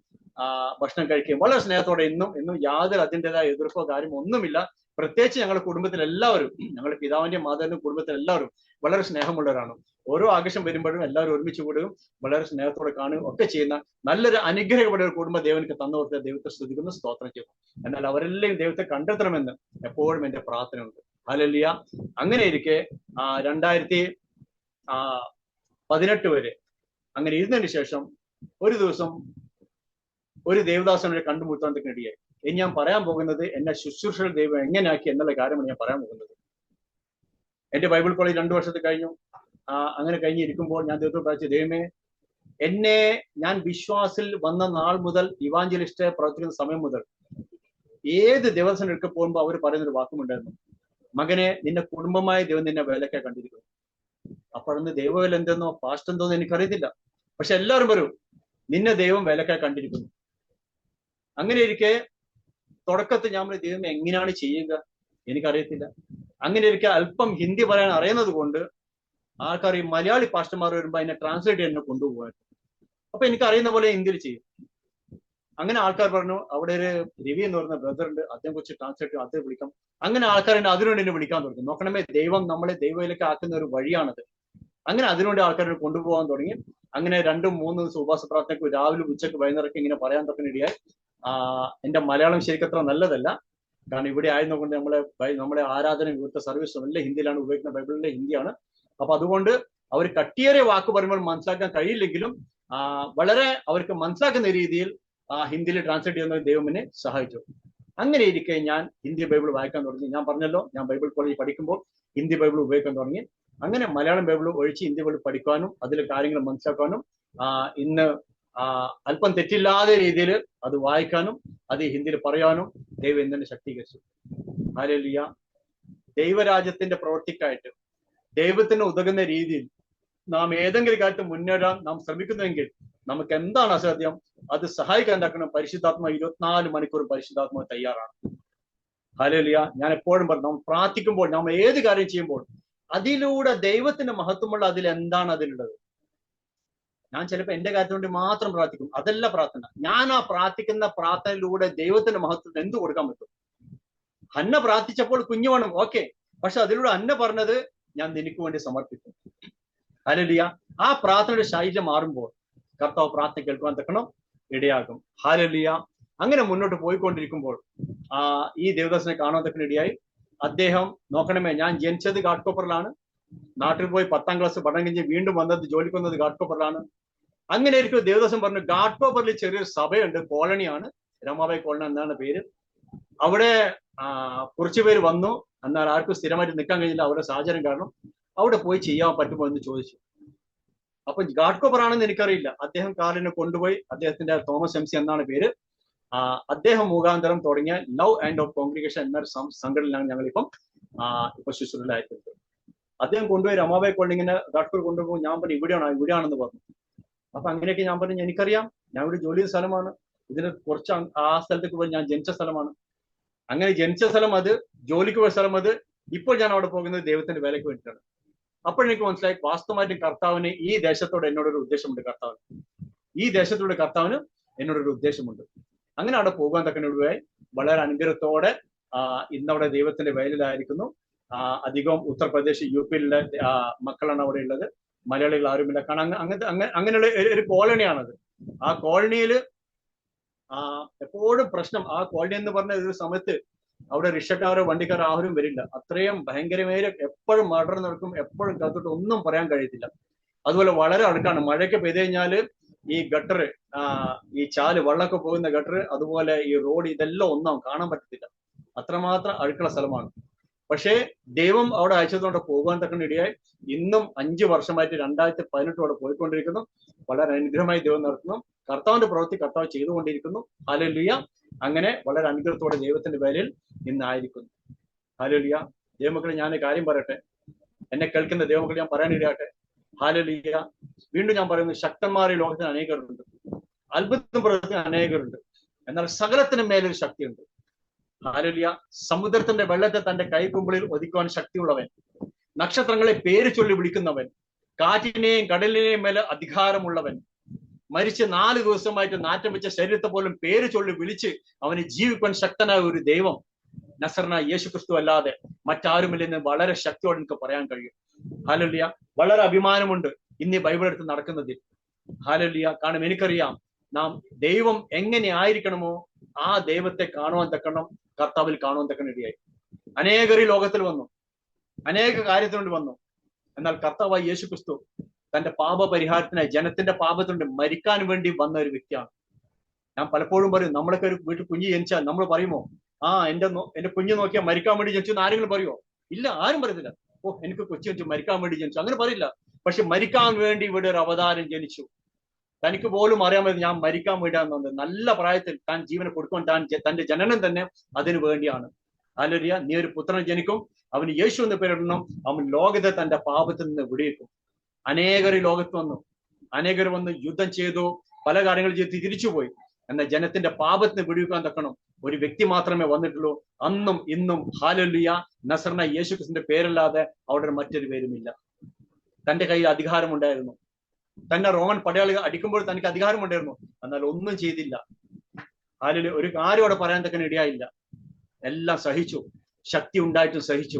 ഭക്ഷണം കഴിക്കുകയും വളരെ സ്നേഹത്തോടെ ഇന്നും യാതൊരു അതിൻ്റെതായ എതിർപ്പോ കാര്യമോ ഒന്നുമില്ല. പ്രത്യേകിച്ച് ഞങ്ങളുടെ കുടുംബത്തിൽ എല്ലാവരും, ഞങ്ങളുടെ പിതാവിന്റെയും മാതാവിന്റെയും കുടുംബത്തിൽ എല്ലാവരും വളരെ സ്നേഹമുള്ളവരാണ്. ഓരോ ആഘോഷം വരുമ്പോഴും എല്ലാവരും ഒരുമിച്ച് കൂടുകയും വളരെ സ്നേഹത്തോടെ കാണുകയും ഒക്കെ ചെയ്യുന്ന നല്ലൊരു അനുഗ്രഹപ്പെട്ട ഒരു കുടുംബ ദേവനക്ക് തന്നുകൊടുത്ത ദൈവത്തെ സ്തുതിക്കുന്നു, സ്തോത്രം ചെയ്യുന്നു. എന്നാൽ അവരെല്ലാം ദൈവത്തെ കണ്ടെത്തണമെന്ന് എപ്പോഴും എന്റെ പ്രാർത്ഥനയുണ്ട്. ഹല്ലേലൂയ. അങ്ങനെ ഇരിക്കെ 2018 വരെ അങ്ങനെ ഇരുന്നതിന് ശേഷം ഒരു ദിവസം ഒരു ദേവദാസനെ കണ്ടുമുട്ടാൻ ഇടയായി. ഇനി ഞാൻ പറയാൻ പോകുന്നത് എന്നെ ശുശ്രൂഷകൾ ദൈവം എങ്ങനെയാക്കി എന്നുള്ള കാര്യമാണ് ഞാൻ പറയാൻ പോകുന്നത്. എന്റെ ബൈബിൾ കോളേജ് 2 വർഷത്തിൽ കഴിഞ്ഞു. അങ്ങനെ കഴിഞ്ഞിരിക്കുമ്പോൾ ഞാൻ ദൈവത്തോട് പ്രാർത്ഥിച്ചു, ദൈവമേ, എന്നെ ഞാൻ വിശ്വാസിൽ വന്ന നാൾ മുതൽ ഇവാഞ്ചലിസ്റ്റ് പ്രവർത്തിക്കുന്ന സമയം മുതൽ ഏത് ദിവസം എടുക്ക പോകുമ്പോൾ അവർ പറയുന്നൊരു വാക്കുമുണ്ടായിരുന്നു, മകനെ, നിന്റെ കുടുംബമായ ദൈവം നിന്നെ വേലക്കായി കണ്ടിരിക്കുന്നു. അപ്പോഴന്ന് ദൈവവേല എന്തെന്നോ പാസ്റ്റ് എന്തോന്നോ എനിക്കറിയത്തില്ല. പക്ഷെ എല്ലാവരും വരും, നിന്നെ ദൈവം വേലക്കായി കണ്ടിരിക്കുന്നു. അങ്ങനെ ഇരിക്കെ തുടക്കത്തിൽ ഞാൻ ദൈവം എങ്ങനെയാണ് ചെയ്യുക എനിക്കറിയത്തില്ല. അങ്ങനെ ഇരിക്കെ അല്പം ഹിന്ദി പറയാൻ അറിയുന്നത് കൊണ്ട് ആൾക്കാർ ഈ മലയാളി പാസ്റ്റർമാർ വരുമ്പോൾ അതിനെ ട്രാൻസ്ലേറ്റ് ചെയ്യാൻ കൊണ്ടുപോകാൻ. അപ്പൊ എനിക്ക് അറിയുന്ന പോലെ ഹിന്ദിയിൽ ചെയ്യും. അങ്ങനെ ആൾക്കാർ പറഞ്ഞു, അവിടെ ഒരു രവി എന്ന് പറയുന്ന ബ്രദർ ഉണ്ട്, അദ്ദേഹം കുറിച്ച് ട്രാൻസ്ലേറ്റ് അദ്ദേഹം വിളിക്കാം. അങ്ങനെ ആൾക്കാർ അതിനുവേണ്ടി എന്നെ വിളിക്കാൻ തുടങ്ങി. നോക്കണമേ, ദൈവം നമ്മളെ ദൈവയിലേക്ക് ആക്കുന്ന ഒരു വഴിയാണത്. അങ്ങനെ അതിനുവേണ്ടി ആൾക്കാരെ കൊണ്ടുപോകാൻ തുടങ്ങി. അങ്ങനെ 2-3 ദിവസം ഉപവാസ പ്രാർത്ഥനയ്ക്ക് രാവിലെ ഉച്ചയ്ക്ക് വൈകുന്നേരമൊക്കെ ഇങ്ങനെ പറയാൻ തുടങ്ങിയിടയായി. എന്റെ മലയാളം ശരിക്കത്ര നല്ലതല്ല, കാരണം ഇവിടെ ആയതുകൊണ്ട് നമ്മുടെ ആരാധന ഇവിടുത്തെ സർവീസ് എല്ലാം ഹിന്ദിയിലാണ് ഉപയോഗിക്കുന്ന, ബൈബിളിലെ ഹിന്ദിയാണ്. അപ്പൊ അതുകൊണ്ട് അവർ കട്ടിയേറിയ വാക്ക് പറയുമ്പോൾ മനസ്സിലാക്കാൻ കഴിയില്ലെങ്കിലും വളരെ അവർക്ക് മനസ്സിലാക്കുന്ന രീതിയിൽ ഹിന്ദിയിൽ ട്രാൻസ്ലേറ്റ് ചെയ്യുന്ന ദൈവം എന്നെ സഹായിച്ചു. അങ്ങനെ ഇരിക്കെ ഞാൻ ഹിന്ദി ബൈബിൾ വായിക്കാൻ തുടങ്ങി. ഞാൻ പറഞ്ഞല്ലോ, ഞാൻ ബൈബിൾ കോളേജിൽ പഠിക്കുമ്പോൾ ഹിന്ദി ബൈബിൾ ഉപയോഗിക്കാൻ തുടങ്ങി. അങ്ങനെ മലയാളം ബൈബിൾ ഒഴിച്ച് ഹിന്ദി ബൈബിൾ പഠിക്കാനും അതിലെ കാര്യങ്ങൾ മനസ്സിലാക്കാനും ഇന്ന് അല്പം തെറ്റില്ലാത്ത രീതിയിൽ അത് വായിക്കാനും അത് ഹിന്ദിയിൽ പറയാനും ദൈവം എന്നെ ശക്തീകരിച്ചു. ഹല്ലേലൂയ. ദൈവരാജ്യത്തിന്റെ പ്രവൃത്തിക്കായിട്ട് ദൈവത്തിന് ഉതകുന്ന രീതിയിൽ നാം ഏതെങ്കിലും കാര്യത്തിൽ മുന്നേറാൻ നാം ശ്രമിക്കുന്നുവെങ്കിൽ നമുക്ക് എന്താണ് അസാധ്യം? അത് സഹായിക്കാൻ ഉണ്ടാക്കണം. പരിശുദ്ധാത്മ 24 മണിക്കൂർ പരിശുദ്ധാത്മ തയ്യാറാണ്. ഹല്ലേലൂയ. ഞാൻ എപ്പോഴും പറഞ്ഞു, നാം പ്രാർത്ഥിക്കുമ്പോൾ, നാം ഏത് കാര്യം ചെയ്യുമ്പോൾ അതിലൂടെ ദൈവത്തിന്റെ മഹത്വമുള്ള അതിൽ എന്താണ് അതിലുള്ളത്? ഞാൻ ചിലപ്പോൾ എന്റെ കാര്യത്തിന് വേണ്ടി മാത്രം പ്രാർത്ഥിക്കും, അതല്ല പ്രാർത്ഥന. ഞാൻ ആ പ്രാർത്ഥിക്കുന്ന പ്രാർത്ഥനയിലൂടെ ദൈവത്തിന്റെ മഹത്വത്തിന് എന്ത് കൊടുക്കാൻ പറ്റും? ഹന്ന പ്രാർത്ഥിച്ചപ്പോൾ കുഞ്ഞു വേണം, ഓക്കെ, പക്ഷെ അതിലൂടെ അന്ന പറഞ്ഞത് ഞാൻ നിനക്ക് വേണ്ടി സമർപ്പിക്കും. ഹല്ലേലൂയ. ആ പ്രാർത്ഥനയുടെ ശൈലി മാറുമ്പോൾ കർത്താവ് പ്രാർത്ഥന കേൾക്കുവാൻ തക്കണം ഇടയാകും. ഹല്ലേലൂയ. അങ്ങനെ മുന്നോട്ട് പോയിക്കൊണ്ടിരിക്കുമ്പോൾ ഈ ദേവദാസനെ കാണാൻ തക്കන ഇടയായി. അദ്ദേഹം, നോക്കണമേ, ഞാൻ ജനിച്ചത് ഘാട്ട്കോപ്പറിലാണ്, നാട്ടിൽ പോയി 10ാം ക്ലാസ് പഠനം കഴിഞ്ഞ് വീണ്ടും വന്നത് ജോലിക്ക് വന്നത് ഘാട്ട്കോപ്പറിലാണ്. അങ്ങനെ ആയിരിക്കും ദേവദാസൻ പറഞ്ഞു, ഘാട്ട്കോപ്പറിൽ ചെറിയൊരു സഭയുണ്ട്, കോളനിയാണ്, രമാബായി കോളനി എന്നാണ് പേര്. അവിടെ കുറച്ചു പേര് വന്നു, എന്നാൽ ആർക്കും സ്ഥിരമായിട്ട് നിൽക്കാൻ കഴിഞ്ഞില്ല, അവരുടെ സാഹചര്യം കാരണം. അവിടെ പോയി ചെയ്യാൻ പറ്റുമോ എന്ന് ചോദിച്ചു. അപ്പൊ ഘാട്ട്കോപ്പർ ആണെന്ന് എനിക്കറിയില്ല. അദ്ദേഹം കാറിനെ കൊണ്ടുപോയി, അദ്ദേഹത്തിന്റെ തോമസ് MC എന്നാണ് പേര്, അദ്ദേഹം മുഖാന്തരം തുടങ്ങിയ ലവ് ആൻഡ് ഓഫ് കോൺഗ്രിഗേഷൻ എന്നൊരു സംഘടനയിലാണ് ഞങ്ങളിപ്പം ശുശ്രൂഷയിലായിരിക്കുന്നത്. അദ്ദേഹം കൊണ്ടുപോയി രമാബായി കോളനിങ്ങനെ ഘാട്ട്കോപ്പർ കൊണ്ടുപോകും. ഞാൻ പറഞ്ഞു, ഇവിടെയാണെന്ന് പറഞ്ഞു. അപ്പൊ അങ്ങനെയൊക്കെ ഞാൻ പറഞ്ഞു, എനിക്കറിയാം, ഞാൻ ഇവിടെ ജോലി ചെയ്ത സ്ഥലമാണ്, ഇതിന് കുറച്ച് ആ സ്ഥലത്തേക്ക് പോയി ഞാൻ ജനിച്ച സ്ഥലമാണ്. അങ്ങനെ ജനിച്ച സ്ഥലം അത്, ജോലിക്ക് പോയ സ്ഥലം അത്. ഇപ്പോൾ ഞാൻ അവിടെ പോകുന്നത് ദൈവത്തിന്റെ വേലയ്ക്ക് വേണ്ടിയിട്ടാണ്. അപ്പോഴെനിക്ക് മനസ്സിലായി, വാസ്തവമായിട്ടും കർത്താവിന് ഈ ദേശത്തോട് എന്നോടൊരു ഉദ്ദേശമുണ്ട്. ഈ ദേശത്തോടെ കർത്താവിന് എന്നോടൊരു ഉദ്ദേശമുണ്ട്. അങ്ങനെ അവിടെ പോകാൻ തക്കനൊടുവായി വളരെ അനുഗ്രഹത്തോടെ ഇന്നവിടെ ദൈവത്തിന്റെ വേലയിലായിരിക്കുന്നു. അധികവും ഉത്തർപ്രദേശ്, UP-യിലെ മക്കളാണ് അവിടെ ഉള്ളത്. മലയാളികൾ ആരുമില്ല. കാരണം അങ്ങനെയുള്ള ഒരു കോളനിയാണത്. ആ കോളനിയിൽ എപ്പോഴും പ്രശ്നം. ആ കോളനി എന്ന് പറഞ്ഞ ഒരു സമയത്ത് അവിടെ റിക്ഷക്കാരോ വണ്ടിക്കാരോ ആരും വരില്ല. അത്രയും ഭയങ്കരമായ, എപ്പോഴും മർഡർ നടക്കും, എപ്പോഴും കത്തിട്ട് ഒന്നും പറയാൻ കഴിയത്തില്ല. അതുപോലെ വളരെ അഴുക്കാണ്. മഴയൊക്കെ പെയ്ത് കഴിഞ്ഞാല് ഈ ഗട്ടർ, ഈ ചാല്, വെള്ളമൊക്കെ പോകുന്ന ഗട്ടർ, അതുപോലെ ഈ റോഡ്, ഇതെല്ലാം ഒന്നും കാണാൻ പറ്റത്തില്ല. അത്രമാത്രം അഴുക്കുള്ള സ്ഥലമാണ്. പക്ഷേ ദൈവം അവിടെ അയച്ചതുകൊണ്ട് പോകാൻ തക്കන ഇടയായി. ഇന്നും 5 വർഷമായിട്ട് 2018 അവിടെ പോയിക്കൊണ്ടിരിക്കുന്നു. വളരെ അനുഗ്രഹമായി ദൈവം നടത്തുന്നു. കർത്താവിന്റെ പ്രവൃത്തി കർത്താവ് ചെയ്തുകൊണ്ടിരിക്കുന്നു. ഹല്ലേലൂയ. അങ്ങനെ വളരെ അനുഗ്രഹത്തോടെ ദൈവത്തിന്റെ വേലയിൽ ഇന്നായിരിക്കുന്നു. ഹല്ലേലൂയ. ദൈവമക്കളെ, ഞാൻ കാര്യം പറയട്ടെ, എന്നെ കേൾക്കുന്ന ദൈവമക്കളെ ഞാൻ പറയാനിടയാട്ടെ. ഹല്ലേലൂയ. വീണ്ടും ഞാൻ പറയുന്നു, ശക്തന്മാരെ ലോകത്തിന് അനേകരുണ്ട്, അത്ഭുതം പ്രവർത്തിക്കുന്ന അനേകരുണ്ട്. എന്നാൽ സകലത്തിനും മേലൊരു ശക്തിയുണ്ട്. ഹല്ലേലൂയ. സമുദ്രത്തിന്റെ വെള്ളത്തെ തന്റെ കൈക്കുമ്പിളിൽ ഒതുക്കുവാൻ ശക്തിയുള്ളവൻ, നക്ഷത്രങ്ങളെ പേര് ചൊല്ലി വിളിക്കുന്നവൻ, കാറ്റിനെയും കടലിനെയും മേലെ അധികാരമുള്ളവൻ, മരിച്ച് 4 ദിവസമായിട്ട് നാറ്റം വെച്ച ശരീരത്തെ പോലും പേര് ചൊല്ലി വിളിച്ച് അവന് ജീവിക്കാൻ ശക്തനായ ഒരു ദൈവം. നസറനായ യേശു ക്രിസ്തു അല്ലാതെ മറ്റാരുമില്ലെന്ന് വളരെ ശക്തിയോടെ എനിക്ക് പറയാൻ കഴിയും. ഹല്ലേലൂയ. വളരെ അഭിമാനമുണ്ട് ഇന്ന് ഈ ബൈബിൾ എടുത്ത് നടക്കുന്നതിൽ. ഹല്ലേലൂയ. കാരണം എനിക്കറിയാം നാം ദൈവം എങ്ങനെ ആയിരിക്കണമോ ആ ദൈവത്തെ കാണുവാൻ തക്കണം, കർത്താവിൽ കാണുവാൻ തക്കണം ഇടയായി. അനേകർ ഈ ലോകത്തിൽ വന്നു, അനേക കാര്യത്തിനുവേണ്ടി വന്നു. എന്നാൽ കർത്താവായ യേശു ക്രിസ്തു തന്റെ പാപപരിഹാരത്തിനായി ജനത്തിന്റെ പാപത്തിനുണ്ട് മരിക്കാൻ വേണ്ടി വന്ന ഒരു വ്യക്തിയാണ്. ഞാൻ പലപ്പോഴും പറയും, നമ്മളൊക്കെ ഒരു വീട്ടിൽ കുഞ്ഞ് ജനിച്ചാൽ നമ്മൾ പറയുമോ, എന്റെ കുഞ്ഞ് നോക്കിയാൽ മരിക്കാൻ വേണ്ടി ജനിച്ചു എന്ന് ആരെങ്കിലും പറയുമോ? ഇല്ല, ആരും പറയത്തില്ല. ഓ, എനിക്ക് കൊച്ചു ജനിച്ചു, മരിക്കാൻ വേണ്ടി ജനിച്ചു, അങ്ങനെ പറയില്ല. പക്ഷെ മരിക്കാൻ വേണ്ടി ഇവിടെ ഒരു അവതാരം ജനിച്ചു. തനിക്ക് പോലും അറിയാമത് ഞാൻ മരിക്കാൻ വേണ്ടിയാണെന്നത്. നല്ല പ്രായത്തിൽ താൻ ജീവനെ കൊടുക്കുവാൻ തന്റെ ജനനം തന്നെ അതിനു വേണ്ടിയാണ്. ഹല്ലേലൂയ. നീ ഒരു പുത്രൻ ജനിക്കും, അവന് യേശു എന്ന് പേരിടണം, അവൻ ലോകത്തെ തന്റെ പാപത്തിൽ നിന്ന് വിടുവിക്കും. അനേകർ ഈ ലോകത്ത് വന്നു, അനേകർ വന്ന് യുദ്ധം ചെയ്തു, പല കാര്യങ്ങൾ ചെയ്ത് തിരിച്ചുപോയി. എന്നാൽ ജനത്തിന്റെ പാപത്തിന് വിടുവിക്കാൻ തക്കണം ഒരു വ്യക്തി മാത്രമേ വന്നിട്ടുള്ളൂ. അന്നും ഇന്നും ഹല്ലേലൂയ. നസറനായ യേശു ക്രിസ്തുവിന്റെ പേരല്ലാതെ അവിടെ മറ്റൊരു പേരുമില്ല. തന്റെ കയ്യിൽ അധികാരമുണ്ടായിരുന്നു, തന്നെ റോമൻ പടയാളികൾ അടിക്കുമ്പോൾ തനിക്ക് അധികാരമുണ്ടായിരുന്നു, എന്നാൽ ഒന്നും ചെയ്തില്ല. ഹല്ലേലൂയ. ഒരു കാര്യം അവിടെ പറയാൻ തക്കന് ഇടയായില്ല. എല്ലാം സഹിച്ചു, ശക്തി ഉണ്ടായിട്ടും സഹിച്ചു.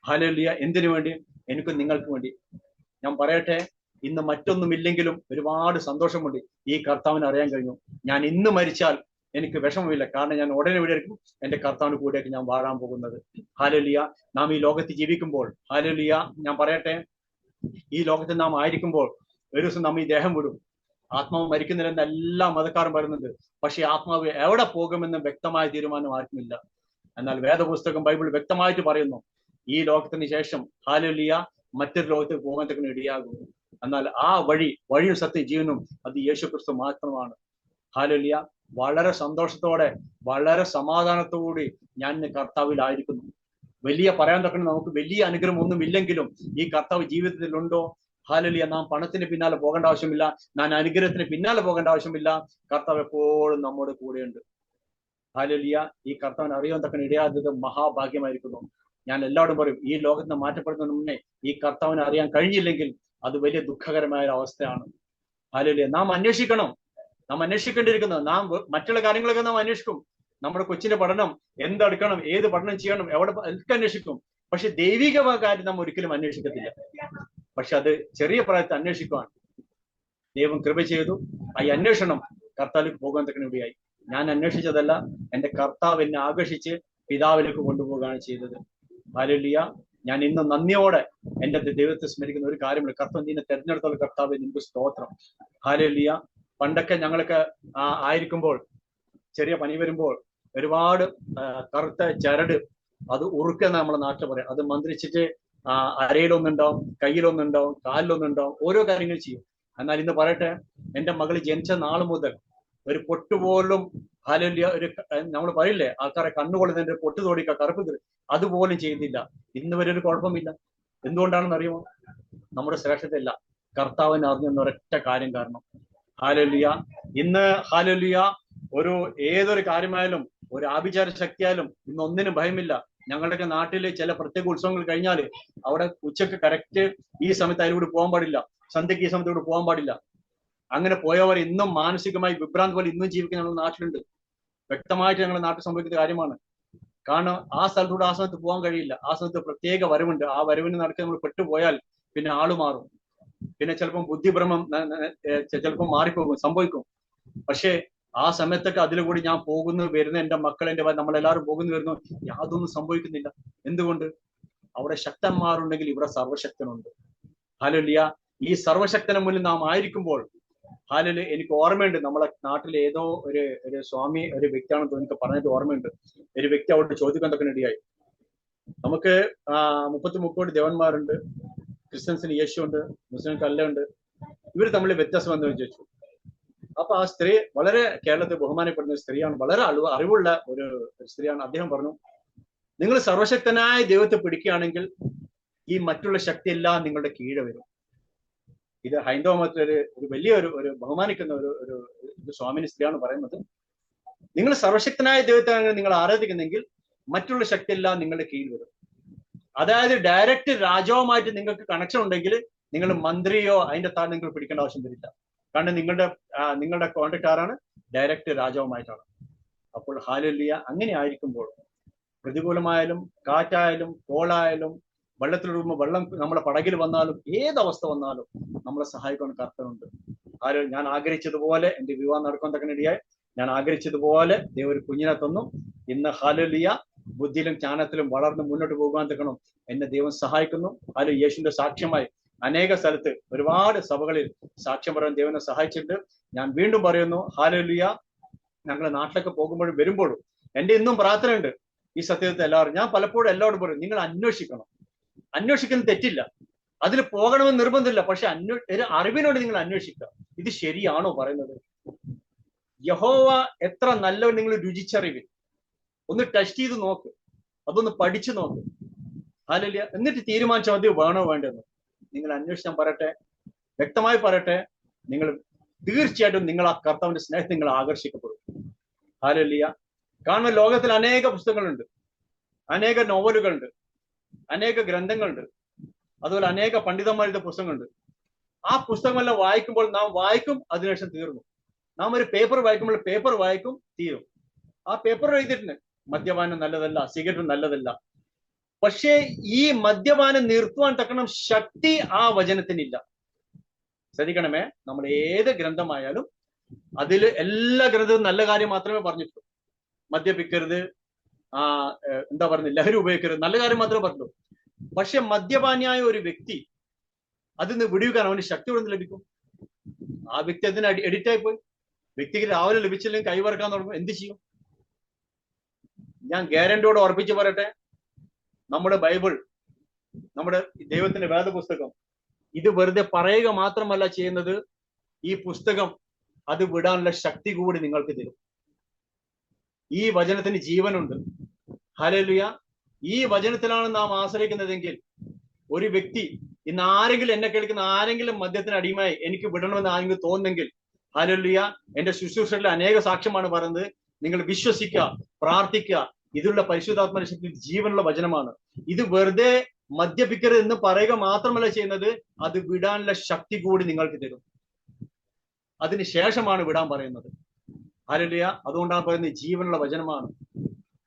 ഹല്ലേലൂയ. എന്തിനു വേണ്ടി? എനിക്കും നിങ്ങൾക്ക് വേണ്ടി. ഞാൻ പറയട്ടെ, ഇന്ന് മറ്റൊന്നുമില്ലെങ്കിലും ഒരുപാട് സന്തോഷമുണ്ട്. ഈ കർത്താവിനെ അറിയാൻ കഴിഞ്ഞു. ഞാൻ ഇന്ന് മരിച്ചാൽ എനിക്ക് വിഷമമില്ല, കാരണം ഞാൻ ഉടനെ വിടെയായിരിക്കും എന്റെ കർത്താവിന് കൂടെയൊക്കെ ഞാൻ വാഴാൻ പോകുന്നത്. ഹല്ലേലൂയ. നാം ഈ ലോകത്ത് ജീവിക്കുമ്പോൾ, ഹല്ലേലൂയ, ഞാൻ പറയട്ടെ, ഈ ലോകത്ത് നാം ആയിരിക്കുമ്പോൾ ഒരു ദിവസം നാം ഈ ദേഹം വിടും. ആത്മാവ് മരിക്കുന്നില്ലെന്ന് എല്ലാ മതക്കാരും പറയുന്നുണ്ട്. പക്ഷെ ആത്മാവ് എവിടെ പോകുമെന്ന് വ്യക്തമായ തീരുമാനം ആർക്കുമില്ല. എന്നാൽ വേദപുസ്തകം ബൈബിൾ വ്യക്തമായിട്ട് പറയുന്നു, ഈ ലോകത്തിന് ശേഷം ഹല്ലേലൂയ മറ്റൊരു ലോകത്തേക്ക് പോകാൻ തക്കുന്ന ഇടയാകും. എന്നാൽ ആ വഴിയും സത്യ ജീവനും അത് യേശു ക്രിസ്തു മാത്രമാണ്. ഹല്ലേലൂയ. വളരെ സന്തോഷത്തോടെ വളരെ സമാധാനത്തോടുകൂടി ഞാൻ ഇന്ന് കർത്താവിലായിരിക്കുന്നു. വലിയ പറയാൻ തക്കണം നമുക്ക് വലിയ അനുഗ്രഹം ഒന്നും ഇല്ലെങ്കിലും ഈ കർത്താവ് ജീവിതത്തിലുണ്ടോ? ഹല്ലേലൂയ. നാം പണത്തിന് പിന്നാലെ പോകേണ്ട ആവശ്യമില്ല, നാം അനുഗ്രഹത്തിന് പിന്നാലെ പോകേണ്ട ആവശ്യമില്ല. കർത്താവ് എപ്പോഴും നമ്മുടെ കൂടെയുണ്ട്. ഹല്ലേലൂയ. ഈ കർത്താവിനെ അറിയാൻ തക്കන ഇടയായത് മഹാഭാഗ്യമായിരിക്കുന്നു. ഞാൻ എല്ലാവരും പറയും, ഈ ലോകത്ത് നിന്ന് മാറ്റപ്പെടുന്നതിന് മുന്നേ ഈ കർത്താവിനെ അറിയാൻ കഴിഞ്ഞില്ലെങ്കിൽ അത് വലിയ ദുഃഖകരമായ ഒരു അവസ്ഥയാണ്. ഹല്ലേലൂയ. നാം അന്വേഷിക്കണം, നാം അന്വേഷിക്കേണ്ടിയിരിക്കുന്നത്. നാം മറ്റുള്ള കാര്യങ്ങളൊക്കെ നാം അന്വേഷിക്കും. നമ്മുടെ കൊച്ചിന്റെ പഠനം എന്തെടുക്കണം, ഏത് പഠനം ചെയ്യണം, എവിടെ ഒക്കെ അന്വേഷിക്കും. പക്ഷെ ദൈവിക കാര്യം നാം ഒരിക്കലും അന്വേഷിക്കത്തില്ല. പക്ഷെ അത് ചെറിയ പ്രായത്തിൽ അന്വേഷിക്കുവാൻ ദൈവം കൃപ ചെയ്തു. ഈ അന്വേഷണം കർത്താവിലേക്ക് പോകാൻ തക്കന ഇടയായി. ഞാൻ അന്വേഷിച്ചതല്ല, എന്റെ കർത്താവ് എന്നെ ആകർഷിച്ച് പിതാവിലേക്ക് കൊണ്ടുപോവുകയാണ് ചെയ്തത്. ഹല്ലേലൂയ. ഞാൻ ഇന്ന് നന്ദിയോടെ എന്റെ ദൈവത്തെ സ്മരിക്കുന്ന ഒരു കാര്യമുണ്ട്. കർത്താവ് നിന്നെ തെരഞ്ഞെടുത്തുള്ള കർത്താവ് നിനക്ക് സ്തോത്രം. ഹല്ലേലൂയ. പണ്ടൊക്കെ ഞങ്ങളൊക്കെ ആയിരിക്കുമ്പോൾ ചെറിയ പനി വരുമ്പോൾ ഒരുപാട് കറുത്ത ചരട്, അത് ഉറുക്കെന്ന് നമ്മളെ നാട്ടിൽ പറയാം, അത് മന്ത്രിച്ചിട്ട് അരയിലൊന്നുണ്ടാവും, കയ്യിലൊന്നുണ്ടാവും, കാലിലൊന്നുണ്ടാവും, ഓരോ കാര്യങ്ങൾ ചെയ്യും. എന്നാൽ ഇന്ന് പറയട്ടെ, എന്റെ മകൾ ജനിച്ച നാൾ മുതൽ ഒരു പൊട്ടുപോലും, ഹല്ലേലൂയ, ഒരു നമ്മൾ പറയില്ലേ ആൾക്കാരെ കണ്ണുകൊള്ളുന്നതിന്റെ പൊട്ട് തോടിക്ക കറുപ്പ്, അതുപോലും ചെയ്യുന്നില്ല. ഇന്ന് വരെ ഒരു കുഴപ്പമില്ല. എന്തുകൊണ്ടാണെന്ന് അറിയുമോ? നമ്മുടെ ശ്രേഷ്ഠതയല്ല, കർത്താവിനെ അറിഞ്ഞെന്ന ഒരൊറ്റ കാര്യം കാരണം. ഹല്ലേലൂയ. ഇന്ന് ഹല്ലേലൂയ ഏതൊരു കാര്യമായാലും ഒരു ആഭിചാര ശക്തിയായാലും ഇന്ന് ഒന്നിനും ഭയമില്ല. ഞങ്ങളുടെയൊക്കെ നാട്ടില് ചില പ്രത്യേക ഉത്സവങ്ങൾ കഴിഞ്ഞാൽ അവിടെ ഉച്ചക്ക് കറക്റ്റ് ഈ സമയത്ത് അതിലൂടെ പോകാൻ പാടില്ല, സന്ധ്യക്ക് ഈ സമയത്തൂടെ പോകാൻ പാടില്ല. അങ്ങനെ പോയവർ ഇന്നും മാനസികമായി വിഭ്രാന്തി പോലെ ഇന്നും ജീവിക്കുന്ന ഞങ്ങളുടെ നാട്ടിലുണ്ട്. വ്യക്തമായിട്ട് ഞങ്ങളുടെ നാട്ടിൽ സംഭവിക്കുന്ന കാര്യമാണ്. കാരണം ആ സ്ഥലത്തൂടെ ആ സമയത്ത് പോകാൻ കഴിയില്ല. ആ സമയത്ത് പ്രത്യേക വരവുണ്ട്. ആ വരവിന് നടക്കാൻ നമ്മൾ പെട്ടുപോയാൽ പിന്നെ ആള് മാറും. പിന്നെ ചിലപ്പം ബുദ്ധിഭ്രമം ചിലപ്പോൾ മാറിപ്പോകും, സംഭവിക്കും. പക്ഷേ ആ സമയത്തൊക്കെ അതിലുകൂടി ഞാൻ പോകുന്നു വരുന്നു, എന്റെ മക്കൾ, നമ്മളെല്ലാവരും പോകുന്നു വരുന്നു, യാതൊന്നും സംഭവിക്കുന്നില്ല. എന്തുകൊണ്ട്? അവിടെ ശക്തന്മാരുണ്ടെങ്കിൽ ഇവിടെ സർവശക്തനുണ്ട്. ഹല്ലേലൂയ. ഈ സർവശക്തന് മുന്നിൽ നാം ആയിരിക്കുമ്പോൾ, ഹല്ലേലൂയ, എനിക്ക് ഓർമ്മയുണ്ട്, നമ്മളെ നാട്ടിലെ ഏതോ ഒരു സ്വാമി, ഒരു വ്യക്തിയാണെന്ന് എനിക്ക് പറഞ്ഞിട്ട് ഓർമ്മയുണ്ട്. ഒരു വ്യക്തി അവിടെ ചോദിക്കാൻ തക്കന ഇടയായി. നമുക്ക് 30 ദേവന്മാരുണ്ട്, ക്രിസ്ത്യൻസിന് യേശു ഉണ്ട്, മുസ്ലിംക്ക് അല്ല ഉണ്ട്, ഇവർ തമ്മിൽ വ്യത്യാസം എന്ന് ചോദിച്ചു. അപ്പൊ ആ സ്ത്രീ വളരെ കേരളത്തിൽ ബഹുമാനപ്പെടുന്ന ഒരു സ്ത്രീയാണ്, വളരെ അറിവുള്ള ഒരു സ്ത്രീയാണ്. അദ്ദേഹം പറഞ്ഞു, നിങ്ങൾ സർവശക്തനായ ദൈവത്തെ പിടിക്കുകയാണെങ്കിൽ ഈ മറ്റുള്ള ശക്തിയെല്ലാം നിങ്ങളുടെ കീഴെ വരും. ഇത് ഹൈന്ദവ മതത്തിലെ ഒരു വലിയ ഒരു ബഹുമാനിക്കുന്ന ഒരു സ്വാമിനി സ്ത്രീയാണ് പറയുന്നത്. നിങ്ങൾ സർവശക്തനായ ദൈവത്തെ നിങ്ങൾ ആരാധിക്കുന്നെങ്കിൽ മറ്റുള്ള ശക്തിയെല്ലാം നിങ്ങളുടെ കീഴിൽ വരും. അതായത് ഡയറക്റ്റ് രാജാവുമായിട്ട് നിങ്ങൾക്ക് കണക്ഷൻ ഉണ്ടെങ്കിൽ നിങ്ങൾ മന്ത്രിയോ അതിന്റെ താഴെ നിങ്ങൾ പിടിക്കേണ്ട ആവശ്യം വരില്ല. കാരണം നിങ്ങളുടെ കോൺടാക്ട് ആരാണ്? ഡയറക്റ്റ് രാജാവുമായിട്ടാണ്. അപ്പോൾ ഹല്ലേലൂയ. അങ്ങനെ ആയിരിക്കുമ്പോൾ പ്രതികൂലമായാലും കാറ്റായാലും കോളായാലും വെള്ളത്തിലൊഴുകുമ്പോൾ വെള്ളം നമ്മുടെ പടകിൽ വന്നാലും ഏതവസ്ഥ വന്നാലും നമ്മളെ സഹായിക്കാൻ കർത്തനുണ്ട്. ഞാൻ ആഗ്രഹിച്ചതുപോലെ എൻ്റെ വിവാഹം നടക്കാൻ തക്കനിടയായി ഞാൻ ആഗ്രഹിച്ചതുപോലെ ദൈവം ഒരു കുഞ്ഞിനെ തന്നു. ഇന്ന് ഹല്ലേലൂയ ബുദ്ധിയിലും ജ്ഞാനത്തിലും വളർന്ന് മുന്നോട്ട് പോകാൻ തക്കണം എന്നെ ദൈവം സഹായിക്കുന്നു. അതിൽ യേശുവിന്റെ സാക്ഷ്യമായി അനേക സ്ഥലത്ത് ഒരുപാട് സഭകളിൽ സാക്ഷ്യം പറയാൻ ദൈവനെ സഹായിച്ചിട്ടുണ്ട്. ഞാൻ വീണ്ടും പറയുന്നു, ഹല്ലേലൂയ. ഞങ്ങളുടെ നാട്ടിലൊക്കെ പോകുമ്പോഴും വരുമ്പോഴും എൻ്റെ ഇന്നും പ്രാർത്ഥനയുണ്ട് ഈ സത്യത്തെ എല്ലാവരും. ഞാൻ പലപ്പോഴും എല്ലാവരും പറയും, നിങ്ങൾ അന്വേഷിക്കണം. അന്വേഷിക്കുന്നത് തെറ്റില്ല, അതിൽ പോകണമെന്ന് നിർബന്ധമില്ല. പക്ഷെ അറിവിനോട് നിങ്ങൾ അന്വേഷിക്കുക, ഇത് ശരിയാണോ പറയുന്നത്? യഹോവ എത്ര നല്ലവൻ നിങ്ങൾ രുചിച്ചറിവിൽ ഒന്ന് ടെസ്റ്റ് ചെയ്ത് നോക്ക്, അതൊന്ന് പഠിച്ചു നോക്ക്. ഹല്ലേലൂയ. എന്നിട്ട് തീരുമാനിച്ചാൽ മതി വേണോ വേണ്ടെന്ന്. നിങ്ങൾ അന്വേഷിച്ചാൽ പറയട്ടെ, വ്യക്തമായി പറയട്ടെ, നിങ്ങൾ തീർച്ചയായിട്ടും നിങ്ങൾ ആ കർത്താവിന്റെ സ്നേഹത്തിൽ നിങ്ങൾ ആകർഷിക്കപ്പെടും. ഹല്ലേലൂയ. കാരണം ലോകത്തിൽ അനേക പുസ്തകങ്ങളുണ്ട്, അനേക നോവലുകളുണ്ട്, അനേക ഗ്രന്ഥങ്ങളുണ്ട്, അതുപോലെ അനേക പണ്ഡിതന്മാരുടെ പുസ്തകങ്ങളുണ്ട്. ആ പുസ്തകമെല്ലാം വായിക്കുമ്പോൾ നാം വായിക്കും, അതിനുശേഷം തീർന്നു. നാം ഒരു പേപ്പർ വായിക്കുമ്പോൾ പേപ്പർ വായിക്കും, തീരും. ആ പേപ്പർ എഴുതിയിട്ടുണ്ട് മദ്യപാനം നല്ലതല്ല, സിഗരറ്റ് നല്ലതല്ല. പക്ഷേ ഈ മദ്യപാനം നിർത്തുവാൻ തക്കണം ശക്തി ആ വചനത്തിനില്ല. ശ്രദ്ധിക്കണമേ, നമ്മൾ ഏത് ഗ്രന്ഥമായാലും അതിൽ എല്ലാ ഗ്രന്ഥവും നല്ല കാര്യം മാത്രമേ പറഞ്ഞിട്ടുള്ളൂ. മദ്യപിക്കരുത്, എന്താ പറയുന്നത്, ലഹരി ഉപയോഗിക്കരുത്, നല്ല കാര്യം മാത്രമേ പറഞ്ഞുള്ളൂ. പക്ഷെ മദ്യപാനിയായ ഒരു വ്യക്തി അതിന് വിടുവിക്കാൻ അവന് ശക്തി എവിടെ നിന്ന് ലഭിക്കും? ആ വ്യക്തി അതിന് എഡിറ്റായി പോയി. വ്യക്തിക്ക് രാവിലെ ലഭിച്ചില്ലെങ്കിൽ കൈവറക്കാൻ തുടങ്ങും, എന്ത് ചെയ്യും? ഞാൻ ഗ്യാരണ്ടിയോട് ഉറപ്പിച്ച് പറയട്ടെ, നമ്മുടെ ബൈബിൾ, നമ്മുടെ ദൈവത്തിന്റെ വേദപുസ്തകം, ഇത് വെറുതെ പറയുക മാത്രമല്ല ചെയ്യുന്നത്, ഈ പുസ്തകം അത് വിടാനുള്ള ശക്തി കൂടി നിങ്ങൾക്ക് തരും. ഈ വചനത്തിന് ജീവനുണ്ട്. ഹല്ലേലൂയ. ഈ വചനത്തിലാണ് നാം ആശ്രയിക്കുന്നതെങ്കിൽ ഒരു വ്യക്തി, ഇന്ന് ആരെങ്കിലും എന്നെ കേൾക്കുന്ന ആരെങ്കിലും മദ്യത്തിന് അടിമയായി എനിക്ക് വിടണമെന്ന് ആരെങ്കിലും തോന്നുന്നെങ്കിൽ, ഹല്ലേലൂയ, എന്റെ ശുശ്രൂഷകളിൽ അനേക സാക്ഷ്യമാണ് പറയുന്നത്. നിങ്ങൾ വിശ്വസിക്കുക, പ്രാർത്ഥിക്കുക. ഇതിലുള്ള പരിശുദ്ധാത്മ ശക്തി ജീവനുള്ള വചനമാണ്. ഇത് വെറുതെ മദ്യപിക്കരുത് എന്ന് പറയുക മാത്രമല്ല ചെയ്യുന്നത്, അത് വിടാനുള്ള ശക്തി കൂടി നിങ്ങൾക്ക് തരും. അതിന് ശേഷമാണ് വിടാൻ പറയുന്നത്. ഹല്ലേലൂയ. അതുകൊണ്ടാണ് പറയുന്നത് ജീവനുള്ള വചനമാണ്.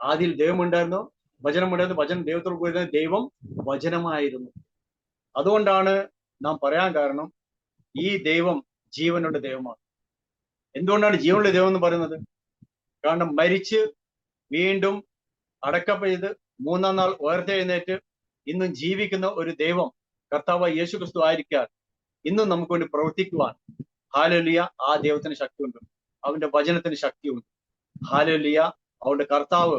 ആദിയിൽ ദൈവമുണ്ടായിരുന്നു, വചനമുണ്ടായിരുന്നു, വചനം ദൈവത്തോട് കൂടി, ദൈവം വചനമായിരുന്നു. അതുകൊണ്ടാണ് നാം പറയാൻ കാരണം, ഈ ദൈവം ജീവനുള്ള ദൈവമാണ്. എന്തുകൊണ്ടാണ് ജീവനുള്ള ദൈവം എന്ന് പറയുന്നത്? കാരണം മരിച്ച് വീണ്ടും അടക്കം ചെയ്ത് മൂന്നാം നാൾ ഉയർത്തെഴുന്നേറ്റ് ഇന്നും ജീവിക്കുന്ന ഒരു ദൈവം കർത്താവായ യേശു ക്രിസ്തു ആയിരിക്കാൻ ഇന്നും നമുക്ക് വേണ്ടി പ്രവർത്തിക്കുവാൻ, ഹല്ലേലൂയ, ആ ദൈവത്തിന് ശക്തിയുണ്ട്. അവന്റെ വചനത്തിന് ശക്തിയുണ്ട്. ഹല്ലേലൂയ. അവന്റെ കർത്താവ്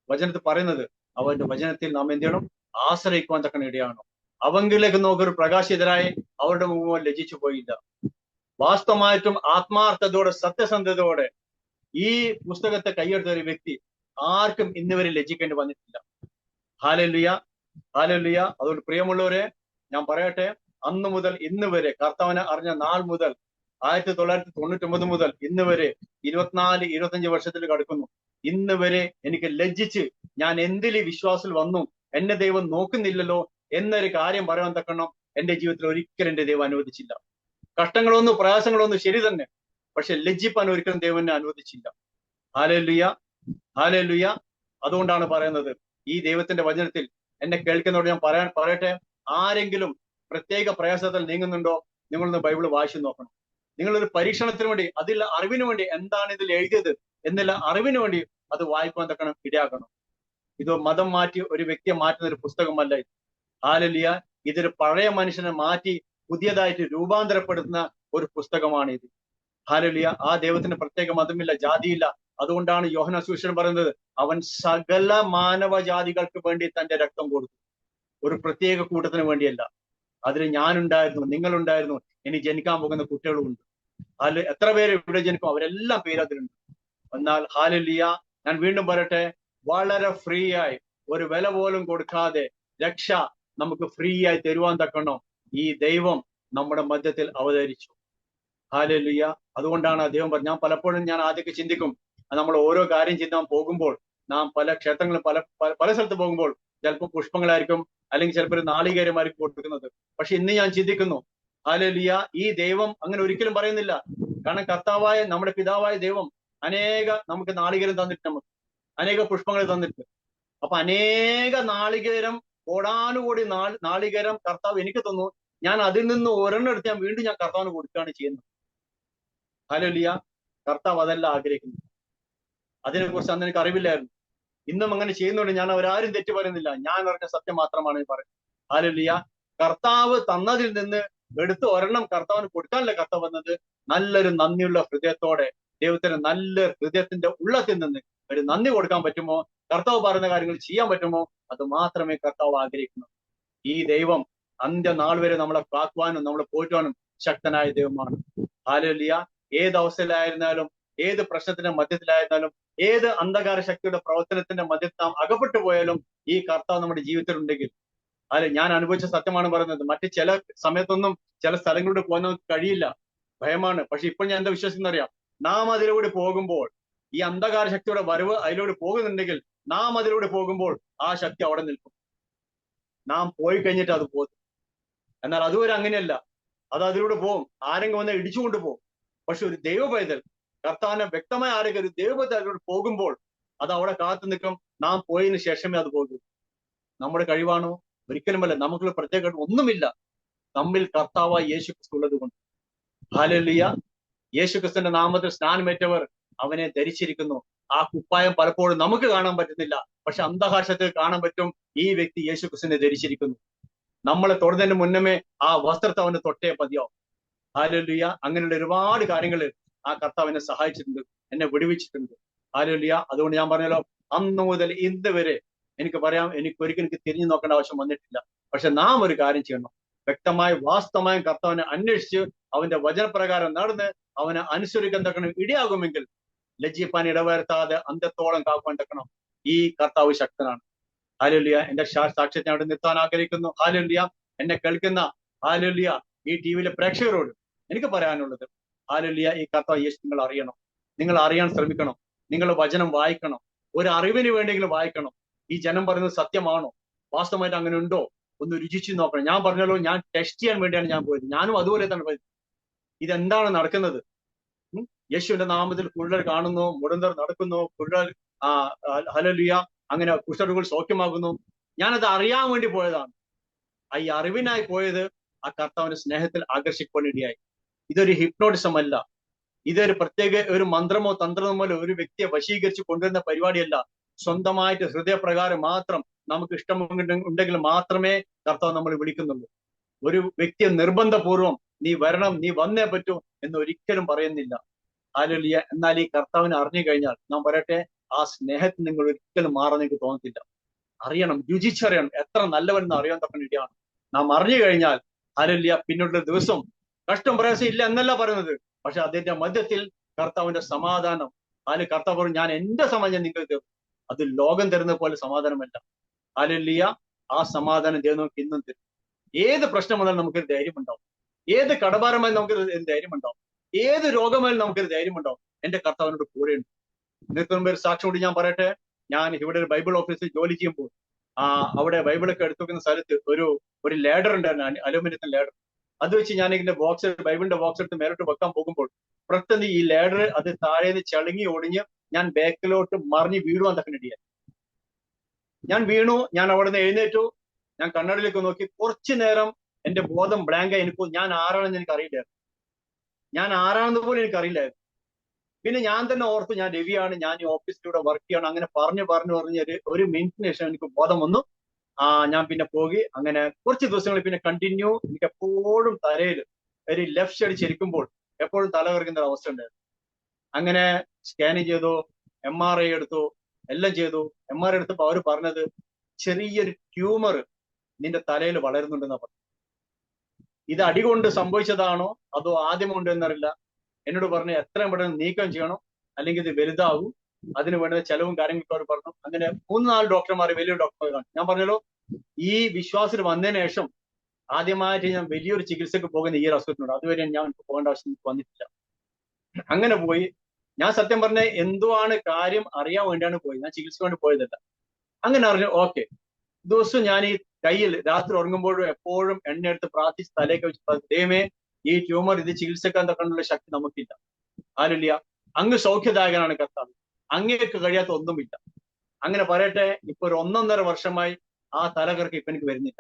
വചനത്തിൽ പറയുന്നത്, അവന്റെ വചനത്തിൽ നാം എന്ത് ചെയ്യണം? ആശ്രയിക്കുവാൻ തക്കണ ഇടയാണ്. അവങ്കിലേക്ക് നോക്കൊരു പ്രകാശിതരായി അവരുടെ മുഖം ലജിച്ചു പോയില്ല. വാസ്തവമായിട്ടും ആത്മാർത്ഥതയോടെ സത്യസന്ധതയോടെ ഈ പുസ്തകത്തെ കൈയെടുത്ത ഒരു വ്യക്തി ആർക്കും ഇന്നുവരെ ലജ്ജിക്കേണ്ടി വന്നിട്ടില്ല. Hallelujah, hallelujah. അതുകൊണ്ട് പ്രിയമുള്ളവരെ, ഞാൻ പറയട്ടെ, അന്ന് മുതൽ ഇന്ന് വരെ, കർത്താവിനെ അറിഞ്ഞ നാൾ മുതൽ 1999 മുതൽ ഇന്ന് വരെ 24-25 വർഷത്തിൽ കടക്കുന്നു. ഇന്ന് വരെ എനിക്ക് ലജ്ജിച്ച് ഞാൻ എന്തിൽ വിശ്വാസത്തിൽ വന്നു, എന്നെ ദൈവം നോക്കുന്നില്ലല്ലോ എന്നൊരു കാര്യം പറയാൻ തക്കണം എന്റെ ജീവിതത്തിൽ ഒരിക്കലും എന്റെ ദൈവം അനുവദിച്ചില്ല. കഷ്ടങ്ങളൊന്നും പ്രയാസങ്ങളൊന്നും ശരി തന്നെ, പക്ഷെ ലജ്ജിപ്പാൻ ഒരിക്കലും ദൈവം എന്നെ അനുവദിച്ചില്ല. Hallelujah, hallelujah. അതുകൊണ്ടാണ് പറയുന്നത്, ഈ ദൈവത്തിന്റെ വചനത്തിൽ എന്നെ കേൾക്കുന്നതോട് ഞാൻ പറയട്ടെ, ആരെങ്കിലും പ്രത്യേക പ്രയാസത്തിൽ നീങ്ങുന്നുണ്ടോ, നിങ്ങളൊന്ന് ബൈബിൾ വായിച്ചു നോക്കണം. നിങ്ങളൊരു പരീക്ഷണത്തിന് വേണ്ടി, അതിൽ അറിവിന് വേണ്ടി, എന്താണ് ഇതിൽ എഴുതിയത് എന്നുള്ള അറിവിന് വേണ്ടി അത് വായിക്കാൻ തക്കണം, ഇടയാക്കണം. ഇത് മതം മാറ്റി ഒരു വ്യക്തിയെ മാറ്റുന്ന ഒരു പുസ്തകമല്ല ഇത്. ഹല്ലേലൂയ. ഇതൊരു പഴയ മനുഷ്യനെ മാറ്റി പുതിയതായിട്ട് രൂപാന്തരപ്പെടുത്തുന്ന ഒരു പുസ്തകമാണ് ഇത്. ഹല്ലേലൂയ. ആ ദൈവത്തിന് പ്രത്യേക മതമില്ല, ജാതിയില്ല. അതുകൊണ്ടാണ് യോഹന്നാൻ സുവിശേഷം പറയുന്നത്, അവൻ സകല മാനവജാതികൾക്ക് വേണ്ടി തന്റെ രക്തം കൊടുത്തു. ഒരു പ്രത്യേക കൂട്ടത്തിന് വേണ്ടിയല്ല. അതിൽ ഞാനുണ്ടായിരുന്നു, നിങ്ങളുണ്ടായിരുന്നു, ഇനി ജനിക്കാൻ പോകുന്ന കുട്ടികളുമുണ്ട്. അതിൽ എത്ര പേര് ഇവിടെ ജനിക്കും, അവരെല്ലാം പേര് അതിലുണ്ട്. എന്നാൽ ഹല്ലേലൂയ, ഞാൻ വീണ്ടും പറയട്ടെ, വളരെ ഫ്രീ ആയി, ഒരു വില പോലും കൊടുക്കാതെ രക്ഷ നമുക്ക് ഫ്രീ ആയി തരുവാൻ തക്കണം ഈ ദൈവം നമ്മുടെ മധ്യത്തിൽ അവതരിച്ചു. ഹല്ലേലൂയ. അതുകൊണ്ടാണ് ദൈവം പറഞ്ഞു, ഞാൻ പലപ്പോഴും ആദ്യമൊക്കെ ചിന്തിക്കും, നമ്മൾ ഓരോ കാര്യം ചെയ്യാൻ പോകുമ്പോൾ, നാം പല ക്ഷേത്രങ്ങളും പല സ്ഥലത്ത് പോകുമ്പോൾ ചിലപ്പോൾ പുഷ്പങ്ങളായിരിക്കും, അല്ലെങ്കിൽ ചിലപ്പോൾ ഒരു നാളികേരമായിരിക്കും കൊടുക്കുന്നത്. പക്ഷെ ഇന്ന് ഞാൻ ചിന്തിക്കുന്നു, ഹല്ലേലൂയ, ഈ ദൈവം അങ്ങനെ ഒരിക്കലും പറയുന്നില്ല. കാരണം കർത്താവായ നമ്മുടെ പിതാവായ ദൈവം നമുക്ക് നാളികേരം തന്നിട്ട്, നമുക്ക് അനേക പുഷ്പങ്ങൾ തന്നിട്ട്, അപ്പൊ അനേക നാളികേരം, കോടാനുകൂടി നാളികേരം കർത്താവ് എനിക്ക് തന്നു. ഞാൻ അതിൽ നിന്ന് ഒരെണ്ണം എടുത്ത് ഞാൻ വീണ്ടും ഞാൻ കർത്താവിന് കൊടുക്കുകയാണ് ചെയ്യുന്നത്. ഹല്ലേലൂയ. കർത്താവ് അതല്ല ആഗ്രഹിക്കുന്നു. അതിനെക്കുറിച്ച് അന്ന് എനിക്ക് അറിവില്ലായിരുന്നു. ഇന്നും അങ്ങനെ ചെയ്യുന്നുണ്ട്. ഞാൻ അവരാരും തെറ്റ് പറയുന്നില്ല. ഞാൻ പറഞ്ഞ സത്യം മാത്രമാണ് പറയുന്നത്. ഹല്ലേലൂയ. കർത്താവ് തന്നതിൽ നിന്ന് എടുത്ത് ഒരെണ്ണം കർത്താവിന് കൊടുക്കാനല്ല കർത്താവ് വന്നത്. നല്ലൊരു നന്ദിയുള്ള ഹൃദയത്തോടെ ദൈവത്തിന് നല്ല ഹൃദയത്തിന്റെ ഉള്ളത്തിൽ നിന്ന് ഒരു നന്ദി കൊടുക്കാൻ പറ്റുമോ, കർത്താവ് പറയുന്ന കാര്യങ്ങൾ ചെയ്യാൻ പറ്റുമോ, അത് മാത്രമേ കർത്താവ് ആഗ്രഹിക്കുന്നു. ഈ ദൈവം അന്ത്യനാൾ വരെ നമ്മളെ കാക്കുവാനും നമ്മളെ പോറ്റുവാനും ശക്തനായ ദൈവമാണ്. ഹല്ലേലൂയ. ഏത് അവസ്ഥയിലായിരുന്നാലും, ഏത് പ്രശ്നത്തിന്റെ മധ്യത്തിലായിരുന്നാലും, ഏത് അന്ധകാര ശക്തിയുടെ പ്രവർത്തനത്തിന്റെ മധ്യത്തിൽ നാം അകപ്പെട്ടു പോയാലും ഈ കർത്താവ് നമ്മുടെ ജീവിതത്തിൽ ഉണ്ടെങ്കിൽ, അല്ലെ, ഞാൻ അനുഭവിച്ച സത്യമാണ് പറയുന്നത്. മറ്റ് ചില സമയത്തൊന്നും ചില സ്ഥലങ്ങളിലൂടെ പോകാൻ നമുക്ക് കഴിയില്ല, ഭയമാണ്. പക്ഷെ ഇപ്പോൾ ഞാൻ എന്താ വിശ്വസിക്കുന്ന അറിയാം, നാം അതിലൂടെ പോകുമ്പോൾ, ഈ അന്ധകാര ശക്തിയുടെ വരവ് അതിലൂടെ പോകുന്നുണ്ടെങ്കിൽ, നാം അതിലൂടെ പോകുമ്പോൾ ആ ശക്തി അവിടെ നിൽക്കും. നാം പോയി കഴിഞ്ഞിട്ട് അത് പോകും. എന്നാൽ അതുവരെ അങ്ങനെയല്ല, അത് അതിലൂടെ പോകും. ആരെങ്കിലും വന്ന് ഇടിച്ചുകൊണ്ട് പോകും. പക്ഷെ ഒരു ദൈവ പൈതൽ, കർത്താവിനെ വ്യക്തമായ ആരെങ്കിലും ഒരു ദൈവ പൈതൽ അതിലൂടെ പോകുമ്പോൾ അത് അവിടെ കാത്തു നിൽക്കും. നാം പോയതിനു ശേഷമേ അത് പോകും. നമ്മുടെ കഴിവാണോ? ഒരിക്കലുമല്ല. നമുക്കുള്ള പ്രത്യേക ഒന്നുമില്ല. നമ്മിൽ കർത്താവായ യേശു ക്രിസ്തു ഉള്ളത് കൊണ്ട്. ഹല്ലേലൂയ. യേശു ക്രിസ്തുവിന്റെ നാമത്തിൽ സ്നാനമേറ്റവർ അവനെ ധരിച്ചിരിക്കുന്നു. ആ കുപ്പായം പലപ്പോഴും നമുക്ക് കാണാൻ പറ്റുന്നില്ല, പക്ഷെ അന്ധകാശത്തിൽ കാണാൻ പറ്റും. ഈ വ്യക്തി യേശു ക്രിസ്തുവിനെ ധരിച്ചിരിക്കുന്നു. നമ്മളെ തൊടുന്നതിന് മുന്നമേ ആ വസ്ത്രത്തെ അവന് തൊട്ടേ മതിയാവും. ഹല്ലേലൂയ. അങ്ങനെയുള്ള ഒരുപാട് കാര്യങ്ങൾ ആ കർത്താവ് എന്നെ സഹായിച്ചിട്ടുണ്ട്, എന്നെ വിടുവിച്ചിട്ടുണ്ട്. ഹല്ലേലൂയ. അതുകൊണ്ട് ഞാൻ പറഞ്ഞല്ലോ, അന്ന് മുതൽ ഇന്ന് വരെ എനിക്ക് പറയാം, ഒരിക്കലും തിരിഞ്ഞു നോക്കേണ്ട ആവശ്യം വന്നിട്ടില്ല. പക്ഷെ നാം ഒരു കാര്യം ചെയ്യണം. വ്യക്തമായി വാസ്തവമായും കർത്താവിനെ അന്വേഷിച്ച് അവന്റെ വചനപ്രകാരം നടന്ന് അവനെ അനുസരിക്കാൻ തക്കണം. ഇടയാകുമെങ്കിൽ ലജ്ജിപ്പാൻ ഇടവരുത്താതെ അന്ത്യത്തോളം കാക്കാൻ തക്കണം. ഈ കർത്താവ് ശക്തനാണ്. ഹല്ലേലൂയ. എന്റെ സാക്ഷ്യത്തെ അവിടെ നിർത്താൻ ആഗ്രഹിക്കുന്നു. ഹല്ലേലൂയ. എന്നെ കേൾക്കുന്ന ഹല്ലേലൂയ ഈ ടിവിയിലെ പ്രേക്ഷകരോട് എനിക്ക് പറയാനുള്ളത്, ഹല്ലേലൂയ, ഈ കർത്താവ് യേശു നിങ്ങൾ അറിയണം. നിങ്ങൾ അറിയാൻ ശ്രമിക്കണം. നിങ്ങൾ വചനം വായിക്കണം. ഒരു അറിവിന് വേണ്ടിയെങ്കിലും വായിക്കണം. ഈ ജനം പറയുന്നത് സത്യമാണോ, വാസ്തവമായിട്ട് അങ്ങനെ ഉണ്ടോ, ഒന്ന് രുചിച്ചു നോക്കണം. ഞാൻ പറഞ്ഞല്ലോ, ഞാൻ ടെസ്റ്റ് ചെയ്യാൻ വേണ്ടിയാണ് ഞാൻ പോയത്. ഞാനും അതുപോലെ തന്നെ പോയത്. ഇതെന്താണ് നടക്കുന്നത്? യേശുവിന്റെ നാമത്തിൽ കുരുടർ കാണുന്നു, മുടന്തർ നടക്കുന്നു, കുരുടർ ഹല്ലേലൂയ, അങ്ങനെ കുഷ്ഠരോഗികൾ സൗഖ്യമാകുന്നു. ഞാനത് അറിയാൻ വേണ്ടി പോയതാണ്. ഈ അറിവിനായി പോയത് ആ കർത്താവിന്റെ സ്നേഹത്തിൽ ആകർഷിക്കപ്പെടാനിടയായി. ഇതൊരു ഹിപ്നോട്ടിസം അല്ല. ഇതൊരു പ്രത്യേക ഒരു മന്ത്രമോ തന്ത്രമോ ഒരു വ്യക്തിയെ വശീകരിച്ച് കൊണ്ടുവരുന്ന പരിപാടിയല്ല. സ്വന്തമായിട്ട് ഹൃദയപ്രകാരം മാത്രം നമുക്ക് ഇഷ്ടമുണ്ടെങ്കിൽ മാത്രമേ കർത്താവ് നമ്മൾ വിളിക്കുന്നുള്ളൂ. ഒരു വ്യക്തിയെ നിർബന്ധപൂർവം നീ വരണം, നീ വന്നേ പറ്റൂ എന്ന് ഒരിക്കലും പറയുന്നില്ല. ഹല്ലേലൂയ. എന്നാൽ ഈ കർത്താവിനെ അറിഞ്ഞു കഴിഞ്ഞാൽ, നാം പറയട്ടെ, ആ സ്നേഹത്തിൽ നിങ്ങൾ ഒരിക്കലും മാറാൻ നിങ്ങൾക്ക് തോന്നത്തില്ല. അറിയണം, രുചിച്ചറിയണം, എത്ര നല്ലവൻ എന്ന് അറിയാൻ തക്ക വേണ്ടിയാണ്. നാം അറിഞ്ഞു കഴിഞ്ഞാൽ ഹല്ലേലൂയ, പിന്നീടുള്ള ദിവസം കഷ്ടം പ്രയാസം ഇല്ല എന്നല്ല പറയുന്നത്. പക്ഷെ അതിന്റെ മധ്യത്തിൽ കർത്താവിന്റെ സമാധാനം, അതിൽ കർത്താവ് പറഞ്ഞു, ഞാൻ എന്റെ സമാധാനം നിങ്ങൾക്ക് തരും. അത് ലോകം തരുന്ന പോലെ സമാധാനമല്ല. ഹല്ലേലൂയ. ആ സമാധാനം ദൈവം നമുക്ക് ഇന്നും തരും. ഏത് പ്രശ്നം വന്നാലും നമുക്കൊരു ധൈര്യം ഉണ്ടാവും. ഏത് കടഭാരമായി നമുക്കൊരു ധൈര്യം ഉണ്ടാവും. ഏത് രോഗമായാലും നമുക്കൊരു ധൈര്യം ഉണ്ടാവും. എന്റെ കർത്താവിനോട് കൂടെയുണ്ട്. നിങ്ങൾക്ക് ഒരു സാക്ഷ്യം കൊണ്ട് ഞാൻ പറയട്ടെ. ഞാൻ ഇവിടെ ഒരു ബൈബിൾ ഓഫീസിൽ ജോലി ചെയ്യുമ്പോൾ അവിടെ ബൈബിളൊക്കെ എടുത്തു വെക്കുന്ന സ്ഥലത്ത് ഒരു ലേഡർ ഉണ്ടായിരുന്നു, അലൂമിനിയത്തിന്റെ ലേഡർ. അത് വെച്ച് ഞാൻ ഇതിന്റെ ബൈബിളിന്റെ ബോക്സ് എടുത്ത് മേലോട്ട് വെക്കാൻ പോകുമ്പോൾ പെട്ടെന്ന് ഈ ലേഡർ അത് താഴേന്ന് ചളുങ്ങി ഒടിഞ്ഞ് ഞാൻ ബാക്കിലോട്ട് മറിഞ്ഞ് വീഴുവാൻ തക്കനിടയായി. ഞാൻ വീണു. ഞാൻ അവിടെ നിന്ന് എഴുന്നേറ്റു. ഞാൻ കണ്ണടയിലേക്ക് നോക്കി. കുറച്ചു നേരം എന്റെ ബോധം ബ്ലാങ്കായി. ഞാൻ ആരാണെന്ന് എനിക്ക് അറിയില്ലായിരുന്നു. ഞാൻ ആരാണെന്ന് പോലും എനിക്കറിയില്ലായിരുന്നു. പിന്നെ ഞാൻ തന്നെ ഓർത്തു, ഞാൻ രവിയാണ്, ഞാൻ ഈ ഓഫീസിലൂടെ വർക്ക് ചെയ്യണം. അങ്ങനെ പറഞ്ഞ് ഒരു മിനിറ്റിന് ശേഷം എനിക്ക് ബോധം വന്നു. ഞാൻ പിന്നെ പോയി. അങ്ങനെ കുറച്ച് ദിവസങ്ങളിൽ പിന്നെ കണ്ടിന്യൂ എനിക്ക് എപ്പോഴും തലയിൽ ഒരു ലെഫ്റ്റ് സൈഡ് ചരിക്കുമ്പോൾ എപ്പോഴും തല കറങ്ങുന്ന ഒരു അവസ്ഥ ഉണ്ടായിരുന്നു. അങ്ങനെ സ്കാനിങ് ചെയ്തു, MRI എടുത്തു, എല്ലാം ചെയ്തു. MRI എടുത്തപ്പോൾ അവർ പറഞ്ഞത് ചെറിയൊരു ട്യൂമർ നിന്റെ തലയിൽ വളരുന്നുണ്ടെന്നാ പറഞ്ഞു. ഇത് അടികൊണ്ട് സംഭവിച്ചതാണോ അതോ ആദ്യം കൊണ്ട് എന്നറിയില്ല. എന്നോട് പറഞ്ഞു എത്രയും പെട്ടെന്ന് നീക്കം ചെയ്യണം, അല്ലെങ്കിൽ ഇത് വലുതാവും, അതിന് വേണ്ട ചെലവും കാര്യങ്ങളൊക്കെ അവർ പറഞ്ഞു. അങ്ങനെ 3-4 ഡോക്ടർമാർ, വലിയ ഡോക്ടർമാർ കാണും. ഞാൻ പറഞ്ഞല്ലോ, ഈ വിശ്വാസത്തിൽ വന്നതിന് ശേഷം ആദ്യമായിട്ട് ഞാൻ വലിയൊരു ചികിത്സക്ക് പോകുന്ന ഈ ഒരു അസുഖത്തിനുണ്ട്. അതുവരെ ഞാൻ പോകേണ്ട ആവശ്യം വന്നിട്ടില്ല. അങ്ങനെ പോയി. ഞാൻ സത്യം പറഞ്ഞ എന്തുവാണ് കാര്യം അറിയാൻ വേണ്ടിയാണ് പോയത്. ഞാൻ ചികിത്സ വേണ്ടി പോയതല്ല. അങ്ങനെ അറിഞ്ഞു. ഓക്കെ. ദിവസം ഞാൻ ഈ കയ്യിൽ രാത്രി ഉറങ്ങുമ്പോഴും എപ്പോഴും എണ്ണ എടുത്ത് പ്രാർത്ഥിച്ച് തലേക്ക് വെച്ച്, ദൈവമേ, ഈ ട്യൂമർ ഇത് ചികിത്സിക്കാൻ തക്കാനുള്ള ശക്തി നമുക്കില്ല. ഹല്ലേലൂയ. അങ്ങ് സൗഖ്യദായകനാണ് കർത്താവ്. അങ്ങേക്ക് കഴിയാത്ത ഒന്നുമില്ല. അങ്ങനെ പറയട്ടെ, ഇപ്പൊ ഒരു 1.5 വർഷമായി ആ തലകർക്ക് ഇപ്പൊ എനിക്ക് വരുന്നില്ല.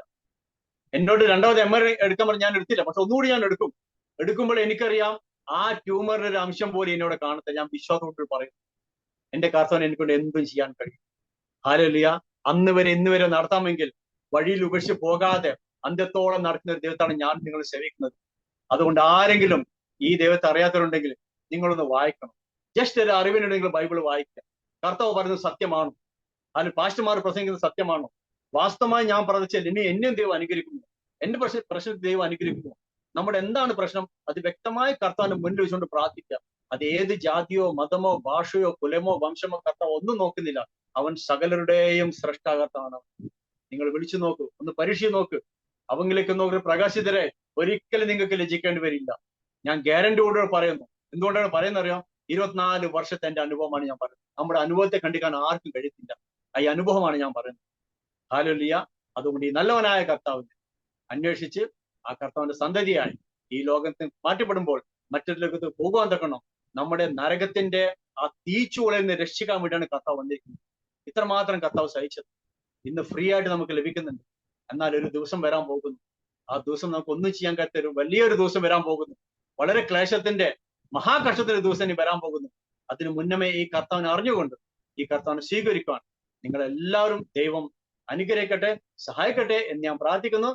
എന്നോട് രണ്ടാമത് MRI എടുക്കാൻ പറഞ്ഞ് ഞാൻ എടുത്തില്ല, പക്ഷെ ഒന്നുകൂടി ഞാൻ എടുക്കുമ്പോൾ എനിക്കറിയാം ആ ട്യൂമറിന്റെ ഒരു അംശം പോലും എന്നോട് കാണത്തില്ല. ഞാൻ വിശ്വാസത്തോട് പറയും, എന്റെ കർത്താവിന് എനിക്കൊണ്ട് എന്തും ചെയ്യാൻ കഴിയും. ഹല്ലേലൂയ. അന്ന് വരെ ഇന്ന് വരെ നടത്താമെങ്കിൽ വഴിയിൽ ഉപേക്ഷിച്ച് പോകാതെ അന്ത്യത്തോളം നടക്കുന്ന ഒരു ദൈവത്താണ് ഞാൻ നിങ്ങൾ സേവിക്കുന്നത്. അതുകൊണ്ട് ആരെങ്കിലും ഈ ദൈവത്തെ അറിയാത്തവരുണ്ടെങ്കിൽ നിങ്ങളൊന്ന് വായിക്കണം. ജസ്റ്റ് ഒരു അറിവിനുണ്ടെങ്കിൽ നിങ്ങൾ ബൈബിൾ വായിക്കുക. കർത്താവ് പറയുന്നത് സത്യമാണോ? അതിൽ പാസ്റ്റർമാർ പ്രസംഗിക്കുന്നത് സത്യമാണോ? വാസ്തവമായി ഞാൻ പറഞ്ഞാൽ ഇനി എന്നെയും ദൈവം അനുഗ്രഹിക്കുന്നു, എന്റെ പ്രശ്നത്തിൽ ദൈവം അനുഗ്രഹിക്കുന്നു. നമ്മുടെ എന്താണ് പ്രശ്നം അത് വ്യക്തമായി കർത്താവിന് മുന്നിൽ വെച്ചുകൊണ്ട് പ്രാർത്ഥിക്കുക. അത് ഏത് ജാതിയോ മതമോ ഭാഷയോ കുലമോ വംശമോ കർത്താവ് ഒന്നും നോക്കുന്നില്ല. അവൻ സകലരുടെയും സ്രഷ്ടാകർത്താണ്. നിങ്ങൾ വിളിച്ചു നോക്കൂ, ഒന്ന് പരീക്ഷിച്ച് നോക്ക്. അവങ്കിലേക്ക് നോക്കി പ്രകാശിതരെ ഒരിക്കലും നിങ്ങൾക്ക് ലജ്ജിക്കേണ്ടി വരില്ല. ഞാൻ ഗ്യാരണ്ടിയോട് പറയുന്നു. എന്തുകൊണ്ടാണ് പറയുന്നത് അറിയാം? 24 വർഷത്തെ എന്റെ അനുഭവമാണ് ഞാൻ പറയുന്നത്. നമ്മുടെ അനുഭവത്തെ കണ്ടിക്കാൻ ആർക്കും കഴിയത്തില്ല. ഈ അനുഭവമാണ് ഞാൻ പറയുന്നത്. ഹല്ലേലൂയ. അതുകൊണ്ട് ഈ നല്ലവനായ കർത്താവിനെ അന്വേഷിച്ച് ആ കർത്താവിന്റെ സന്തതിയായി ഈ ലോകത്തിൽ മാറ്റപ്പെടുമ്പോൾ മറ്റൊരു ലോകത്ത് പോകുവാൻ തക്കണം. നമ്മുടെ നരകത്തിന്റെ ആ തീച്ചുളയിൽ നിന്ന് രക്ഷിക്കാൻ വേണ്ടിയാണ് കർത്താവ് വന്നിരിക്കുന്നത്. ഇത്രമാത്രം കർത്താവ് സഹിച്ചത് ഇന്ന് ഫ്രീ ആയിട്ട് നമുക്ക് ലഭിക്കുന്നുണ്ട്. എന്നാൽ ഒരു ദിവസം വരാൻ പോകുന്നു, ആ ദിവസം നമുക്ക് ഒന്നും ചെയ്യാൻ കഴിയാത്ത ഒരു വലിയൊരു ദിവസം വരാൻ പോകുന്നു. വളരെ ക്ലേശത്തിന്റെ മഹാകഷ്ടത്തിന്റെ ദിവസം ഇനി വരാൻ പോകുന്നു. അതിനു മുന്നമേ ഈ കർത്താവിനെ അറിഞ്ഞുകൊണ്ട് ഈ കർത്താവിനെ സ്വീകരിക്കാൻ നിങ്ങളെല്ലാവരും ദൈവം അനുഗ്രഹിക്കട്ടെ, സഹായിക്കട്ടെ എന്ന് ഞാൻ പ്രാർത്ഥിക്കുന്നു.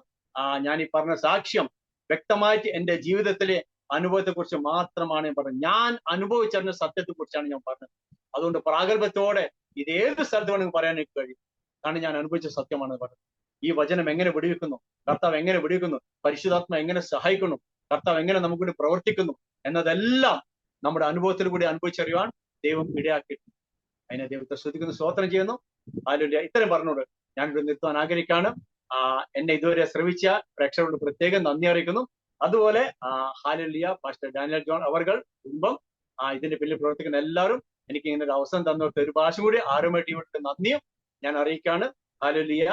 ഞാൻ ഈ പറഞ്ഞ സാക്ഷ്യം വ്യക്തമായിട്ട് എന്റെ ജീവിതത്തിലെ അനുഭവത്തെ കുറിച്ച് മാത്രമാണ് ഞാൻ പറഞ്ഞത്. ഞാൻ അനുഭവിച്ചറിഞ്ഞ സത്യത്തെ കുറിച്ചാണ് ഞാൻ പറഞ്ഞത്. അതുകൊണ്ട് പ്രാഗൽഭ്യത്തോടെ ഇത് ഏത് സ്ഥലത്ത് വേണമെങ്കിൽ പറയാൻ എനിക്ക് കഴിയും. കാരണം ഞാൻ അനുഭവിച്ച സത്യമാണ് പറഞ്ഞത്. ഈ വചനം എങ്ങനെ വിടുവിക്കുന്നു, കർത്താവ് എങ്ങനെ വിടുവിക്കുന്നു, പരിശുദ്ധാത്മ എങ്ങനെ സഹായിക്കുന്നു, കർത്താവ് എങ്ങനെ നമുക്ക് വേണ്ടി പ്രവർത്തിക്കുന്നു എന്നതെല്ലാം നമ്മുടെ അനുഭവത്തിൽ കൂടി അനുഭവിച്ചറിയുവാൻ ദൈവം ഇടയാക്കിയിട്ടുണ്ട്. അതിനെ ദൈവത്തെ ശ്രദ്ധിക്കുന്നു, സ്തോത്രം ചെയ്യുന്നു. ഹല്ലേലൂയ. ഇത്രയും പറഞ്ഞോട് ഞാനിവിടെ നിർത്താൻ ആഗ്രഹിക്കുകയാണ്. എന്നെ ഇതുവരെ ശ്രമിച്ച പ്രേക്ഷകരോട് പ്രത്യേകം നന്ദി അറിയിക്കുന്നു. അതുപോലെ ഹല്ലേലൂയ പാസ്റ്റർ ഡാനിയൽ ജോൺ അവർകൾ കുടുംബം ഇതിന്റെ പിന്നിൽ പ്രവർത്തിക്കുന്ന എല്ലാവരും എനിക്ക് ഇങ്ങനെ ഒരു അവസരം തന്നോട്ട് ഒരു പ്രാവശ്യം കൂടി ആരോമ ടിവിയുടെ നന്ദിയും ഞാൻ അറിയിക്കുകയാണ്. ഹല്ലേലൂയ.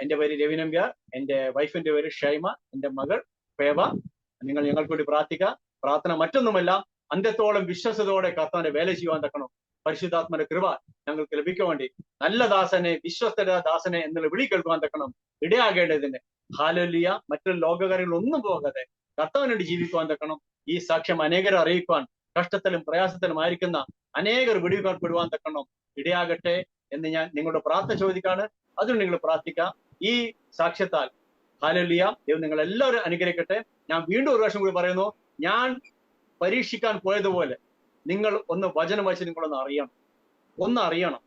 എന്റെ പേര് രവി നമ്പ്യാർ, എന്റെ വൈഫിന്റെ പേര് ഷൈമ, എന്റെ മകൾ പേവ. നിങ്ങൾ ഞങ്ങൾക്ക് വേണ്ടി പ്രാർത്ഥിക്കുക. പ്രാർത്ഥന മറ്റൊന്നുമല്ല, അന്ത്യത്തോളം വിശ്വസതയോടെ കർത്താവിന്റെ വേല ചെയ്യുവാൻ തക്കണം. പരിശുദ്ധാത്മന്റെ കൃപ ഞങ്ങൾക്ക് ലഭിക്കാൻ വേണ്ടി നല്ല ദാസനെ, വിശ്വസ്തര ദാസനെ എന്നുള്ള വിളി കേൾക്കുവാൻ തക്കണം ഇടയാകേണ്ടതിന്. ഹല്ലേലൂയ. മറ്റൊരു ലോകകാര്യങ്ങളൊന്നും പോകാതെ കർത്താവിന് വേണ്ടി ജീവിക്കുവാൻ തക്കണം. ഈ സാക്ഷ്യം അനേകരെ അറിയിക്കുവാൻ, കഷ്ടത്തിലും പ്രയാസത്തിലും ആയിരിക്കുന്ന അനേകർ വിടുവിക്കപ്പെടുവാൻ തക്കണം ഇടയാകട്ടെ എന്ന് ഞാൻ നിങ്ങളുടെ പ്രാർത്ഥന ചോദിക്കാണ്. അതിന് നിങ്ങൾ പ്രാർത്ഥിക്കാം. ഈ സാക്ഷ്യത്താൽ ഹല്ലേലൂയ ദൈവം നിങ്ങൾ എല്ലാവരും അനുഗ്രഹിക്കട്ടെ. ഞാൻ വീണ്ടും ഒരു വർഷം കൂടി പറയുന്നു, ഞാൻ പരീക്ഷിക്കാൻ പോയതുപോലെ നിങ്ങൾ ഒന്ന് വചനം വായിച്ച് നിങ്ങളൊന്ന് അറിയണം.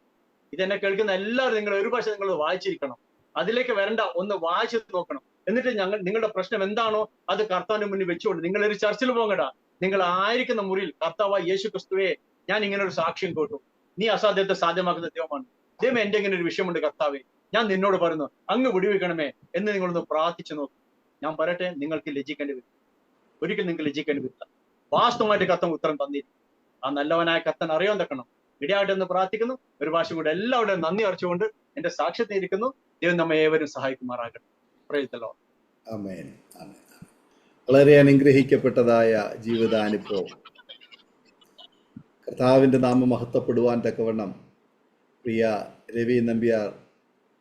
ഇതെന്നെ കേൾക്കുന്ന എല്ലാവരും നിങ്ങൾ ഒരു ഭാഷ നിങ്ങൾ വായിച്ചിരിക്കണം. അതിലേക്ക് വരണ്ട, ഒന്ന് വായിച്ചു നോക്കണം. എന്നിട്ട് നിങ്ങളുടെ പ്രശ്നം എന്താണോ അത് കർത്താവിന്റെ മുന്നിൽ വെച്ചുകൊണ്ട് നിങ്ങൾ ഒരു ചർച്ചിൽ പോകണ്ട. നിങ്ങൾ ആയിരിക്കുന്ന മുറിയിൽ കർത്താവായ യേശു ക്രിസ്തുവേ, ഞാൻ ഇങ്ങനെ ഒരു സാക്ഷ്യം കേട്ടു, നീ അസാധ്യത്തെ സാധ്യമാക്കുന്ന ദൈവമാണ്. ദൈവം എന്റെ ഇങ്ങനെ ഒരു വിഷയമുണ്ട് കർത്താവേ, ഞാൻ നിന്നോട് പറയുന്നു അങ്ങ് വിടുവിക്കണമേ എന്ന് നിങ്ങളൊന്ന് പ്രാർത്ഥിച്ചു നോക്കും. ഞാൻ പറയട്ടെ, നിങ്ങൾക്ക് ലജ്ജിക്കേണ്ടി വരും. ഒരിക്കലും നിങ്ങൾക്ക് ലജ്ജിക്കേണ്ടി വരില്ല. വാസ്തവമായിട്ട് കർത്താവ് ഉത്തരം തന്നിരിക്കും. ആ നല്ലവനായ കർത്താൻ അറിയാൻ തക്കണം ഇടയായിട്ട് എന്ന് പ്രാർത്ഥിക്കുന്നു. ഒരു പ്രാവശ്യം കൂടെ എല്ലാവരുടെയും നന്ദി അറിയിച്ചുകൊണ്ട് എന്റെ സാക്ഷ്യത്തെ ഇരിക്കുന്നു. ദൈവം നമ്മെ ഏവരും സഹായിക്കുമാറാകട്ടെ. Praise the Lord. ആമേൻ. വളരെ അനുഗ്രഹിക്കപ്പെട്ടതായ ജീവിതാനുഭവം കർത്താവിൻ്റെ നാമം മഹത്വപ്പെടുവാൻ തക്കവണ്ണം പ്രിയ രവി നമ്പ്യാർ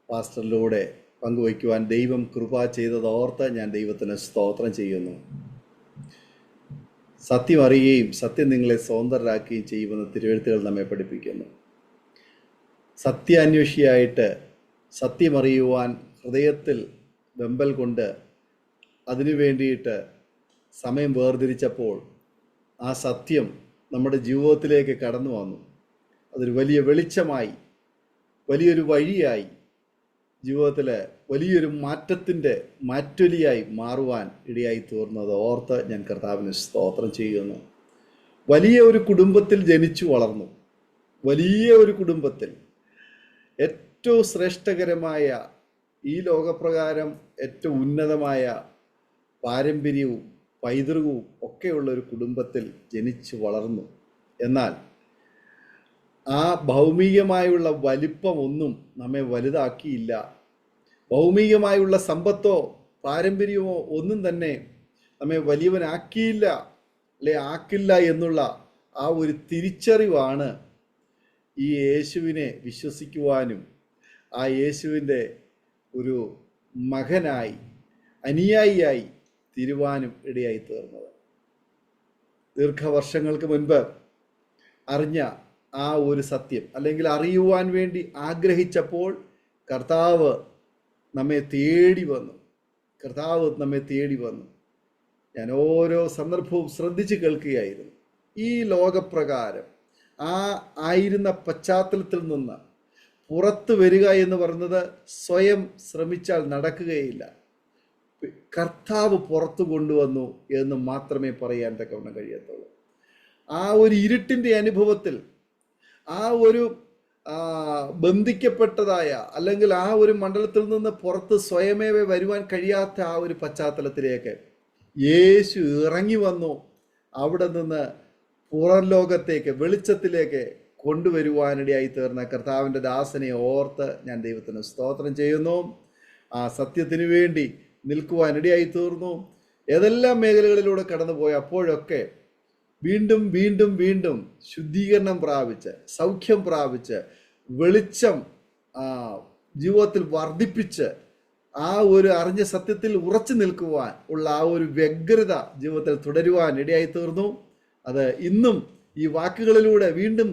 പാസ്റ്ററിലൂടെ പങ്കുവയ്ക്കുവാൻ ദൈവം കൃപ ചെയ്തതോർത്ത് ഞാൻ ദൈവത്തിന് സ്തോത്രം ചെയ്യുന്നു. സത്യം അറിയുകയും സത്യം നിങ്ങളെ സ്വതന്ത്രരാക്കുകയും ചെയ്യുമെന്ന് തിരുവെഴുത്തുകൾ നമ്മെ പഠിപ്പിക്കുന്നു. സത്യാന്വേഷിയായിട്ട് സത്യമറിയുവാൻ ഹൃദയത്തിൽ വെമ്പൽ കൊണ്ട് അതിനു വേണ്ടിയിട്ട് സമയം വേർതിരിച്ചപ്പോൾ ആ സത്യം നമ്മുടെ ജീവിതത്തിലേക്ക് കടന്നു വന്നു. അതൊരു വലിയ വെളിച്ചമായി, വലിയൊരു വഴിയായി, ജീവിതത്തിൽ വലിയൊരു മാറ്റൊലിയായി മാറുവാൻ ഇടയായി തീർന്നത് ഓർത്ത് ഞാൻ കർത്താവിന് സ്തോത്രം ചെയ്യുന്നു. വലിയ ഒരു കുടുംബത്തിൽ ജനിച്ചു വളർന്നു. വലിയ ഒരു കുടുംബത്തിൽ ഏറ്റവും ശ്രേഷ്ഠകരമായ ഈ ലോകപ്രകാരം ഏറ്റവും ഉന്നതമായ പാരമ്പര്യവും പൈതൃകവും ഒക്കെയുള്ള ഒരു കുടുംബത്തിൽ ജനിച്ചു വളർന്നു. എന്നാൽ ആ ഭൗമികമായുള്ള വലിപ്പമൊന്നും നമ്മെ വലുതാക്കിയില്ല. ഭൗമികമായുള്ള സമ്പത്തോ പാരമ്പര്യമോ ഒന്നും തന്നെ നമ്മെ വലിയവനാക്കിയില്ല, ആക്കില്ല എന്നുള്ള ആ ഒരു തിരിച്ചറിവാണ് ഈ യേശുവിനെ വിശ്വസിക്കുവാനും ആ യേശുവിൻ്റെ ഒരു മകനായി അനുയായിയായി തീരുവാനും ഇടയായി തീർന്നത്. ദീർഘവർഷങ്ങൾക്ക് മുൻപ് അറിഞ്ഞ ആ ഒരു സത്യം, അല്ലെങ്കിൽ അറിയുവാൻ വേണ്ടി ആഗ്രഹിച്ചപ്പോൾ കർത്താവ് നമ്മെ തേടി വന്നു. ഞാൻ ഓരോ സന്ദർഭവും ശ്രദ്ധിച്ച് കേൾക്കുകയായിരുന്നു. ഈ ലോകപ്രകാരം ആ ആയിരുന്ന പശ്ചാത്തലത്തിൽ നിന്ന് പുറത്തു വരിക എന്ന് പറയുന്നത് സ്വയം ശ്രമിച്ചാൽ നടക്കുകയില്ല. കർത്താവ് പുറത്തു കൊണ്ടുവന്നു എന്ന് മാത്രമേ പറയാൻ തക്കവണ്ണം കഴിയത്തുള്ളൂ. ആ ഒരു ഇരുട്ടിൻ്റെ അനുഭവത്തിൽ, ആ ഒരു ബന്ധിക്കപ്പെട്ടതായ, അല്ലെങ്കിൽ ആ ഒരു മണ്ഡലത്തിൽ നിന്ന് പുറത്ത് സ്വയമേവ വരുവാൻ കഴിയാത്ത ആ ഒരു പശ്ചാത്തലത്തിലേക്ക് യേശു ഇറങ്ങി വന്നു. അവിടെ നിന്ന് പുറം ലോകത്തേക്ക്, വെളിച്ചത്തിലേക്ക് കൊണ്ടുവരുവാനിടയായി തീർന്ന കർത്താവിൻ്റെ ദാസനെ ഓർത്ത് ഞാൻ ദൈവത്തിന് സ്തോത്രം ചെയ്യുന്നു. ആ സത്യത്തിന് വേണ്ടി നിൽക്കുവാനിടയായി തീർന്നു. ഏതെല്ലാം മേഖലകളിലൂടെ കടന്നുപോയി അപ്പോഴൊക്കെ വീണ്ടും വീണ്ടും വീണ്ടും ശുദ്ധീകരണം പ്രാപിച്ച്, സൗഖ്യം പ്രാപിച്ച്, വെളിച്ചം ജീവിതത്തിൽ വർദ്ധിപ്പിച്ച്, ആ ഒരു അറിഞ്ഞ സത്യത്തിൽ ഉറച്ചു നിൽക്കുവാൻ ഉള്ള ആ ഒരു വ്യഗ്രത ജീവിതത്തിൽ തുടരുവാൻ ഇടയായി തീർന്നു. അത് ഇന്നും ഈ വാക്കുകളിലൂടെ വീണ്ടും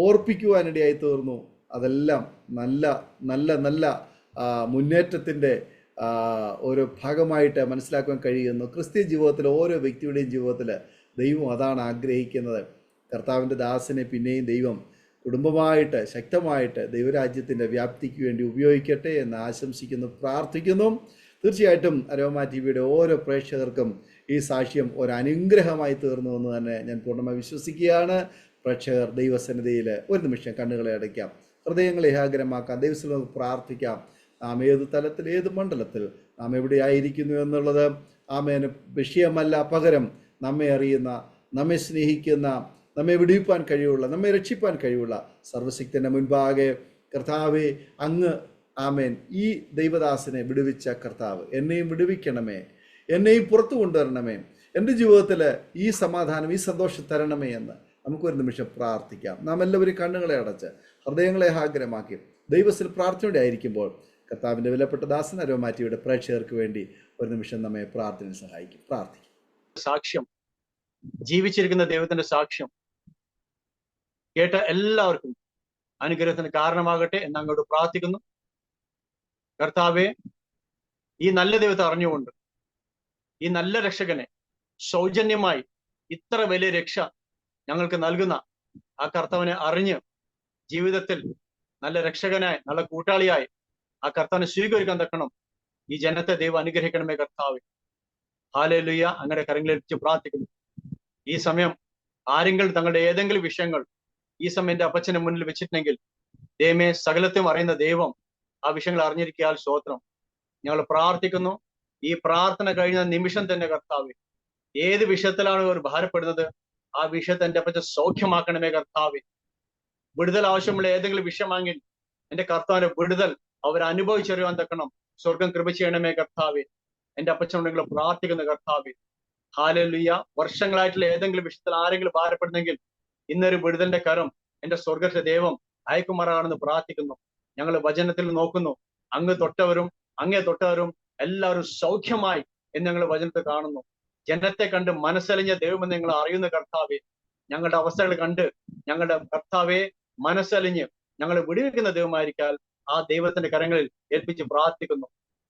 ഓർപ്പിക്കുവാനിടയായി തീർന്നു. അതെല്ലാം നല്ല നല്ല നല്ല മുന്നേറ്റത്തിൻ്റെ ഒരു ഭാഗമായിട്ട് മനസ്സിലാക്കാൻ കഴിയുന്നു. ക്രിസ്ത്യ ജീവിതത്തിൽ ഓരോ വ്യക്തിയുടെയും ജീവിതത്തിൽ ദൈവം അതാണ് ആഗ്രഹിക്കുന്നത്. കർത്താവിൻ്റെ ദാസനെ പിന്നെയും ദൈവം കുടുംബമായിട്ട് ശക്തമായിട്ട് ദൈവരാജ്യത്തിൻ്റെ വ്യാപ്തിക്ക് വേണ്ടി ഉപയോഗിക്കട്ടെ എന്ന് ആശംസിക്കുന്നു, പ്രാർത്ഥിക്കുന്നു. തീർച്ചയായിട്ടും അരോമ ടി വിയുടെ ഓരോ പ്രേക്ഷകർക്കും ഈ സാക്ഷ്യം ഒരു അനുഗ്രഹമായി തീർന്നു എന്ന് തന്നെ ഞാൻ പൂർണ്ണമായി വിശ്വസിക്കുകയാണ്. പ്രേക്ഷകർ ദൈവസന്നിധിയിൽ ഒരു നിമിഷം കണ്ണുകളെ അടയ്ക്കാം, ഹൃദയങ്ങളെ ഏകാഗ്രമാക്കാം, ദൈവത്തിൽ പ്രാർത്ഥിക്കാം. നാം ഏത് തലത്തിൽ, ഏത് മണ്ഡലത്തിൽ നാം എവിടെയായിരിക്കുന്നു എന്നുള്ളത് ആമേന് വിഷയമല്ല. പകരം നമ്മെ അറിയുന്ന, നമ്മെ സ്നേഹിക്കുന്ന, നമ്മെ വിടുവിപ്പാൻ കഴിവുള്ള, നമ്മെ രക്ഷിപ്പാൻ കഴിവുള്ള സർവശക്തൻ്റെ മുൻപാകെ കർത്താവെ, അങ്ങ് ആമേൻ ഈ ദൈവദാസനെ വിടുവിച്ച കർത്താവ്, എന്നെയും വിടുവിക്കണമേ, എന്നെയും പുറത്തു കൊണ്ടുവരണമേ, എൻ്റെ ജീവിതത്തിൽ ഈ സമാധാനം, ഈ സന്തോഷം തരണമേ എന്ന് നമുക്കൊരു നിമിഷം പ്രാർത്ഥിക്കാം. നാം എല്ലാവരും കണ്ണുകളെ അടച്ച് ഹൃദയങ്ങളെ ഏകാഗ്രമാക്കി ദൈവത്തിൽ പ്രാർത്ഥനയോടെ ആയിരിക്കുമ്പോൾ കർത്താവിൻ്റെ വിലപ്പെട്ട ദാസൻ അരോമ ടി വിയുടെ പ്രേക്ഷകർക്ക് വേണ്ടി ഒരു നിമിഷം നമ്മെ പ്രാർത്ഥനയിൽ സഹായിക്കും. പ്രാർത്ഥിക്കും. സാക്ഷ്യം, ജീവിച്ചിരിക്കുന്ന ദൈവത്തിന്റെ സാക്ഷ്യം കേട്ട എല്ലാവർക്കും അനുഗ്രഹത്തിന് കാരണമാകട്ടെ എന്ന് അങ്ങോട്ട് പ്രാർത്ഥിക്കുന്നു. കർത്താവെ, ഈ നല്ല ദൈവത്തെ അറിഞ്ഞുകൊണ്ട്, ഈ നല്ല രക്ഷകനെ സൗജന്യമായി ഇത്ര വലിയ രക്ഷ ഞങ്ങൾക്ക് നൽകുന്ന ആ കർത്താവിനെ അറിഞ്ഞ് ജീവിതത്തിൽ നല്ല രക്ഷകനായി, നല്ല കൂട്ടാളിയായി ആ കർത്താവിനെ സ്വീകരിക്കാൻ തക്കണം ഈ ജനത്തെ ദൈവം അനുഗ്രഹിക്കണമേ കർത്താവെ. ഹല്ലേലൂയ. അങ്ങനെ കരങ്ങളിൽ വെച്ച് പ്രാർത്ഥിക്കുന്നു. ഈ സമയം ആരെങ്കിലും തങ്ങളുടെ ഏതെങ്കിലും വിഷയങ്ങൾ ഈ സമയം എന്റെ അപ്പച്ചന്റെ മുന്നിൽ വെച്ചിട്ടുണ്ടെങ്കിൽ, ദൈവമേ, സകലത്തെയും അറിയുന്ന ദൈവം ആ വിഷയങ്ങൾ അറിഞ്ഞിരിക്കാൻ സ്തോത്രം. ഞങ്ങൾ പ്രാർത്ഥിക്കുന്നു. ഈ പ്രാർത്ഥന കഴിഞ്ഞ നിമിഷം തന്നെ കർത്താവെ, ഏത് വിഷയത്തിലാണ് അവർ ഭാരപ്പെടുന്നത് ആ വിഷയത്തെ എന്റെ അപ്പച്ചൻ സൗഖ്യമാക്കണമേ കർത്താവെ. വിടുതൽ ആവശ്യമുള്ള ഏതെങ്കിലും വിഷയമാണെങ്കിൽ എന്റെ കർത്താവിന്റെ വിടുതൽ അവർ അനുഭവിച്ചറിയാൻ തക്കണം സ്വർഗം കൃപ ചെയ്യണമേ കർത്താവെ. എന്റെ അപ്പച്ചനുണ്ടെങ്കിൽ പ്രാർത്ഥിക്കുന്ന കർത്താവെ. ഹല്ലേലൂയ. വർഷങ്ങളായിട്ടുള്ള ഏതെങ്കിലും വിഷയത്തിൽ ആരെങ്കിലും ഭാരപ്പെടുന്നെങ്കിൽ ഇന്നൊരു വിടുതലിന്റെ കരം എന്റെ സ്വർഗത്തിലെ ദൈവം അയക്കുമാറാണെന്ന് പ്രാർത്ഥിക്കുന്നു. ഞങ്ങൾ വചനത്തിൽ നോക്കുന്നു, അങ്ങ് തൊട്ടവരും അങ്ങേ തൊട്ടവരും എല്ലാവരും സൗഖ്യമായി എന്ന് ഞങ്ങൾ വചനത്തെ കാണുന്നു. ജനത്തെ കണ്ട് മനസ്സലിഞ്ഞ ദൈവമെന്ന് ഞങ്ങൾ അറിയുന്ന കർത്താവെ, ഞങ്ങളുടെ അവസ്ഥകൾ കണ്ട് ഞങ്ങളുടെ കർത്താവെ മനസ്സലിഞ്ഞ് ഞങ്ങൾ വിടുവിക്കുന്ന ദൈവമായിരിക്കാൽ ആ ദൈവത്തിന്റെ കരങ്ങളിൽ ഏൽപ്പിച്ച് പ്രാർത്ഥിക്കുന്നു.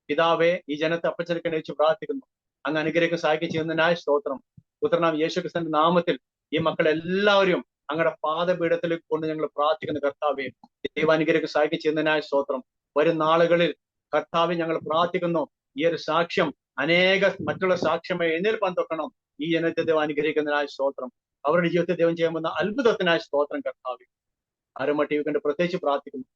പിതാവെ, ഈ ജനത്തെ അപ്പച്ചനക്ക് വെച്ച് പ്രാർത്ഥിക്കുന്നു. അങ്ങ് അനുഗ്രഹിക്കാൻ സഹായിക്കുക ചെയ്യുന്നതിനായ സ്തോത്രം. പുത്രനാം യേശുക്രിസ്തുവിന്റെ നാമത്തിൽ ഈ മക്കളെല്ലാവരും അങ്ങയുടെ പാദപീഠത്തിലേക്ക് കൊണ്ട് ഞങ്ങൾ പ്രാർത്ഥിക്കുന്ന കർത്താവെ, ദൈവാനുഗ്രഹിക്കാൻ സഹായിക്കുക ചെയ്യുന്നതിനായ സ്തോത്രം. വരും നാളുകളിൽ കർത്താവെ ഞങ്ങൾ പ്രാർത്ഥിക്കുന്നു, ഈ ഒരു സാക്ഷ്യം അനേക മറ്റുള്ള സാക്ഷ്യമായി എഴുന്നേൽപ്പാൻ തൊക്കണം. ഈ ജനത്തെ ദൈവം അനുഗ്രഹിക്കുന്നതിനായ സ്തോത്രം. അവരുടെ ജീവിതത്തെ ദൈവം ചെയ്യുന്ന അത്ഭുതത്തിനായ സ്തോത്രം കർത്താവെ. അരോമ ടി വി കണ്ട് പ്രത്യേകിച്ച് പ്രാർത്ഥിക്കുന്നു.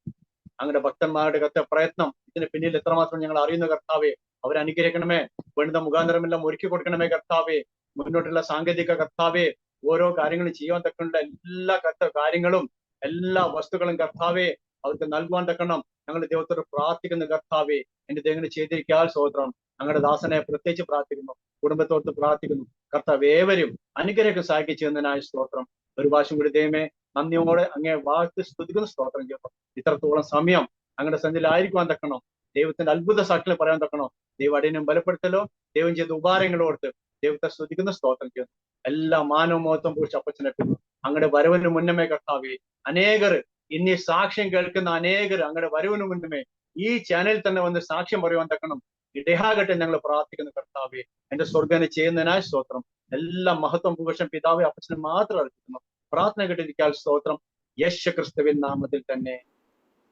അങ്ങനെ ഭക്തന്മാരുടെ പ്രയത്നം ഇതിന് പിന്നിൽ എത്രമാത്രം ഞങ്ങൾ അറിയുന്ന കർത്താവെ, അവരെ അനുഗ്രഹിക്കണമേ. വേണ്ടുന്ന മുഖാന്തരമെല്ലാം ഒരുക്കി കൊടുക്കണമേ കർത്താവെ. മുന്നോട്ടുള്ള സാങ്കേതിക കർത്താവെ, ഓരോ കാര്യങ്ങളും ചെയ്യാൻ തക്കമുള്ള എല്ലാ കാര്യങ്ങളും എല്ലാ വസ്തുക്കളും കർത്താവെ അവർക്ക് നൽകുവാൻ തക്കണം. ഞങ്ങൾ ദൈവത്തോട് പ്രാർത്ഥിക്കുന്ന കർത്താവെ, എന്റെ ദൈവങ്ങൾ ചെയ്തിരിക്കാൻ സ്തോത്രം. ഞങ്ങളുടെ ദാസനെ പ്രത്യേകിച്ച് പ്രാർത്ഥിക്കുന്നു, കുടുംബത്തോട് പ്രാർത്ഥിക്കുന്നു. കർത്താവ് ഏവരും അനുഗ്രഹിക്കാൻ സഹായിക്കുന്നതിനായ സ്തോത്രം. ഒരു പ്രാവശ്യം കൂടി ദൈവമേ നന്ദിയോടെ അങ്ങേ വാഴ്ത്തി സ്തുതിക്കുന്ന സ്തോത്രം ചെയ്യുന്നു. ഇത്രത്തോളം സമയം അങ്ങയുടെ സന്നിധിയിലായിരിക്കുവാൻ തക്കണം, ദൈവത്തിന്റെ അത്ഭുത സാക്ഷികൾ പറയാൻ തക്കണം. ദൈവം അടിയനും ബലപ്പെടുത്തലോ, ദൈവം ചെയ്ത ഉപകാരങ്ങളോർത്ത് ദൈവത്തെ സ്തുതിക്കുന്ന സ്തോത്രം ചെയ്യുന്നു. എല്ലാ മാനവമോഹത്വം കുറിച്ച് അപ്പച്ചനെത്തുന്നു. അങ്ങയുടെ വരവിന് മുന്നമേ കർത്താവേ, അനേകർ ഇനി സാക്ഷ്യം കേൾക്കുന്ന അനേകർ അങ്ങയുടെ വരവിന് മുന്നമേ ഈ ചാനലിൽ തന്നെ വന്ന് സാക്ഷ്യം പറയുവാൻ തക്കണം ഇടയാകട്ടെ ഞങ്ങൾ പ്രാർത്ഥിക്കുന്ന കർത്താവേ. എന്റെ സ്വർഗ്ഗനെ ചെയ്യുന്നതിനായി സ്തോത്രം. എല്ലാ മഹത്വം ഭൂഷണം പിതാവേ അപ്പച്ചനെ മാത്രം അർപ്പിക്കുന്നു. പ്രാർത്ഥന കേട്ടിരിക്കാൻ സ്തോത്രം, യേശു ക്രിസ്തുവിൻ നാമത്തിൽ തന്നെ.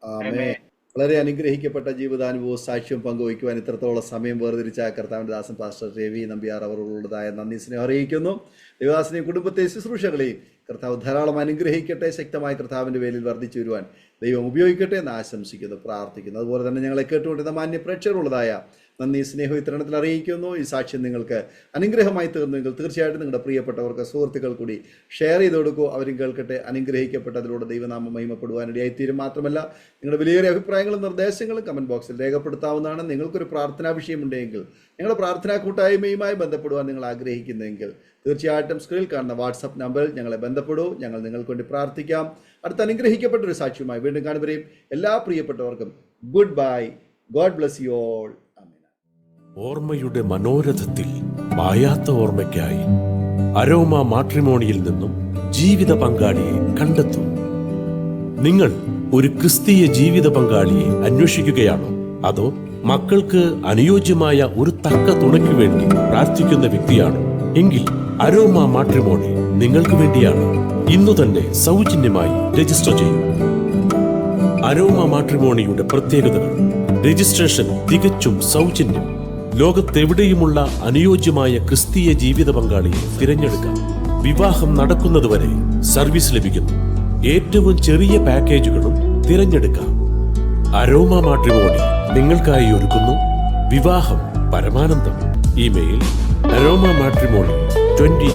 ആമേൻ. വളരെ അനുഗ്രഹിക്കപ്പെട്ട ജീവിതാനുഭവവും സാക്ഷ്യം പങ്കുവയ്ക്കുവാൻ ഇത്രത്തോളം സമയം വേർതിരിച്ച കർത്താവിൻ്റെ ദാസൻ പാസ്റ്റർ രവി നമ്പ്യാർ അവരുള്ളതായ നന്ദി സ്നേഹം അറിയിക്കുന്നു. ദേവദാസനെയും കുടുംബത്തെയും ശുശ്രൂഷകളെയും കർത്താവ് ധാരാളം അനുഗ്രഹിക്കട്ടെ. ശക്തമായ കർത്താവിൻ്റെ വേലിൽ വർദ്ധിച്ചു വരുവാൻ ദൈവം ഉപയോഗിക്കട്ടെ എന്ന് ആശംസിക്കുന്നു, പ്രാർത്ഥിക്കുന്നു. അതുപോലെ തന്നെ ഞങ്ങളെ കേട്ടുകൊണ്ടിരുന്ന മാന്യ പ്രേക്ഷകരുള്ളതായ നന്ദി സ്നേഹം ഇത്തരണത്തിൽ അറിയിക്കുന്നു. ഈ സാക്ഷ്യം നിങ്ങൾക്ക് അനുഗ്രഹമായി തീർന്നെങ്കിൽ തീർച്ചയായിട്ടും നിങ്ങളുടെ പ്രിയപ്പെട്ടവർക്ക്, സുഹൃത്തുക്കൾ കൂടി ഷെയർ ചെയ്ത് കൊടുക്കൂ. അവരും കേൾക്കട്ടെ, അനുഗ്രഹിക്കപ്പെട്ടതിലൂടെ ദൈവനാമം മഹിമപ്പെടുവാനിടയായിത്തീരും. മാത്രമല്ല നിങ്ങളുടെ വലിയൊരു അഭിപ്രായങ്ങളും നിർദ്ദേശങ്ങളും കമൻറ്റ് ബോക്സിൽ രേഖപ്പെടുത്താവുന്നതാണ്. നിങ്ങൾക്കൊരു പ്രാർത്ഥനാ വിഷയമുണ്ടെങ്കിൽ, ഞങ്ങളുടെ പ്രാർത്ഥനാ കൂട്ടായ്മയുമായി ബന്ധപ്പെടുവാൻ നിങ്ങൾ ആഗ്രഹിക്കുന്നെങ്കിൽ തീർച്ചയായിട്ടും സ്ക്രീനിൽ കാണുന്ന വാട്സപ്പ് നമ്പറിൽ ഞങ്ങളെ ബന്ധപ്പെടൂ. ഞങ്ങൾ നിങ്ങൾക്ക് വേണ്ടി പ്രാർത്ഥിക്കാം. അടുത്ത അനുഗ്രഹിക്കപ്പെട്ട ഒരു സാക്ഷ്യവുമായി വീണ്ടും കാണുവരെയും എല്ലാ പ്രിയപ്പെട്ടവർക്കും good bye. God bless you all. ഓർമ്മയുടെ മനോരഥത്തിൽ മായാത്ത ഓർമ്മയ്ക്കായി അരോമ മാട്രിമോണിയിൽ നിന്നും ജീവിത പങ്കാളിയെ കണ്ടെത്തൂ. നിങ്ങൾ ഒരു ക്രിസ്തീയ ജീവിത പങ്കാളിയെ അന്വേഷിക്കുകയാണോ? അതോ മക്കൾക്ക് അനുയോജ്യമായ ഒരു തക്ക തുണയ്ക്ക് വേണ്ടി പ്രാർത്ഥിക്കുന്ന വ്യക്തിയാണോ? എങ്കിൽ അരോമ മാട്രിമോണി നിങ്ങൾക്ക് വേണ്ടിയാണ്. ഇന്നു തന്നെ സൗജന്യമായി രജിസ്റ്റർ ചെയ്യൂ. അരോമ മാട്രിമോണിയുടെ പ്രത്യേകതകൾ: രജിസ്ട്രേഷൻ തികച്ചും സൗജന്യം. ലോകത്തെവിടെയുമുള്ള അനുയോജ്യമായ ക്രിസ്തീയ ജീവിത പങ്കാളിയെ തിരഞ്ഞെടുക്കാം. വിവാഹം നടക്കുന്നതുവരെ സർവീസ് ലഭിക്കുന്നു. ഏറ്റവും ചെറിയ പാക്കേജുകളും തിരഞ്ഞെടുക്കാം. അരോമ മാട്രിമോണി നിങ്ങൾക്കായി ഒരുക്കുന്നു വിവാഹം പരമാനന്ദം. Email aroma matrimony 20